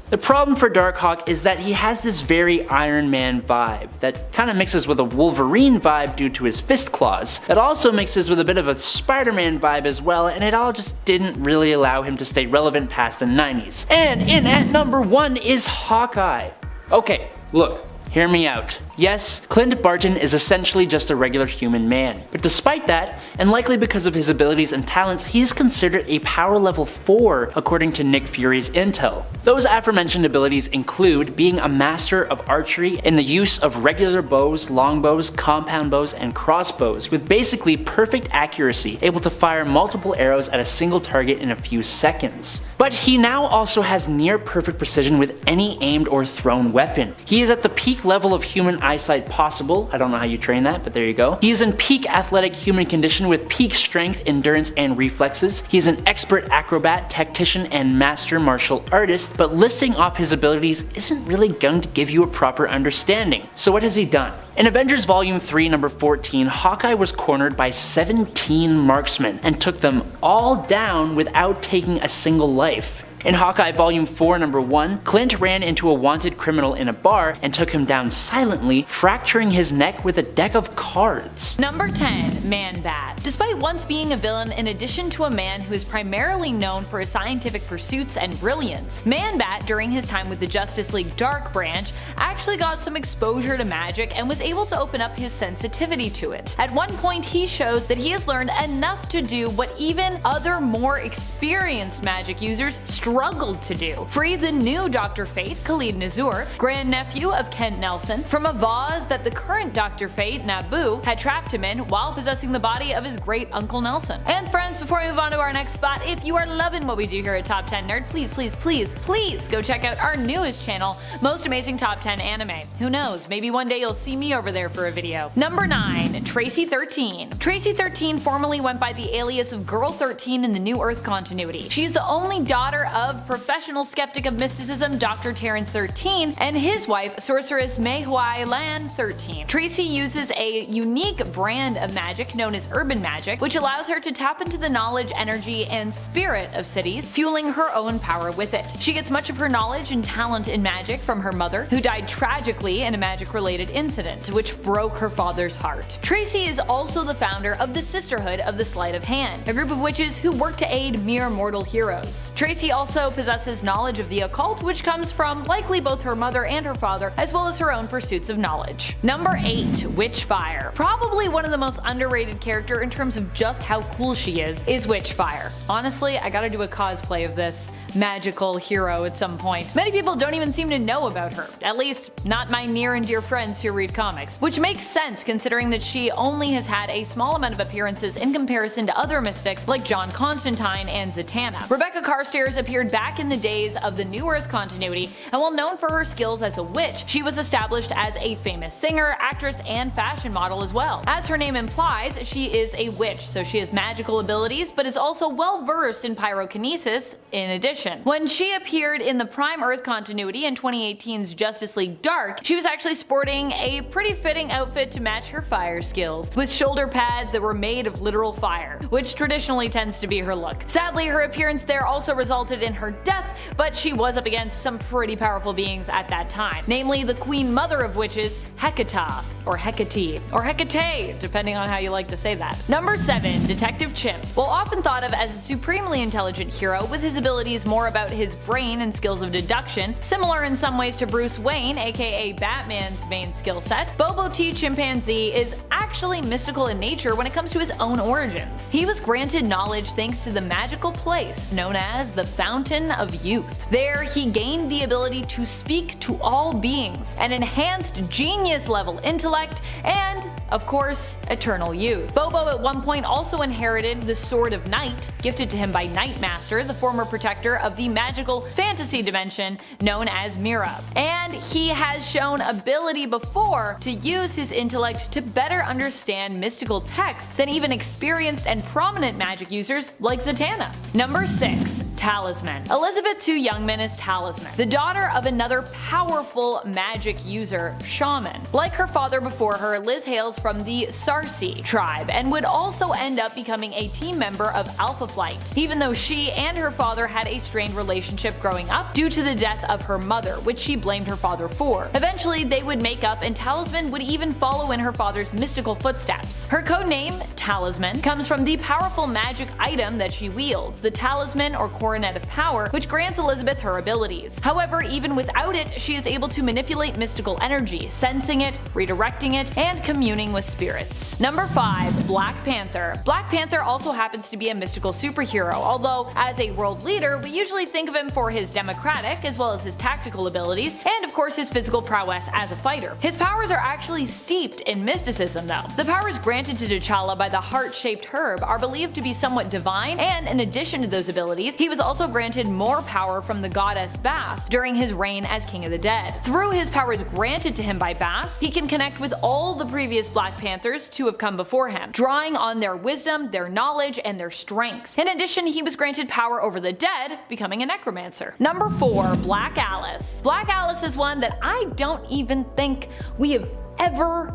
The problem for Darkhawk is that he has this very Iron Man vibe that kind of mixes with a Wolverine vibe due to his fist claws. It also mixes with a bit of a Spider-Man vibe as well, and it all just didn't really allow him to stay relevant past the 90s. And in at number 1 is Hawkeye. Okay, look. Hear me out. Yes, Clint Barton is essentially just a regular human man, but despite that, and likely because of his abilities and talents, he is considered a power level 4 according to Nick Fury's intel. Those aforementioned abilities include being a master of archery in the use of regular bows, longbows, compound bows, and crossbows, with basically perfect accuracy, able to fire multiple arrows at a single target in a few seconds. But he now also has near perfect precision with any aimed or thrown weapon. He is at the peak peak level of human eyesight possible. I don't know how you train that, but there you go. He is in peak athletic human condition with peak strength, endurance, and reflexes. He is an expert acrobat, tactician, and master martial artist, but listing off his abilities isn't really going to give you a proper understanding. So what has he done? In Avengers Volume 3, number 14, Hawkeye was cornered by 17 marksmen and took them all down without taking a single life. In Hawkeye Volume 4, number 1, Clint ran into a wanted criminal in a bar and took him down silently, fracturing his neck with a deck of cards. Number 10. Man-Bat. Despite once being a villain in addition to a man who is primarily known for his scientific pursuits and brilliance, Man-Bat during his time with the Justice League Dark Branch actually got some exposure to magic and was able to open up his sensitivity to it. At one point he shows that he has learned enough to do what even other more experienced magic users struggled to do. Free the new Dr. Fate, Khalid Nazur, grandnephew of Kent Nelson, from a vase that the current Dr. Fate, Nabu, had trapped him in while possessing the body of his great Uncle Nelson. And friends, before we move on to our next spot, if you are loving what we do here at Top 10 Nerd, please go check out our newest channel, Most Amazing Top 10 Anime. Who knows, maybe one day you'll see me over there for a video. Number 9. Tracy 13. Tracy 13 formerly went by the alias of Girl 13 in the New Earth continuity. She's the only daughter of professional skeptic of mysticism Dr. Terrence 13 and his wife, sorceress Mei Huai Lan 13. Tracy uses a unique brand of magic known as urban magic, which allows her to tap into the knowledge, energy, and spirit of cities, fueling her own power with it. She gets much of her knowledge and talent in magic from her mother, who died tragically in a magic-related incident, which broke her father's heart. Tracy is also the founder of the Sisterhood of the Sleight of Hand, a group of witches who work to aid mere mortal heroes. Tracy also possesses knowledge of the occult, which comes from likely both her mother and her father, as well as her own pursuits of knowledge. Number 8. Witchfire. Probably one of the most underrated character in terms of just how cool she is Witchfire. Honestly, I gotta do a cosplay of this magical hero at some point. Many people don't even seem to know about her, at least not my near and dear friends who read comics, which makes sense considering that she only has had a small amount of appearances in comparison to other mystics like John Constantine and Zatanna. Rebecca Carstairs appeared back in the days of the New Earth continuity, and while known for her skills as a witch, she was established as a famous singer, actress, and fashion model as well. As her name implies, she is a witch, so she has magical abilities, but is also well versed in pyrokinesis in addition. When she appeared in the Prime Earth continuity in 2018's Justice League Dark, she was actually sporting a pretty fitting outfit to match her fire skills, with shoulder pads that were made of literal fire, which traditionally tends to be her look. Sadly, her appearance there also resulted in her death, but she was up against some pretty powerful beings at that time, namely the Queen Mother of Witches, Hecate, or Hecate, or Hecate, depending on how you like to say that. Number 7. Detective Chimp. While often thought of as a supremely intelligent hero with his abilities more about his brain and skills of deduction, similar in some ways to Bruce Wayne, aka Batman's main skill set, Bobo T. Chimpanzee is actually mystical in nature when it comes to his own origins. He was granted knowledge thanks to the magical place known as the Fountain of Youth. There, he gained the ability to speak to all beings, an enhanced genius-level intellect, and, of course, eternal youth. Bobo at one point also inherited the Sword of Night, gifted to him by Nightmaster, the former protector of the magical fantasy dimension known as Mira. And he has shown ability before to use his intellect to better understand mystical texts than even experienced and prominent magic users like Zatanna. Number 6. Talisman. Elizabeth II Youngman is Talisman, the daughter of another powerful magic user, Shaman. Like her father before her, Liz hails from the Sarsi tribe and would also end up becoming a team member of Alpha Flight, even though she and her father had a strained relationship growing up due to the death of her mother, which she blamed her father for. Eventually, they would make up and Talisman would even follow in her father's mystical footsteps. Her codename, Talisman, comes from the powerful magic item that she wields, the Talisman or Coronet of Power, which grants Elizabeth her abilities. However, even without it, she is able to manipulate mystical energy, sensing it, redirecting it, and communing with spirits. Number 5. Black Panther. Black Panther also happens to be a mystical superhero, although as a world leader, we usually think of him for his democratic as well as his tactical abilities, and of course his physical prowess as a fighter. His powers are actually steeped in mysticism though. The powers granted to T'Challa by the heart-shaped herb are believed to be somewhat divine, and in addition to those abilities, he was also granted more power from the goddess Bast during his reign as King of the Dead. Through his powers granted to him by Bast, he can connect with all the previous Black Panthers to have come before him, drawing on their wisdom, their knowledge, and their strength. In addition, he was granted power over the dead, becoming a necromancer. Number 4. Black Alice. Black Alice is one that I don't even think we have ever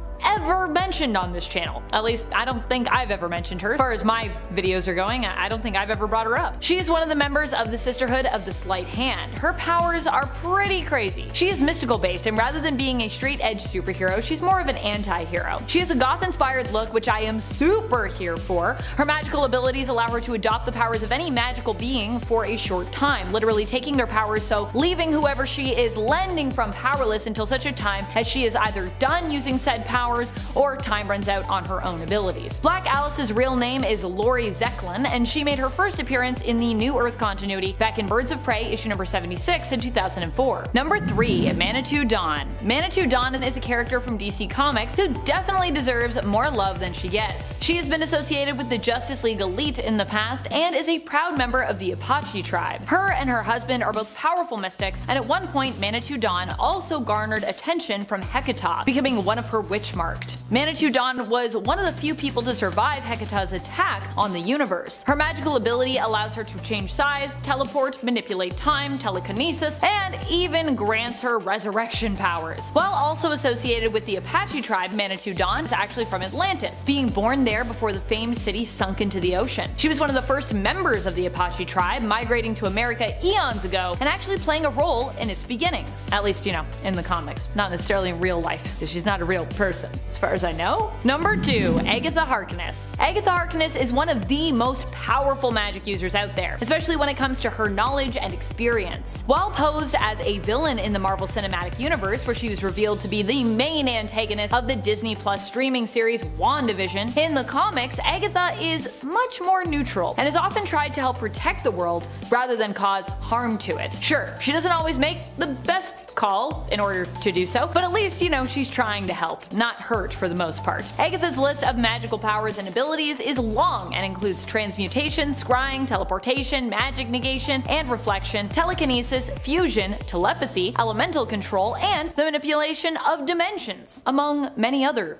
mentioned on this channel. At least I don't think I've ever mentioned her. As far as my videos are going, I don't think I've ever brought her up. She is one of the members of the Sisterhood of the Sleight Hand. Her powers are pretty crazy. She is mystical based, and rather than being a straight edge superhero, she's more of an anti-hero. She has a goth inspired look, which I am super here for. Her magical abilities allow her to adopt the powers of any magical being for a short time, literally taking their powers, so leaving whoever she is lending from powerless until such a time as she is either done using said powers or time runs out on her own abilities. Black Alice's real name is Lori Zeklin, and she made her first appearance in the New Earth continuity back in Birds of Prey issue number 76 in 2004. Number 3. Manitou Dawn. Manitou Dawn is a character from DC Comics who definitely deserves more love than she gets. She has been associated with the Justice League Elite in the past and is a proud member of the Apache tribe. Her and her husband are both powerful mystics, and at one point Manitou Dawn also garnered attention from Hecata, becoming one of her witch marked. Manitou Dawn was one of the few people to survive Hecata's attack on the universe. Her magical ability allows her to change size, teleport, manipulate time, telekinesis, and even grants her resurrection powers. While also associated with the Apache tribe, Manitou Dawn is actually from Atlantis, being born there before the famed city sunk into the ocean. She was one of the first members of the Apache tribe, migrating to America eons ago and actually playing a role in its beginnings. At least, in the comics, not necessarily in real life, because she's not a real person, as far as I know. Number 2. Agatha Harkness. Agatha Harkness is one of the most powerful magic users out there, especially when it comes to her knowledge and experience. While posed as a villain in the Marvel Cinematic Universe, where she was revealed to be the main antagonist of the Disney Plus streaming series WandaVision, in the comics, Agatha is much more neutral and has often tried to help protect the world rather than cause harm to it. Sure, she doesn't always make the best call in order to do so, but at least, she's trying to help, not hurt for the most part. Agatha's list of magical powers and abilities is long and includes transmutation, scrying, teleportation, magic negation and reflection, telekinesis, fusion, telepathy, elemental control, and the manipulation of dimensions, among many other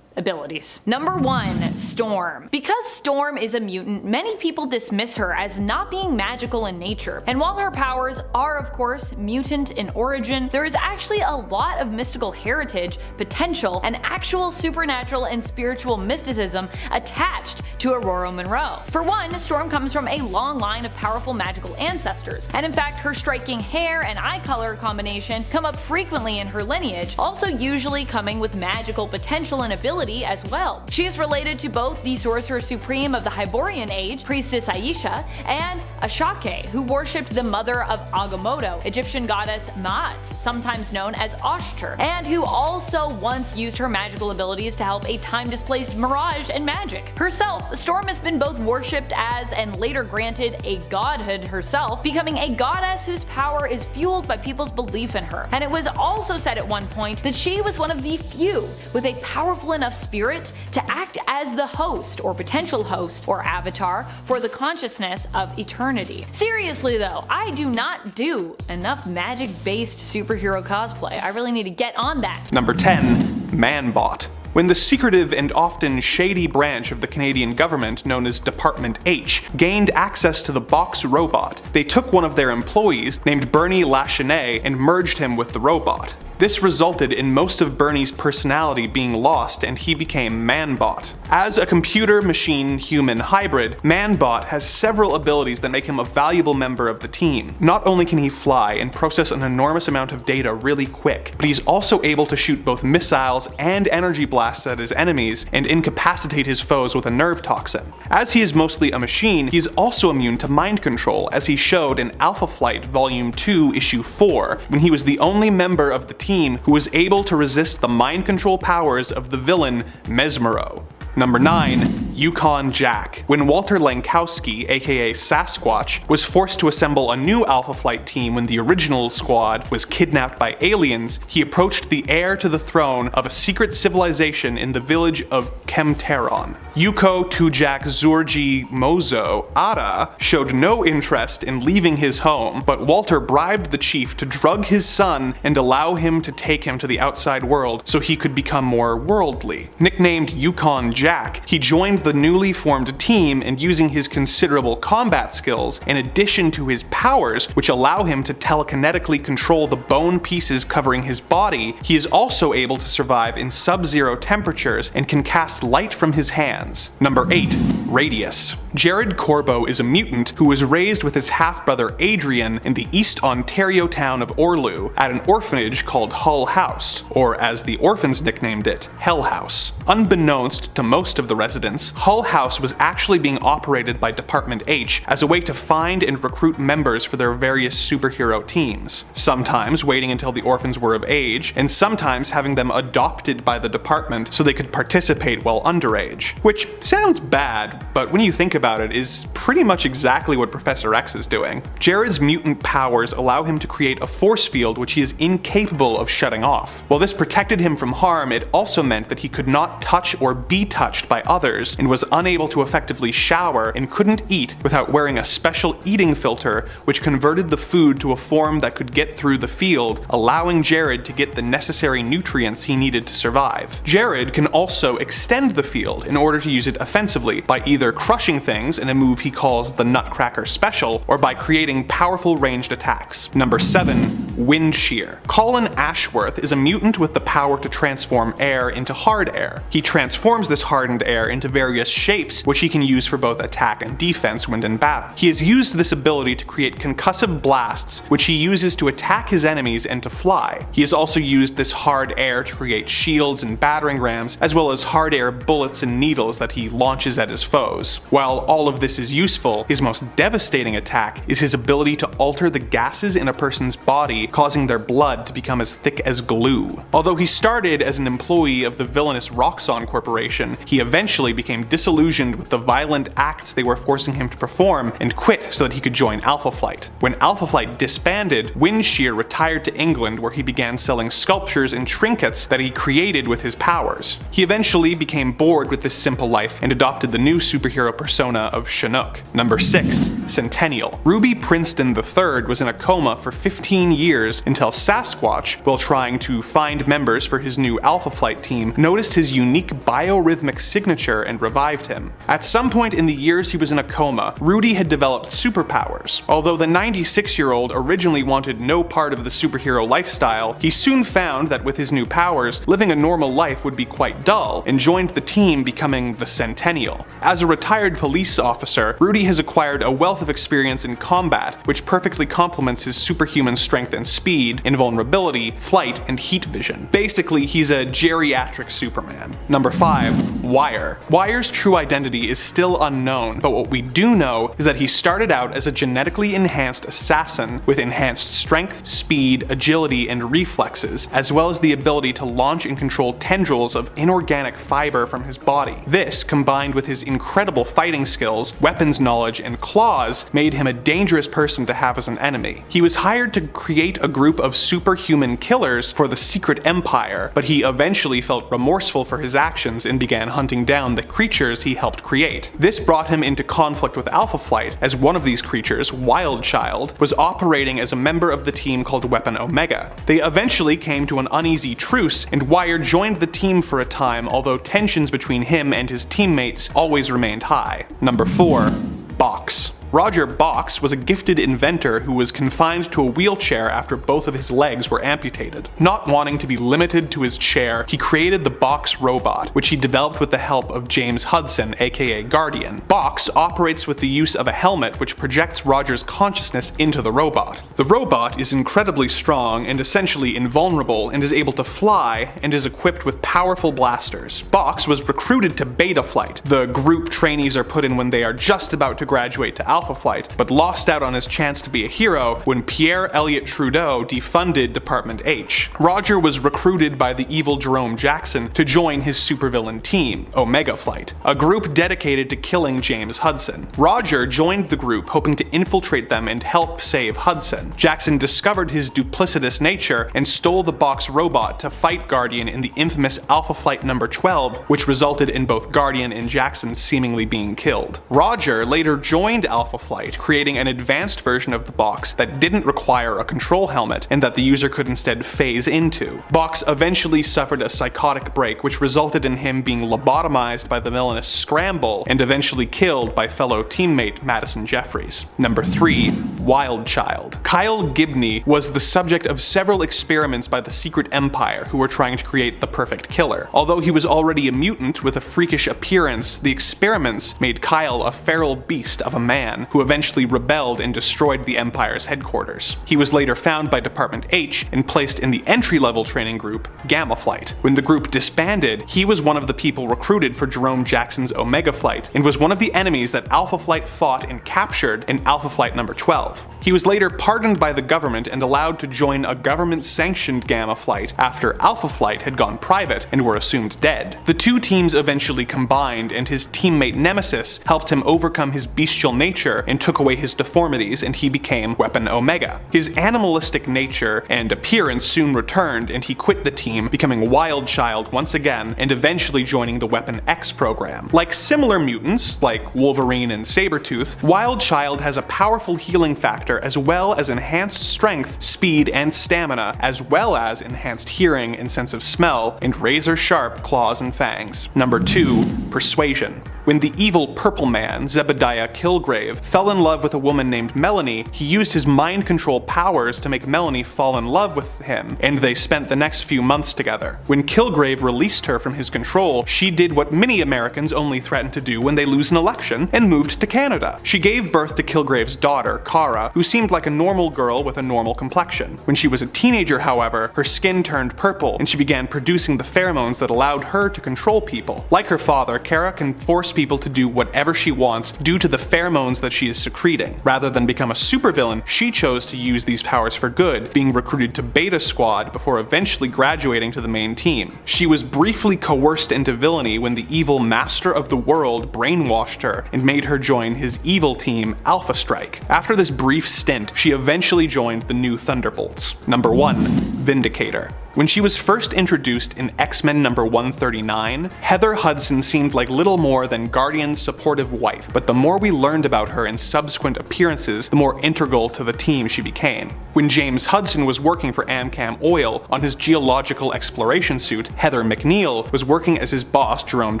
abilities. Number 1. Storm. Because Storm is a mutant, many people dismiss her as not being magical in nature, and while her powers are of course mutant in origin, there is actually a lot of mystical heritage, potential, and actual supernatural and spiritual mysticism attached to Aurora Monroe. For one, Storm comes from a long line of powerful magical ancestors, and in fact her striking hair and eye color combination come up frequently in her lineage, also usually coming with magical potential and ability as well. She is related to both the Sorcerer Supreme of the Hyborian Age, Priestess Aisha, and Ashake, who worshipped the mother of Agamotto, Egyptian goddess Maat, sometimes known as Oshtur, and who also once used her magical abilities to help a time-displaced Mirage and magic. Herself, Storm has been both worshipped as and later granted a godhood herself, becoming a goddess whose power is fueled by people's belief in her. And it was also said at one point that she was one of the few with a powerful enough spirit to act as the host or potential host or avatar for the consciousness of eternity. Seriously though, I do not do enough magic based superhero cosplay. I really need to get on that. Number 10. Manbot. When the secretive and often shady branch of the Canadian government known as Department H gained access to the Box robot, they took one of their employees, named Bernie Lachesnais, and merged him with the robot. This resulted in most of Bernie's personality being lost and he became Manbot. As a computer-machine-human hybrid, Manbot has several abilities that make him a valuable member of the team. Not only can he fly and process an enormous amount of data really quick, but he's also able to shoot both missiles and energy blasts at his enemies and incapacitate his foes with a nerve toxin. As he is mostly a machine, he is also immune to mind control, as he showed in Alpha Flight Volume 2 Issue 4, when he was the only member of the team who was able to resist the mind control powers of the villain Mesmero. Number 9. Yukon Jack. When Walter Lankowski, aka Sasquatch, was forced to assemble a new Alpha Flight team when the original squad was kidnapped by aliens, he approached the heir to the throne of a secret civilization in the village of Kemteron. Yuko Tujak Zurgi Mozo Ada showed no interest in leaving his home, but Walter bribed the chief to drug his son and allow him to take him to the outside world so he could become more worldly. Nicknamed Yukon Jack, he joined the newly formed team, and using his considerable combat skills, in addition to his powers, which allow him to telekinetically control the bone pieces covering his body, he is also able to survive in sub-zero temperatures and can cast light from his hands. Number 8. Radius. Jared Corbo is a mutant who was raised with his half-brother Adrian in the East Ontario town of Orlew at an orphanage called Hull House, or as the orphans nicknamed it, Hell House. Unbeknownst to most of the residents, Hull House was actually being operated by Department H as a way to find and recruit members for their various superhero teams, sometimes waiting until the orphans were of age, and sometimes having them adopted by the department so they could participate while underage. Which sounds bad, but when you think about it, is pretty much exactly what Professor X is doing. Jared's mutant powers allow him to create a force field which he is incapable of shutting off. While this protected him from harm, it also meant that he could not touch or be touched by others, and was unable to effectively shower and couldn't eat without wearing a special eating filter which converted the food to a form that could get through the field, allowing Jared to get the necessary nutrients he needed to survive. Jared can also extend the field in order to use it offensively by either crushing things in a move he calls the Nutcracker Special, or by creating powerful ranged attacks. Number 7. Wind Shear. Colin Ashworth is a mutant with the power to transform air into hard air. He transforms this hardened air into various shapes which he can use for both attack and defense when in battle. He has used this ability to create concussive blasts which he uses to attack his enemies and to fly. He has also used this hard air to create shields and battering rams, as well as hard air bullets and needles that he launches at his foes. While all of this is useful, his most devastating attack is his ability to alter the gases in a person's body, causing their blood to become as thick as glue. Although he started as an employee of the villainous Roxxon Corporation, he eventually became disillusioned with the violent acts they were forcing him to perform and quit so that he could join Alpha Flight. When Alpha Flight disbanded, Wind Shear retired to England, where he began selling sculptures and trinkets that he created with his powers. He eventually became bored with this simple life and adopted the new superhero persona of Chinook. Number 6. Centennial. Ruby Princeton III was in a coma for 15 years until Sasquatch, while trying to find members for his new Alpha Flight team, noticed his unique biorhythmic signature and revived him. At some point in the years he was in a coma, Rudy had developed superpowers. Although the 96-year-old originally wanted no part of the superhero lifestyle, he soon found that with his new powers, living a normal life would be quite dull, and joined the team, becoming the Centennial. As a retired police officer, Rudy has acquired a wealth of experience in combat, which perfectly complements his superhuman strength and speed, invulnerability, flight, and heat vision. Basically, he's a geriatric Superman. Number 5. Wire. Wire's true identity is still unknown, but what we do know is that he started out as a genetically enhanced assassin with enhanced strength, speed, agility, and reflexes, as well as the ability to launch and control tendrils of inorganic fiber from his body. This, combined with his incredible fighting skills, weapons knowledge, and claws, made him a dangerous person to have as an enemy. He was hired to create a group of superhuman killers for the Secret Empire, but he eventually felt remorseful for his actions and began hunting down the creatures he helped create. This brought him into conflict with Alpha Flight, as one of these creatures, Wildchild, was operating as a member of the team called Weapon Omega. They eventually came to an uneasy truce, and Wire joined the team for a time, although tensions between him and his teammates always remained high. Number 4. Box. Roger Box was a gifted inventor who was confined to a wheelchair after both of his legs were amputated. Not wanting to be limited to his chair, he created the Box robot, which he developed with the help of James Hudson, aka Guardian. Box operates with the use of a helmet which projects Roger's consciousness into the robot. The robot is incredibly strong and essentially invulnerable, and is able to fly, and is equipped with powerful blasters. Box was recruited to Beta Flight, the group trainees are put in when they are just about to graduate to Alpha Alpha Flight, but lost out on his chance to be a hero when Pierre Elliott Trudeau defunded Department H. Roger was recruited by the evil Jerome Jackson to join his supervillain team, Omega Flight, a group dedicated to killing James Hudson. Roger joined the group hoping to infiltrate them and help save Hudson. Jackson discovered his duplicitous nature and stole the Box robot to fight Guardian in the infamous Alpha Flight number 12, which resulted in both Guardian and Jackson seemingly being killed. Roger later joined Alpha Flight, creating an advanced version of the Box that didn't require a control helmet and that the user could instead phase into. Box eventually suffered a psychotic break, which resulted in him being lobotomized by the villainous Scramble and eventually killed by fellow teammate Madison Jeffries. Number 3. Wild Child. Kyle Gibney was the subject of several experiments by the Secret Empire, who were trying to create the perfect killer. Although he was already a mutant with a freakish appearance, the experiments made Kyle a feral beast of a man who eventually rebelled and destroyed the Empire's headquarters. He was later found by Department H and placed in the entry-level training group, Gamma Flight. When the group disbanded, he was one of the people recruited for Jerome Jackson's Omega Flight and was one of the enemies that Alpha Flight fought and captured in Alpha Flight number 12. He was later pardoned by the government and allowed to join a government-sanctioned Gamma Flight after Alpha Flight had gone private and were assumed dead. The two teams eventually combined, and his teammate Nemesis helped him overcome his bestial nature and took away his deformities, and he became Weapon Omega. His animalistic nature and appearance soon returned, and he quit the team, becoming Wild Child once again, and eventually joining the Weapon X program. Like similar mutants, like Wolverine and Sabretooth, Wild Child has a powerful healing factor as well as enhanced strength, speed, and stamina, as well as enhanced hearing and sense of smell, and razor-sharp claws and fangs. Number 2. Persuasion. When the evil Purple Man, Zebediah Kilgrave, fell in love with a woman named Melanie, he used his mind control powers to make Melanie fall in love with him, and they spent the next few months together. When Kilgrave released her from his control, she did what many Americans only threaten to do when they lose an election, and moved to Canada. She gave birth to Kilgrave's daughter, Kara, who seemed like a normal girl with a normal complexion. When she was a teenager, however, her skin turned purple, and she began producing the pheromones that allowed her to control people. Like her father, Kara can force people to do whatever she wants due to the pheromones that she is secreting. Rather than become a supervillain, she chose to use these powers for good, being recruited to Beta Squad before eventually graduating to the main team. She was briefly coerced into villainy when the evil Master of the World brainwashed her and made her join his evil team, Alpha Strike. After this brief stint, she eventually joined the New Thunderbolts. Number 1. Vindicator. When she was first introduced in X-Men number 139, Heather Hudson seemed like little more than Guardian's supportive wife, but the more we learned about her in subsequent appearances, the more integral to the team she became. When James Hudson was working for Amcam Oil on his geological exploration suit, Heather McNeil was working as his boss, Jerome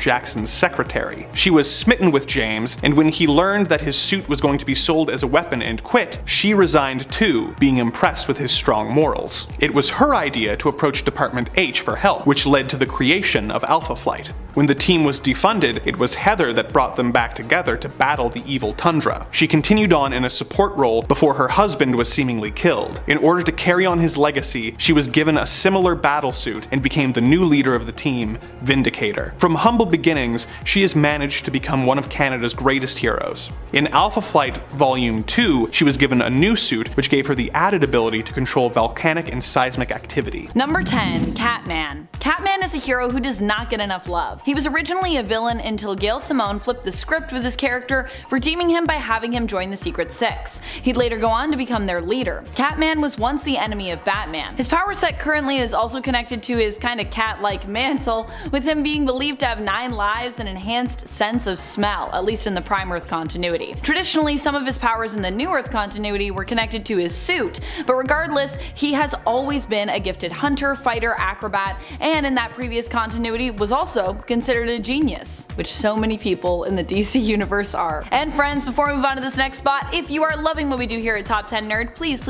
Jackson's secretary. She was smitten with James, and when he learned that his suit was going to be sold as a weapon and quit, she resigned too, being impressed with his strong morals. It was her idea to approach Department H for help, which led to the creation of Alpha Flight. When the team was defunded, it was Heather that brought them back together to battle the evil Tundra. She continued on in a support role before her husband was seemingly killed. In order to carry on his legacy, she was given a similar battlesuit and became the new leader of the team, Vindicator. From humble beginnings, she has managed to become one of Canada's greatest heroes. In Alpha Flight Volume 2, she was given a new suit which gave her the added ability to control volcanic and seismic activity. Number 10. Catman. Catman is a hero who does not get enough love. He was originally a villain until Gail Simone flipped the script with his character, redeeming him by having him join the Secret Six. He'd later go on to become their leader. Catman was once the enemy of Batman. His power set currently is also connected to his kinda cat-like mantle, with him being believed to have 9 lives and enhanced sense of smell, at least in the Prime Earth continuity. Traditionally, some of his powers in the New Earth continuity were connected to his suit, but regardless, he has always been a gifted hunter, fighter, acrobat, and in that previous continuity was also considered a genius, which so many people in the DC universe are. And friends, before we move on to this next spot, if you are loving what we do here at Top 10 Nerd, please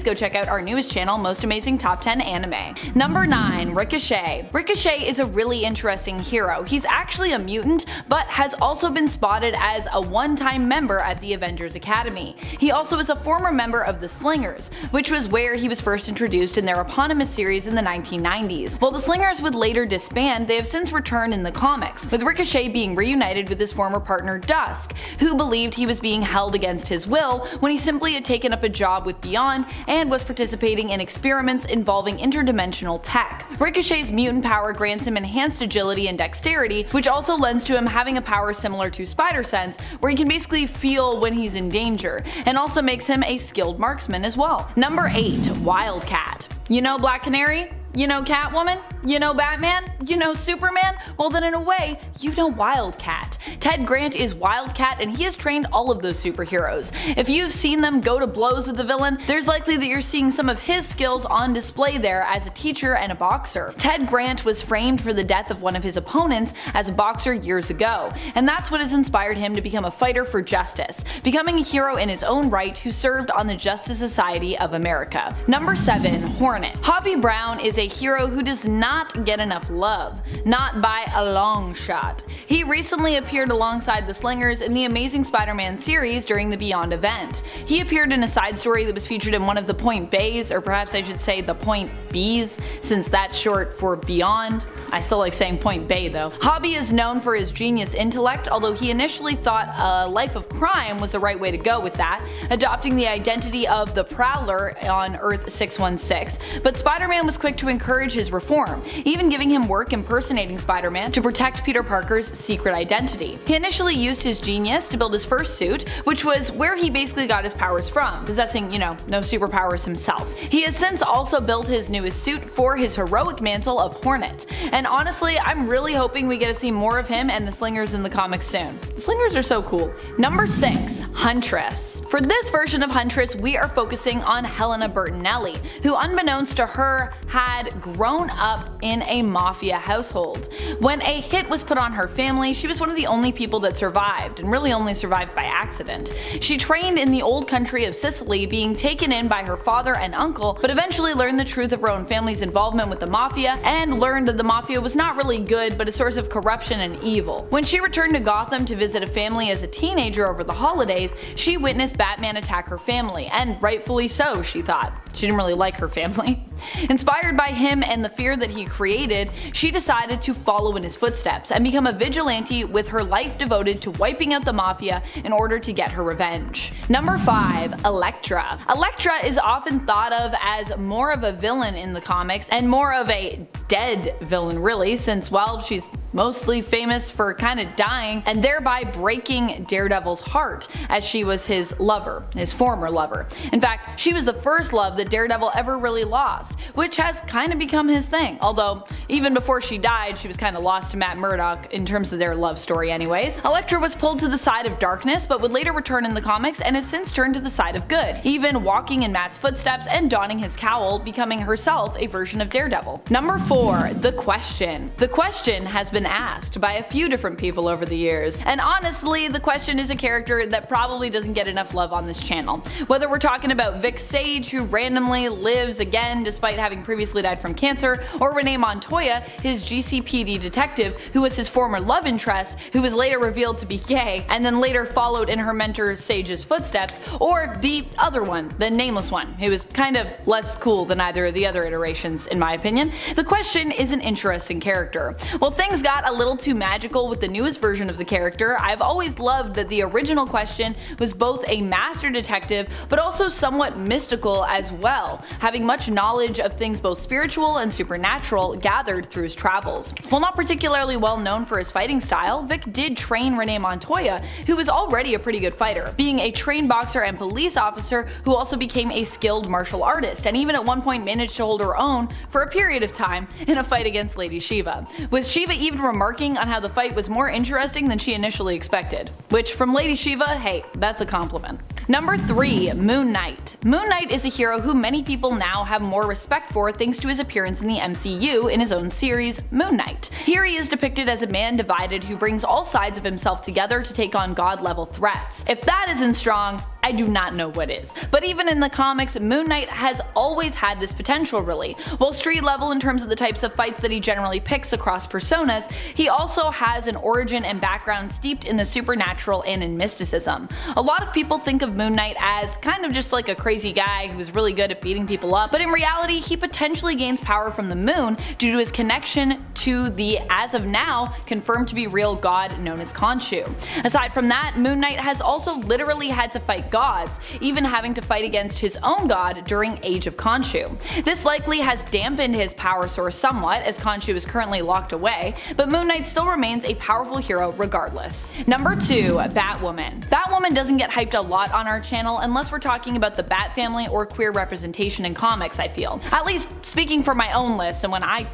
go check out our newest channel, Most Amazing Top 10 Anime. Number 9. Ricochet. Ricochet is a really interesting hero. He's actually a mutant, but has also been spotted as a one-time member at the Avengers Academy. He also is a former member of the Slingers, which was where he was first introduced in their eponymous series in the 1990s. While the Slingers would later disband, they have since returned in in the comics, with Ricochet being reunited with his former partner Dusk, who believed he was being held against his will when he simply had taken up a job with Beyond and was participating in experiments involving interdimensional tech. Ricochet's mutant power grants him enhanced agility and dexterity, which also lends to him having a power similar to Spider-Sense, where he can basically feel when he's in danger, and also makes him a skilled marksman as well. Number 8. Wildcat. You know Black Canary? You know Catwoman? You know Batman? You know Superman? Well then in a way, you know Wildcat. Ted Grant is Wildcat and he has trained all of those superheroes. If you've seen them go to blows with the villain, there's likely that you're seeing some of his skills on display there as a teacher and a boxer. Ted Grant was framed for the death of one of his opponents as a boxer years ago, and that's what has inspired him to become a fighter for justice, becoming a hero in his own right who served on the Justice Society of America. Number 7. Hornet. Hobie Brown is a hero who does not get enough love, not by a long shot. He recently appeared alongside the Slingers in the Amazing Spider-Man series during the Beyond event. He appeared in a side story that was featured in one of the Point Bays, or perhaps I should say the Point Bs, since that's short for Beyond. I still like saying Point Bay though. Hobie is known for his genius intellect, although he initially thought a life of crime was the right way to go with that, adopting the identity of the Prowler on Earth 616, but Spider-Man was quick to encourage his reform, even giving him work impersonating Spider-Man to protect Peter Parker's secret identity. He initially used his genius to build his first suit, which was where he basically got his powers from, possessing, no superpowers himself. He has since also built his newest suit for his heroic mantle of Hornet, and honestly, I'm really hoping we get to see more of him and the Slingers in the comics soon. The Slingers are so cool. Number 6. Huntress. For this version of Huntress, we are focusing on Helena Bertinelli, who unbeknownst to her had grown up in a mafia household. When a hit was put on her family, she was one of the only people that survived, and really only survived by accident. She trained in the old country of Sicily, being taken in by her father and uncle, but eventually learned the truth of her own family's involvement with the mafia, and learned that the mafia was not really good but a source of corruption and evil. When she returned to Gotham to visit a family as a teenager over the holidays, she witnessed Batman attack her family, and rightfully so, she thought. She didn't really like her family. Inspired by him and the fear that he created, she decided to follow in his footsteps and become a vigilante with her life devoted to wiping out the mafia in order to get her revenge. Number 5. Elektra. Elektra is often thought of as more of a villain in the comics, and more of a dead villain really, since well, she's mostly famous for kinda dying and thereby breaking Daredevil's heart, as she was his lover, his former lover. In fact, she was the first love that Daredevil ever really lost, which has kinda become his thing, although even before she died she was kinda lost to Matt Murdock in terms of their love story anyways. Elektra was pulled to the side of darkness but would later return in the comics and has since turned to the side of good, even walking in Matt's footsteps and donning his cowl, becoming herself a version of Daredevil. Number 4. The Question. The Question has been asked by a few different people over the years, and honestly the Question is a character that probably doesn't get enough love on this channel. Whether we're talking about Vic Sage, who randomly lives again despite having previously died from cancer, or Renee Montoya, his GCPD detective who was his former love interest, who was later revealed to be gay and then later followed in her mentor Sage's footsteps, or the other one, the nameless one, who was kind of less cool than either of the other iterations in my opinion. The Question is an interesting character. While things got a little too magical with the newest version of the character, I've always loved that the original Question was both a master detective but also somewhat mystical as well, having much knowledge of things both spiritual and supernatural gathered through his travels. While not particularly well known for his fighting style, Vic did train Renee Montoya, who was already a pretty good fighter, being a trained boxer and police officer who also became a skilled martial artist, and even at one point managed to hold her own for a period of time in a fight against Lady Shiva, with Shiva even remarking on how the fight was more interesting than she initially expected. Which from Lady Shiva, hey, that's a compliment. Number 3. Moon Knight. Moon Knight is a hero who many people now have more respect for thanks to his appearance in the MCU in his own series, Moon Knight. Here he is depicted as a man divided who brings all sides of himself together to take on god-level threats. If that isn't strong, I do not know what is. But even in the comics, Moon Knight has always had this potential really. While street level in terms of the types of fights that he generally picks across personas, he also has an origin and background steeped in the supernatural and in mysticism. A lot of people think of Moon Knight as kind of just like a crazy guy who's really good at beating people up, but in reality he potentially gains power from the moon due to his connection to the, as of now, confirmed to be real god known as Khonshu. Aside from that, Moon Knight has also literally had to fight gods, even having to fight against his own god during Age of Khonshu. This likely has dampened his power source somewhat, as Khonshu is currently locked away, but Moon Knight still remains a powerful hero regardless. Number 2. Batwoman. Batwoman doesn't get hyped a lot on our channel unless we're talking about the Bat family or queer representation in comics, I feel. At least speaking for my own list, and when I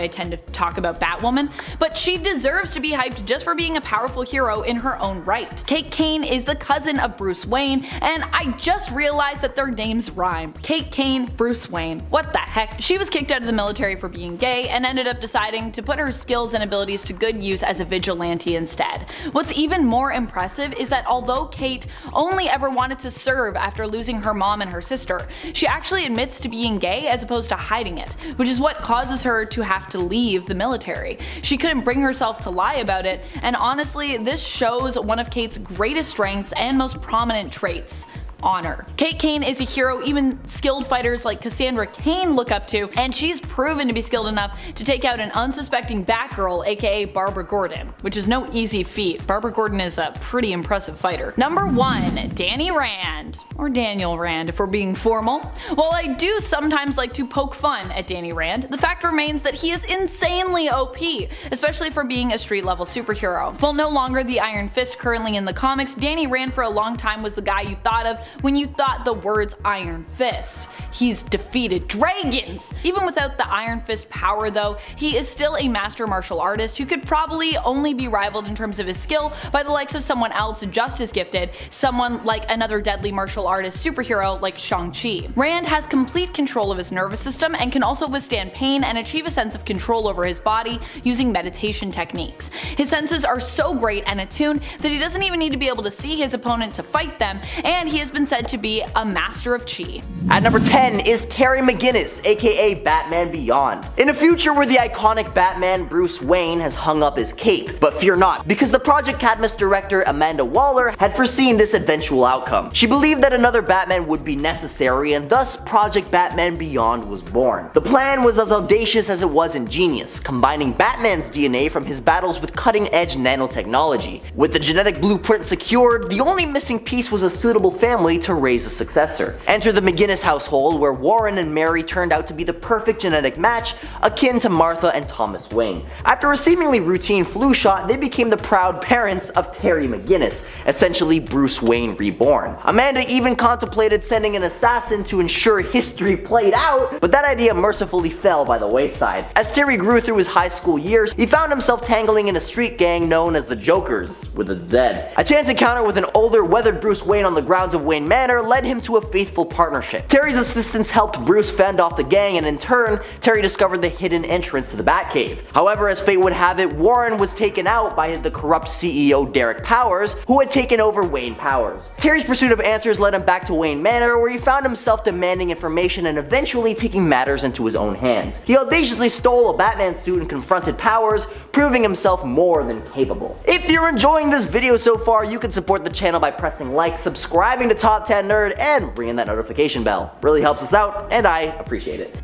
tend to talk about Batwoman, but she deserves to be hyped just for being a powerful hero in her own right. Kate Kane is the cousin of Bruce Wayne, and I just realized that their names rhyme. Kate Kane, Bruce Wayne. What the heck? She was kicked out of the military for being gay and ended up deciding to put her skills and abilities to good use as a vigilante instead. What's even more impressive is that although Kate only ever wanted to serve after losing her mom and her sister, she actually admits to being gay as opposed to hiding it, which is what causes her to have to leave the military. She couldn't bring herself to lie about it, and honestly, this shows one of Kate's greatest strengths and most prominent traits: honor. Kate Kane is a hero even skilled fighters like Cassandra Cain look up to, and she's proven to be skilled enough to take out an unsuspecting Batgirl, aka Barbara Gordon, which is no easy feat. Barbara Gordon is a pretty impressive fighter. Number 1. Danny Rand. Or Daniel Rand if we're being formal. While I do sometimes like to poke fun at Danny Rand, the fact remains that he is insanely OP, especially for being a street level superhero. While no longer the Iron Fist currently in the comics, Danny Rand for a long time was the guy you thought of when you thought the words Iron Fist. He's defeated dragons! Even without the Iron Fist power though, he is still a master martial artist who could probably only be rivaled in terms of his skill by the likes of someone else just as gifted, someone like another deadly martial artist superhero like Shang-Chi. Rand has complete control of his nervous system and can also withstand pain and achieve a sense of control over his body using meditation techniques. His senses are so great and attuned that he doesn't even need to be able to see his opponent to fight them, and he has been said to be a master of chi. At number 10 is Terry McGinnis, aka Batman Beyond. In a future where the iconic Batman Bruce Wayne has hung up his cape, but fear not, because the Project Cadmus director Amanda Waller had foreseen this eventual outcome. She believed that another Batman would be necessary, and thus Project Batman Beyond was born. The plan was as audacious as it was ingenious, combining Batman's DNA from his battles with cutting-edge nanotechnology. With the genetic blueprint secured, the only missing piece was a suitable family to raise a successor. Enter the McGinnis household, where Warren and Mary turned out to be the perfect genetic match, akin to Martha and Thomas Wayne. After a seemingly routine flu shot, they became the proud parents of Terry McGinnis, essentially Bruce Wayne reborn. Amanda even contemplated sending an assassin to ensure history played out, but that idea mercifully fell by the wayside. As Terry grew through his high school years, he found himself tangling in a street gang known as the Jokers, with a Z. A chance encounter with an older, weathered Bruce Wayne on the grounds of Wayne Manor led him to a faithful partnership. Terry's assistance helped Bruce fend off the gang, and in turn, Terry discovered the hidden entrance to the Batcave. However, as fate would have it, Warren was taken out by the corrupt CEO Derek Powers, who had taken over Wayne Powers. Terry's pursuit of answers led him back to Wayne Manor, where he found himself demanding information and eventually taking matters into his own hands. He audaciously stole a Batman suit and confronted Powers, proving himself more than capable. If you're enjoying this video so far, you can support the channel by pressing like, subscribing to Top 10 Nerd, and ringing that notification bell. Really helps us out, and I appreciate it.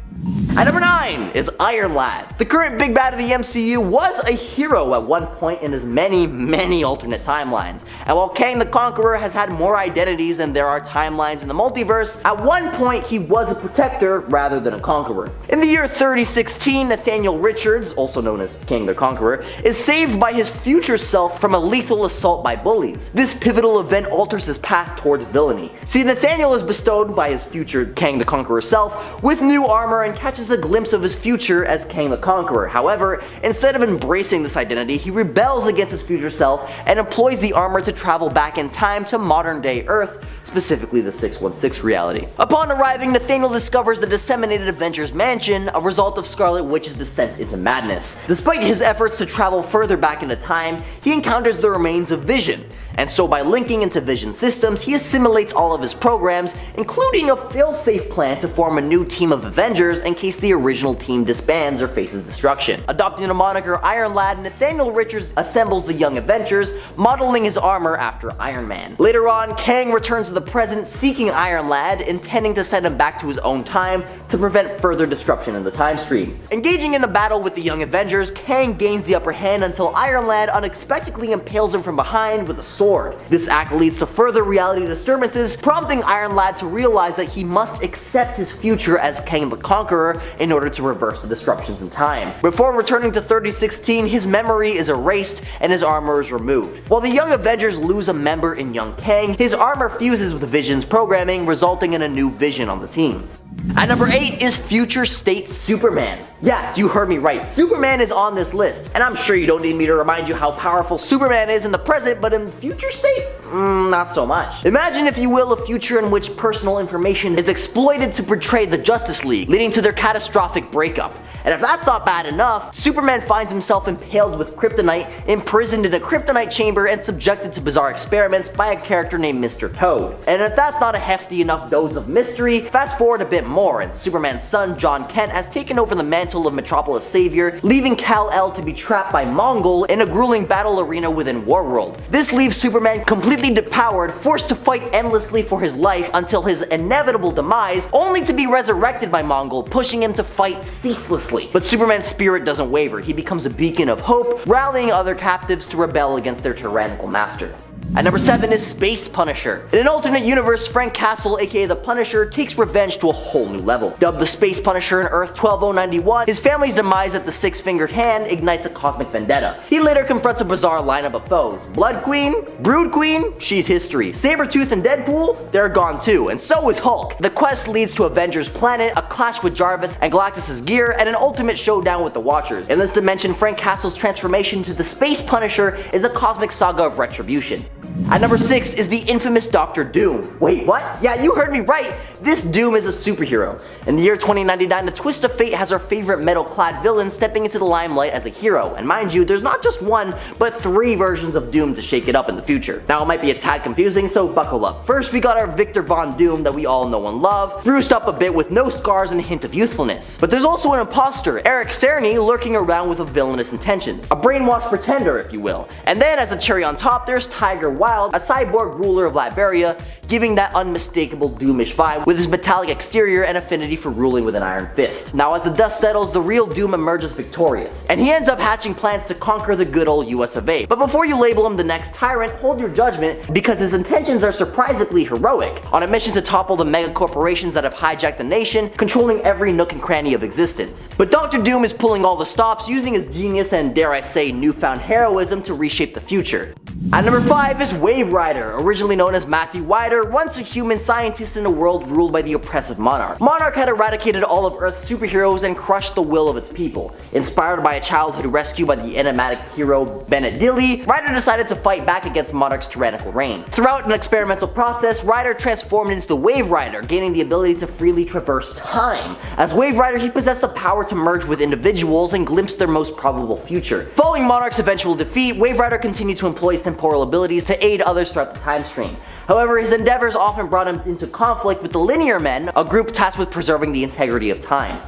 At number 9 is Iron Lad. The current big bad of the MCU was a hero at one point in his many alternate timelines. And while Kang the Conqueror has had more identities than there are timelines in the multiverse, at one point he was a protector rather than a conqueror. In the year 3016, Nathaniel Richards, also known as Kang the Conqueror, is saved by his future self from a lethal assault by bullies. This pivotal event alters his path towards villainy. See, Nathaniel is bestowed by his future Kang the Conqueror self with new armor and catches a glimpse of his future as Kang the Conqueror. However, instead of embracing this identity, he rebels against his future self and employs the armor to travel back in time to modern day Earth specifically the 616 reality. Upon arriving, Nathaniel discovers the disseminated Avengers Mansion, a result of Scarlet Witch's descent into madness. Despite his efforts to travel further back into time, he encounters the remains of Vision, and so by linking into Vision systems, he assimilates all of his programs, including a fail-safe plan to form a new team of Avengers in case the original team disbands or faces destruction. Adopting the moniker Iron Lad, Nathaniel Richards assembles the Young Avengers, modeling his armor after Iron Man. Later on, Kang returns to the present seeking Iron Lad, intending to send him back to his own time to prevent further disruption in the time stream. Engaging in a battle with the Young Avengers, Kang gains the upper hand until Iron Lad unexpectedly impales him from behind with a sword. This act leads to further reality disturbances, prompting Iron Lad to realize that he must accept his future as Kang the Conqueror in order to reverse the disruptions in time. Before returning to 3016, his memory is erased and his armor is removed. While the Young Avengers lose a member in Young Kang, his armor fuses with Vision's programming, resulting in a new Vision on the team. At number 8 is Future State Superman. Yeah, you heard me right, Superman is on this list, and I'm sure you don't need me to remind you how powerful Superman is in the present, but in the future state? Not so much. Imagine, if you will, a future in which personal information is exploited to portray the Justice League, leading to their catastrophic breakup. And if that's not bad enough, Superman finds himself impaled with kryptonite, imprisoned in a kryptonite chamber, and subjected to bizarre experiments by a character named Mr. Toad. And if that's not a hefty enough dose of mystery, fast forward a bit more, and Superman's son, John Kent, has taken over the mantle of Metropolis Savior, leaving Kal-El to be trapped by Mongul in a grueling battle arena within Warworld. This leaves Superman completely depowered, forced to fight endlessly for his life until his inevitable demise, only to be resurrected by Mongul, pushing him to fight ceaselessly. But Superman's spirit doesn't waver. He becomes a beacon of hope, rallying other captives to rebel against their tyrannical master. At number 7 is Space Punisher. In an alternate universe, Frank Castle, aka the Punisher, takes revenge to a whole new level. Dubbed the Space Punisher in Earth 12091, his family's demise at the Six-Fingered Hand ignites a cosmic vendetta. He later confronts a bizarre lineup of foes. Blood Queen, Brood Queen, she's history. Sabretooth and Deadpool, they're gone too, and so is Hulk. The quest leads to Avengers Planet, a clash with Jarvis and Galactus' gear, and an ultimate showdown with the Watchers. In this dimension, Frank Castle's transformation to the Space Punisher is a cosmic saga of retribution. At number 6 is the infamous Dr. Doom. Wait, what? Yeah, you heard me right! This Doom is a superhero. In the year 2099, the twist of fate has our favorite metal-clad villain stepping into the limelight as a hero. And mind you, there's not just one, but 3 versions of Doom to shake it up in the future. Now, it might be a tad confusing, so buckle up. First, we got our Victor Von Doom that we all know and love, spruced up a bit with no scars and a hint of youthfulness. But there's also an imposter, Eric Cerny, lurking around with villainous intentions. A brainwashed pretender, if you will. And then, as a cherry on top, there's Tiger Wilde, a cyborg ruler of Liberia, giving that unmistakable Doomish vibe with his metallic exterior and affinity for ruling with an iron fist. Now, as the dust settles, the real Doom emerges victorious, and he ends up hatching plans to conquer the good old US of A. But before you label him the next tyrant, hold your judgment, because his intentions are surprisingly heroic, on a mission to topple the mega corporations that have hijacked the nation, controlling every nook and cranny of existence. But Dr. Doom is pulling all the stops, using his genius and, dare I say, newfound heroism to reshape the future. At number 5 is Wave Rider, originally known as Matthew Wider, once a human scientist in a world ruled by the oppressive Monarch. Monarch had eradicated all of Earth's superheroes and crushed the will of its people. Inspired by a childhood rescue by the enigmatic hero Bennett Dilly, Rider decided to fight back against Monarch's tyrannical reign. Throughout an experimental process, Rider transformed into the Wave Rider, gaining the ability to freely traverse time. As Wave Rider, he possessed the power to merge with individuals and glimpse their most probable future. Following Monarch's eventual defeat, Wave Rider continued to employ his temporal abilities to aid others throughout the time stream. However, his endeavors often brought him into conflict with the Linear Men, a group tasked with preserving the integrity of time.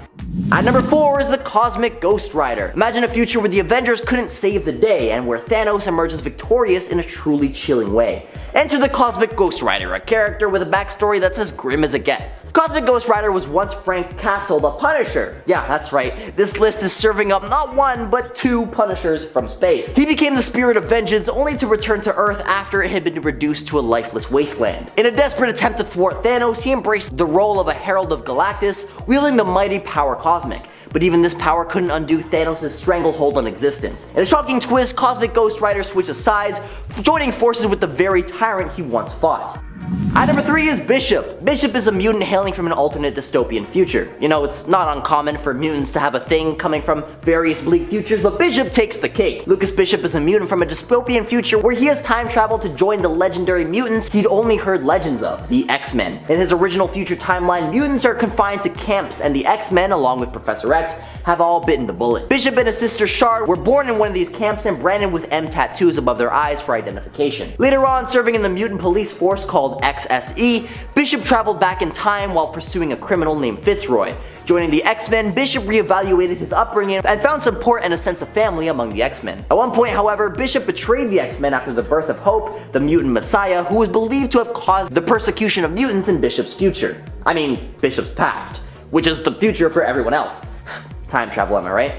At number 4 is the Cosmic Ghost Rider. Imagine a future where the Avengers couldn't save the day, and where Thanos emerges victorious in a truly chilling way. Enter the Cosmic Ghost Rider, a character with a backstory that's as grim as it gets. Cosmic Ghost Rider was once Frank Castle, the Punisher. Yeah, that's right. This list is serving up not 1, but 2 Punishers from space. He became the Spirit of Vengeance, only to return to Earth after it had been reduced to a lifeless wasteland. In a desperate attempt to thwart Thanos, he embraced the role of a Herald of Galactus, wielding the mighty power Cosmic. But even this power couldn't undo Thanos' stranglehold on existence. In a shocking twist, Cosmic Ghost Rider switches sides, joining forces with the very tyrant he once fought. At number 3 is Bishop. Bishop is a mutant hailing from an alternate dystopian future. You know, it's not uncommon for mutants to have a thing coming from various bleak futures, but Bishop takes the cake. Lucas Bishop is a mutant from a dystopian future where he has time traveled to join the legendary mutants he'd only heard legends of, the X-Men. In his original future timeline, mutants are confined to camps, and the X-Men, along with Professor X, have all bitten the bullet. Bishop and his sister Shard were born in one of these camps and branded with M tattoos above their eyes for identification. Later on, serving in the mutant police force called XSE, Bishop traveled back in time while pursuing a criminal named Fitzroy. Joining the X-Men, Bishop reevaluated his upbringing and found support and a sense of family among the X-Men. At one point, however, Bishop betrayed the X-Men after the birth of Hope, the mutant messiah, who was believed to have caused the persecution of mutants in Bishop's future. I mean, Bishop's past, which is the future for everyone else. Time travel, am I right?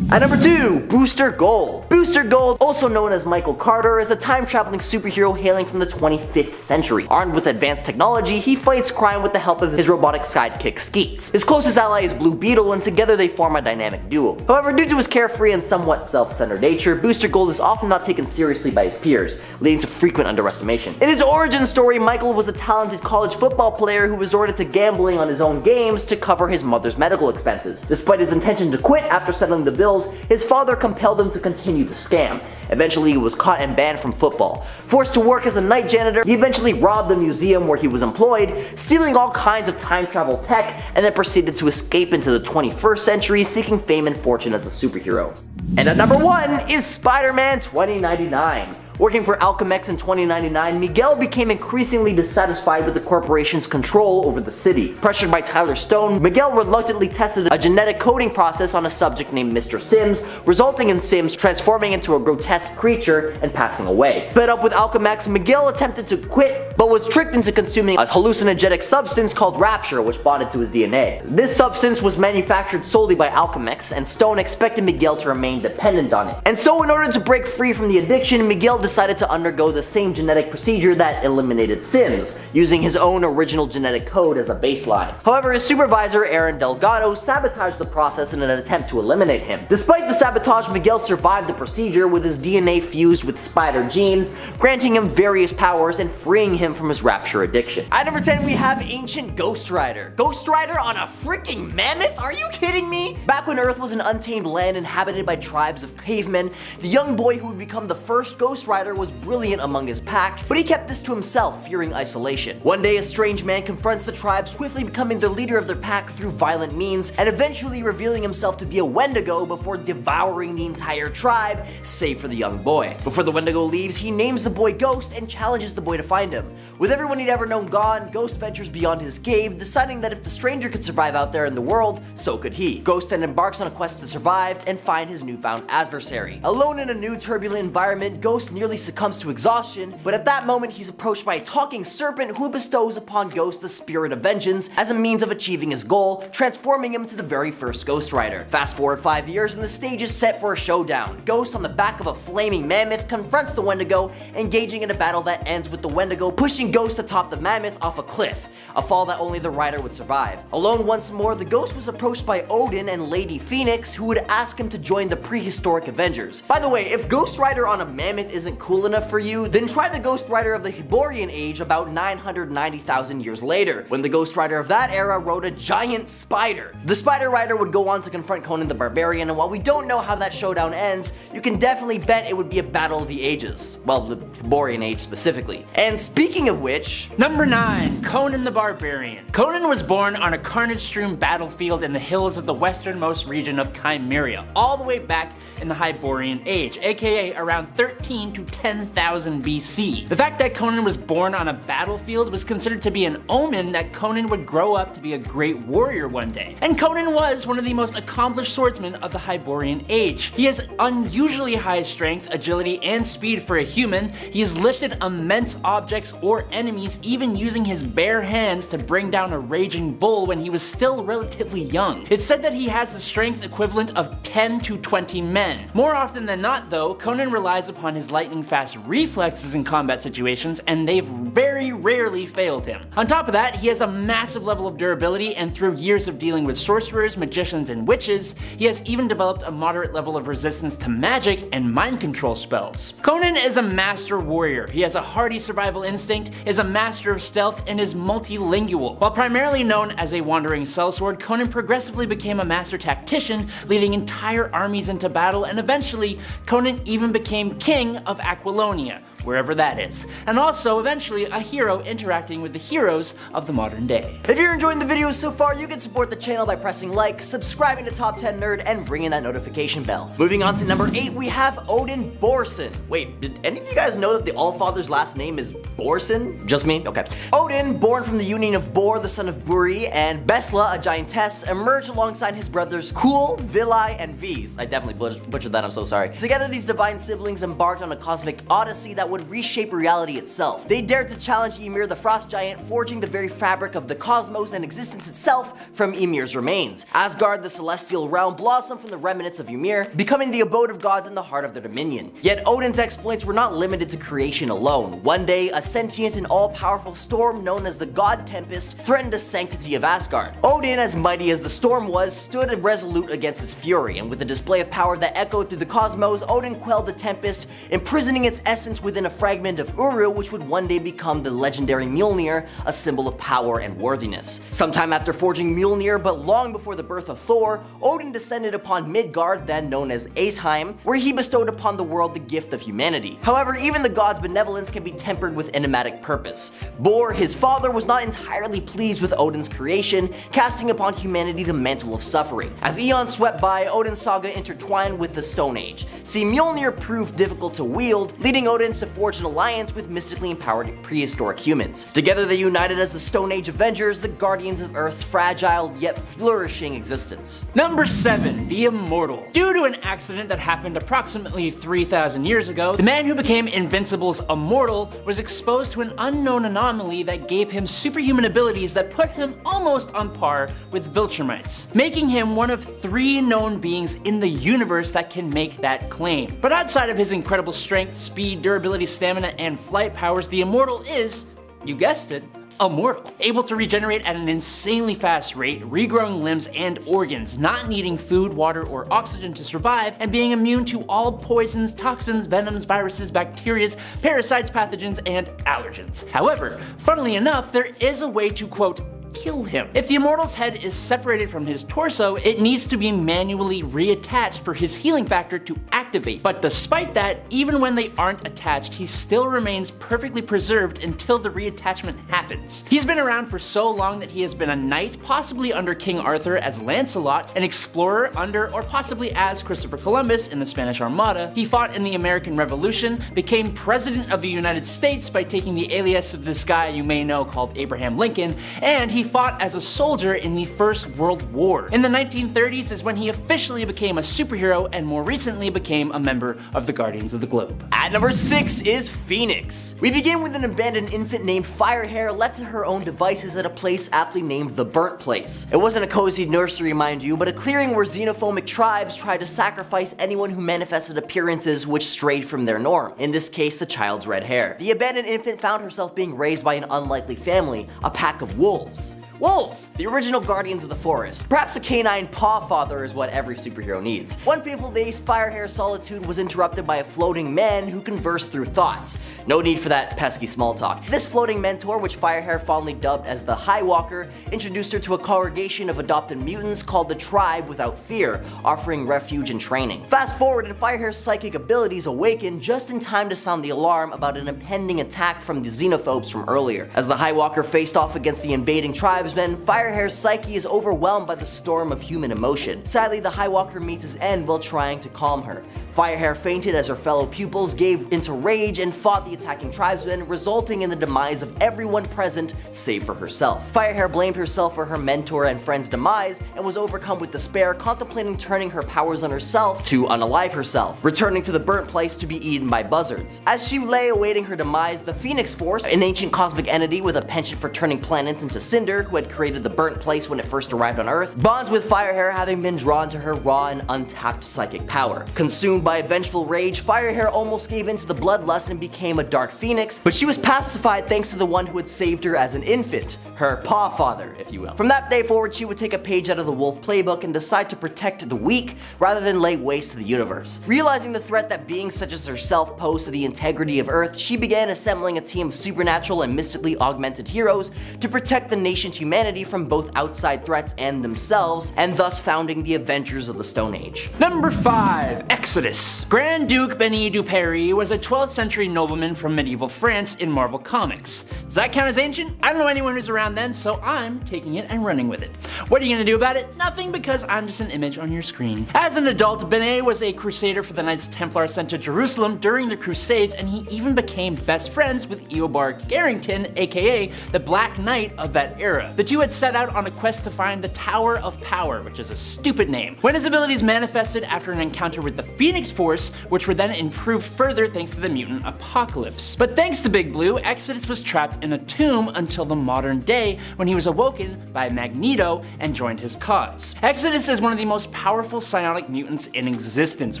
At number 2, Booster Gold. Booster Gold, also known as Michael Carter, is a time-traveling superhero hailing from the 25th century. Armed with advanced technology, he fights crime with the help of his robotic sidekick Skeets. His closest ally is Blue Beetle, and together they form a dynamic duo. However, due to his carefree and somewhat self-centered nature, Booster Gold is often not taken seriously by his peers, leading to frequent underestimation. In his origin story, Michael was a talented college football player who resorted to gambling on his own games to cover his mother's medical expenses. Despite his intention to quit after settling the bills, his father compelled him to continue the scam. Eventually, he was caught and banned from football. Forced to work as a night janitor, he eventually robbed the museum where he was employed, stealing all kinds of time travel tech, and then proceeded to escape into the 21st century, seeking fame and fortune as a superhero. And at number 1 is Spider-Man 2099. Working for Alchemax in 2099, Miguel became increasingly dissatisfied with the corporation's control over the city. Pressured by Tyler Stone, Miguel reluctantly tested a genetic coding process on a subject named Mr. Sims, resulting in Sims transforming into a grotesque creature and passing away. Fed up with Alchemax, Miguel attempted to quit, but was tricked into consuming a hallucinogenic substance called Rapture, which bonded to his DNA. This substance was manufactured solely by Alchemax, and Stone expected Miguel to remain dependent on it. And so in order to break free from the addiction, Miguel decided to undergo the same genetic procedure that eliminated Sims, using his own original genetic code as a baseline. However, his supervisor, Aaron Delgado, sabotaged the process in an attempt to eliminate him. Despite the sabotage, Miguel survived the procedure with his DNA fused with spider genes, granting him various powers and freeing him from his Rapture addiction. At number 10, we have Ancient Ghost Rider. Ghost Rider on a freaking mammoth? Are you kidding me? Back when Earth was an untamed land inhabited by tribes of cavemen, the young boy who would become the first Ghost Rider was brilliant among his pack, but he kept this to himself, fearing isolation. One day, a strange man confronts the tribe, swiftly becoming the leader of their pack through violent means, and eventually revealing himself to be a Wendigo before devouring the entire tribe, save for the young boy. Before the Wendigo leaves, he names the boy Ghost and challenges the boy to find him. With everyone he'd ever known gone, Ghost ventures beyond his cave, deciding that if the stranger could survive out there in the world, so could he. Ghost then embarks on a quest to survive and find his newfound adversary. Alone in a new turbulent environment, Ghost nearly succumbs to exhaustion, but at that moment he's approached by a talking serpent who bestows upon Ghost the spirit of vengeance as a means of achieving his goal, transforming him into the very first Ghost Rider. Fast forward 5 years and the stage is set for a showdown. Ghost on the back of a flaming mammoth confronts the Wendigo, engaging in a battle that ends with the Wendigo pushing Ghost atop the mammoth off a cliff, a fall that only the rider would survive. Alone once more, the Ghost was approached by Odin and Lady Phoenix, who would ask him to join the prehistoric Avengers. By the way, if Ghost Rider on a mammoth isn't cool enough for you, then try the Ghost Rider of the Hyborian Age about 990,000 years later, when the Ghost Rider of that era rode a giant spider. The Spider Rider would go on to confront Conan the Barbarian, and while we don't know how that showdown ends, you can definitely bet it would be a battle of the ages. Well, the Hyborian Age specifically. And speaking of which... Number 9, Conan the Barbarian. Conan was born on a carnage-strewn battlefield in the hills of the westernmost region of Chimeria, all the way back in the Hyborian Age, aka around 13 to 10,000 BC. The fact that Conan was born on a battlefield was considered to be an omen that Conan would grow up to be a great warrior one day. And Conan was one of the most accomplished swordsmen of the Hyborian Age. He has unusually high strength, agility, and speed for a human. He has lifted immense objects or enemies, even using his bare hands to bring down a raging bull when he was still relatively young. It's said that he has the strength equivalent of 10 to 20 men. More often than not though, Conan relies upon his lightning lightning-fast reflexes in combat situations, and they've very rarely failed him. On top of that, he has a massive level of durability, and through years of dealing with sorcerers, magicians, and witches, he has even developed a moderate level of resistance to magic and mind control spells. Conan is a master warrior. He has a hardy survival instinct, is a master of stealth, and is multilingual. While primarily known as a wandering sellsword, Conan progressively became a master tactician, leading entire armies into battle, and eventually, Conan even became king of Aquilonia, wherever that is, and also eventually a hero interacting with the heroes of the modern day. If you're enjoying the videos so far, you can support the channel by pressing like, subscribing to Top 10 Nerd, and ringing that notification bell. Moving on to number 8, we have Odin Borson. Wait, did any of you guys know that the Allfather's last name is Borson? Just me? Okay. Odin, born from the union of Bor, the son of Buri, and Besla, a giantess, emerged alongside his brothers Kul, Vilai, and Vis. I definitely butchered that, I'm so sorry. Together, these divine siblings embarked on a cosmic odyssey that would reshape reality itself. They dared to challenge Ymir, the frost giant, forging the very fabric of the cosmos and existence itself from Ymir's remains. Asgard, the celestial realm, blossomed from the remnants of Ymir, becoming the abode of gods in the heart of their dominion. Yet Odin's exploits were not limited to creation alone. One day, a sentient and all-powerful storm known as the God Tempest threatened the sanctity of Asgard. Odin, as mighty as the storm was, stood resolute against its fury, and with a display of power that echoed through the cosmos, Odin quelled the tempest, imprisoning its essence within a fragment of Uru, which would one day become the legendary Mjolnir, a symbol of power and worthiness. Sometime after forging Mjolnir, but long before the birth of Thor, Odin descended upon Midgard, then known as Aesheim, where he bestowed upon the world the gift of humanity. However, even the god's benevolence can be tempered with enigmatic purpose. Bor, his father, was not entirely pleased with Odin's creation, casting upon humanity the mantle of suffering. As eons swept by, Odin's saga intertwined with the Stone Age. See, Mjolnir proved difficult to wield, leading Odin to forge an alliance with mystically empowered prehistoric humans. Together they united as the Stone Age Avengers, the guardians of Earth's fragile yet flourishing existence. Number 7, the Immortal. Due to an accident that happened approximately 3,000 years ago, the man who became Invincible's Immortal was exposed to an unknown anomaly that gave him superhuman abilities that put him almost on par with Viltrumites, making him one of 3 known beings in the universe that can make that claim. But outside of his incredible strength, speed, durability, stamina, and flight powers, the Immortal is, you guessed it, immortal. Able to regenerate at an insanely fast rate, regrowing limbs and organs, not needing food, water, or oxygen to survive, and being immune to all poisons, toxins, venoms, viruses, bacteria, parasites, pathogens, and allergens. However, funnily enough, there is a way to, quote, kill him. If the Immortal's head is separated from his torso, it needs to be manually reattached for his healing factor to activate. But despite that, even when they aren't attached, he still remains perfectly preserved until the reattachment happens. He's been around for so long that he has been a knight, possibly under King Arthur as Lancelot, an explorer under or possibly as Christopher Columbus in the Spanish Armada. He fought in the American Revolution, became president of the United States by taking the alias of this guy you may know called Abraham Lincoln, and he fought as a soldier in the First World War. In the 1930s is when he officially became a superhero and more recently became a member of the Guardians of the Globe. At number 6 is Phoenix. We begin with an abandoned infant named Firehair left to her own devices at a place aptly named the Burnt Place. It wasn't a cozy nursery, mind you, but a clearing where xenophobic tribes tried to sacrifice anyone who manifested appearances which strayed from their norm, in this case the child's red hair. The abandoned infant found herself being raised by an unlikely family, a pack of wolves. Wolves! The original guardians of the forest. Perhaps a canine paw father is what every superhero needs. One fateful day, Firehair's solitude was interrupted by a floating man who conversed through thoughts. No need for that pesky small talk. This floating mentor, which Firehair fondly dubbed as the High Walker, introduced her to a congregation of adopted mutants called the Tribe Without Fear, offering refuge and training. Fast forward, and Firehair's psychic abilities awakened just in time to sound the alarm about an impending attack from the xenophobes from earlier. As the High Walker faced off against the invading tribesmen, Firehair's psyche is overwhelmed by the storm of human emotion. Sadly, the High Walker meets his end while trying to calm her. Firehair fainted as her fellow pupils gave into rage and fought the attacking tribesmen, resulting in the demise of everyone present save for herself. Firehair blamed herself for her mentor and friend's demise and was overcome with despair, contemplating turning her powers on herself to unalive herself, returning to the Burnt Place to be eaten by buzzards. As she lay awaiting her demise, the Phoenix Force, an ancient cosmic entity with a penchant for turning planets into cinder, who had created the burnt place when it first arrived on Earth, bonds with Firehair having been drawn to her raw and untapped psychic power. Consumed by a vengeful rage, Firehair almost gave in to the bloodlust and became a Dark Phoenix, but she was pacified thanks to the one who had saved her as an infant, her paw father, if you will. From that day forward, she would take a page out of the Wolf playbook and decide to protect the weak rather than lay waste to the universe. Realizing the threat that beings such as herself posed to the integrity of Earth, she began assembling a team of supernatural and mystically augmented heroes to protect the nation's humanity from both outside threats and themselves, and thus founding the Avengers of the Stone Age. Number 5. Exodus. Grand Duke Benny du Perry was a 12th century nobleman from medieval France in Marvel Comics. Does that count as ancient? I don't know anyone who's around then, so I'm taking it and running with it. What are you gonna do about it? Nothing, because I'm just an image on your screen. As an adult, Benny was a crusader for the Knights Templar sent to Jerusalem during the Crusades, and he even became best friends with Eobard Garrington, aka the Black Knight of that era. The two had set out on a quest to find the Tower of Power, which is a stupid name. When his abilities manifested after an encounter with the Phoenix Force, which were then improved further thanks to the mutant apocalypse. But thanks to Big Blue, Exodus was trapped in a tomb until the modern day when he was awoken by Magneto and joined his cause. Exodus is one of the most powerful psionic mutants in existence,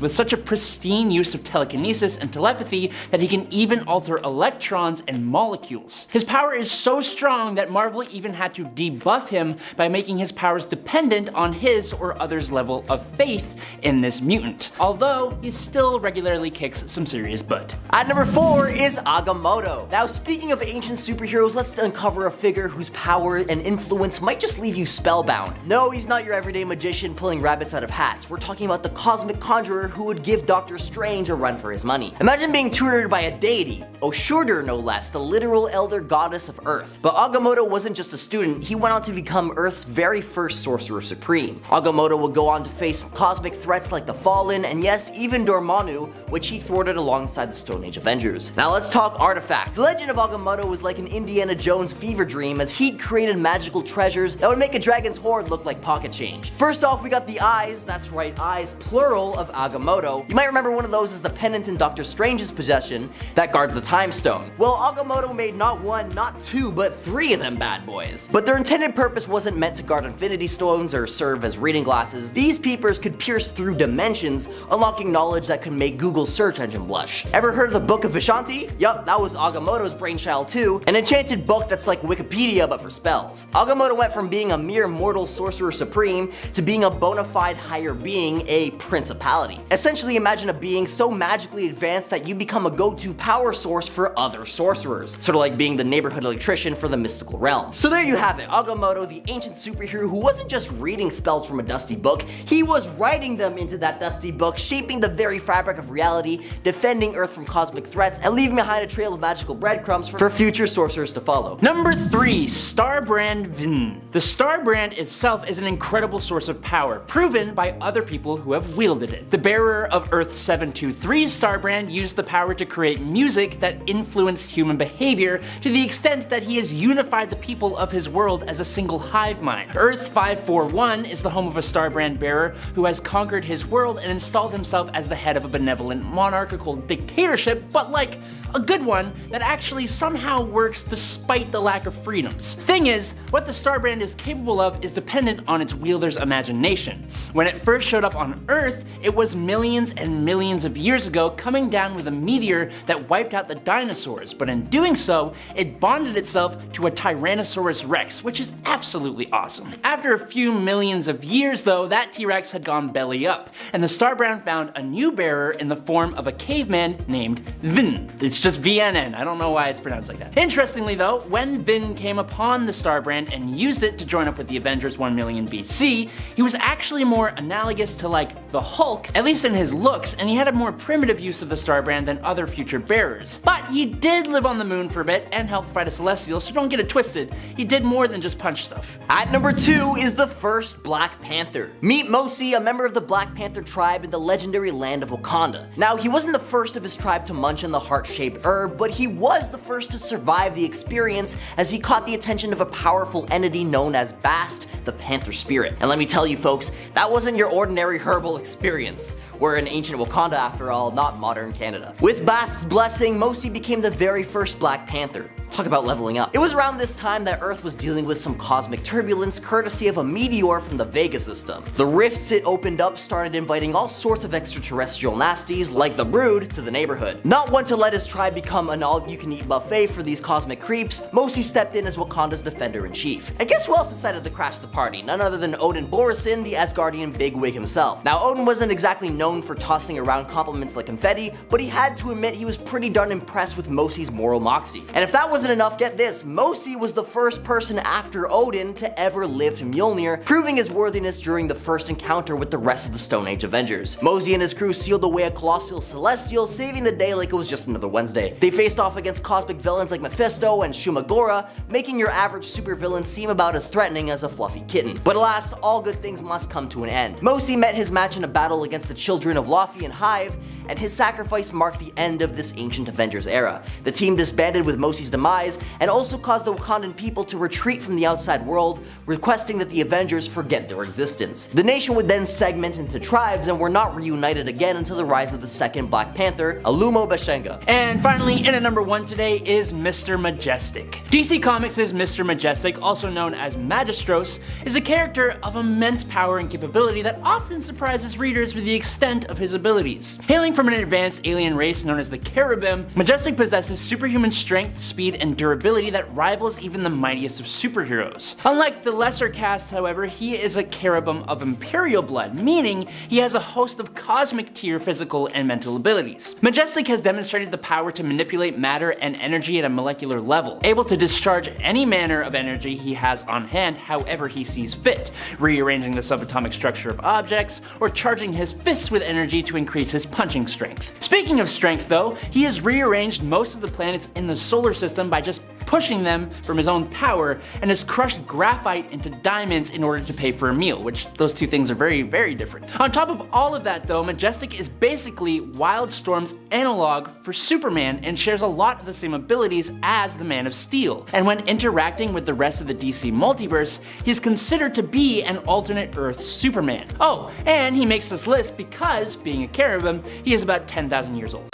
with such a pristine use of telekinesis and telepathy that he can even alter electrons and molecules. His power is so strong that Marvel even had to debuff him by making his powers dependent on his or others' level of faith in this mutant, although he still regularly kicks some serious butt. At number 4 is Agamotto. Now, speaking of ancient superheroes, let's uncover a figure whose power and influence might just leave you spellbound. No, he's not your everyday magician pulling rabbits out of hats. We're talking about the cosmic conjurer who would give Doctor Strange a run for his money. Imagine being tutored by a deity, Oshurdur no less, the literal elder goddess of Earth. But Agamotto wasn't just a student, he went on to become Earth's very first Sorcerer Supreme. Agamotto would go on to face cosmic threats like the Fallen, and yes, even Dormammu, which he thwarted alongside the Stone Age Avengers. Now let's talk artifact. The legend of Agamotto was like an Indiana Jones fever dream, as he'd created magical treasures that would make a dragon's hoard look like pocket change. First off, we got the eyes, that's right, eyes plural, of Agamotto. You might remember one of those as the pendant in Doctor Strange's possession that guards the Time Stone. Well, Agamotto made not one, not two, but 3 of them bad boys. But their intended purpose wasn't meant to guard Infinity Stones or serve as reading glasses. These peepers could pierce through dimensions, unlocking knowledge that could make Google's search engine blush. Ever heard of the Book of Vishanti? Yup, that was Agamotto's brainchild too, an enchanted book that's like Wikipedia but for spells. Agamotto went from being a mere mortal sorcerer supreme to being a bona fide higher being, a principality. Essentially, imagine a being so magically advanced that you become a go-to power source for other sorcerers, sort of like being the neighborhood electrician for the mystical realm. So there you have it, Agamotto, the ancient superhero who wasn't just reading spells from a dusty book, he was writing them into that dusty book, shaping the very fabric of reality, defending Earth from cosmic threats, and leaving behind a trail of magical breadcrumbs for future sorcerers to follow. Number 3. Starbrand Vin. The Starbrand itself is an incredible source of power, proven by other people who have wielded it. The bearer of Earth 723's Starbrand used the power to create music that influenced human behavior to the extent that he has unified the people of his world as a single hive mind. Earth 541 is the home of a Starbrand bearer who has conquered his world and installed himself as the head of a benevolent monarchical dictatorship, but like a good one that actually somehow works despite the lack of freedoms. Thing is, what the Starbrand is capable of is dependent on its wielder's imagination. When it first showed up on Earth, it was millions and millions of years ago, coming down with a meteor that wiped out the dinosaurs, but in doing so, it bonded itself to a Tyrannosaurus Rex, which is absolutely awesome. After a few millions of years though, that T-Rex had gone belly up, and the Starbrand found a new bearer in the form of a caveman named Vin. It's just VNN, I don't know why it's pronounced like that. Interestingly though, when Vin came upon the Starbrand and used it to join up with the Avengers 1 million BC, he was actually more analogous to like the Hulk, at least in his looks, and he had a more primitive use of the Starbrand than other future bearers. But he did live on the moon for a bit and help fight a Celestial, so don't get it twisted, he did more than just punch stuff. At number 2 is the first Black Panther. Meet Mosi, a member of the Black Panther tribe in the legendary land of Wakanda. Now, he wasn't the first of his tribe to munch on the heart-shaped herb, but he was the first to survive the experience as he caught the intention of a powerful entity known as Bast, the Panther Spirit. And let me tell you folks, that wasn't your ordinary herbal experience. We're in ancient Wakanda after all, not modern Canada. With Bast's blessing, Mosi became the very first Black Panther. Talk about leveling up. It was around this time that Earth was dealing with some cosmic turbulence courtesy of a meteor from the Vega system. The rifts it opened up started inviting all sorts of extraterrestrial nasties like the Brood to the neighborhood. Not one to let his tribe become an all-you-can-eat buffet for these cosmic creeps, Mosi stepped in as Wakanda's defender-in-chief. And guess who else decided to crash the party? None other than Odin Borison, the Asgardian bigwig himself. Now Odin wasn't exactly known for tossing around compliments like confetti, but he had to admit he was pretty darn impressed with Mosi's moral moxie. And if that wasn't enough, get this, Mosi was the first person after Odin to ever lift Mjolnir, proving his worthiness during the first encounter with the rest of the Stone Age Avengers. Mosi and his crew sealed away a colossal celestial, saving the day like it was just another Wednesday. They faced off against cosmic villains like Mephisto and Shumagora, making your average supervillain seem about as threatening as a fluffy kitten. But alas, all good things must come to an end. Mosi met his match in a battle against the children of Laufey and Hive, and his sacrifice marked the end of this ancient Avengers era. The team disbanded with Mosi's demise, and also caused the Wakandan people to retreat from the outside world, requesting that the Avengers forget their existence. The nation would then segment into tribes and were not reunited again until the rise of the second Black Panther, Alumo Bashenga. And finally, in at number 1 today is Mr. Majestic. DC Comics' Mr. Majestic, also known as Magistros, is a character of immense power and capability that often surprises readers with the extent of his abilities. Hailing from an advanced alien race known as the Cherubim, Majestic possesses superhuman strength, speed, and durability that rivals even the mightiest of superheroes. Unlike the lesser cast, however, he is a Cherubim of Imperial blood, meaning he has a host of cosmic tier physical and mental abilities. Majestic has demonstrated the power to manipulate matter and energy at a molecular level, able to discharge any manner of energy he has on hand however he sees fit, rearranging the subatomic structure of objects, or charging his fists with energy to increase his punching strength. Speaking of strength though, he has rearranged most of the planets in the solar system by just pushing them from his own power, and has crushed graphite into diamonds in order to pay for a meal, which those two things are very, very different. On top of all of that though, Majestic is basically Wildstorm's analog for Superman and shares a lot of the same abilities as the Man of Steel. And when interacting with the rest of the DC multiverse, he's considered to be an alternate Earth Superman. Oh, and he makes this list because, being a Cherubim, he is about 10,000 years old.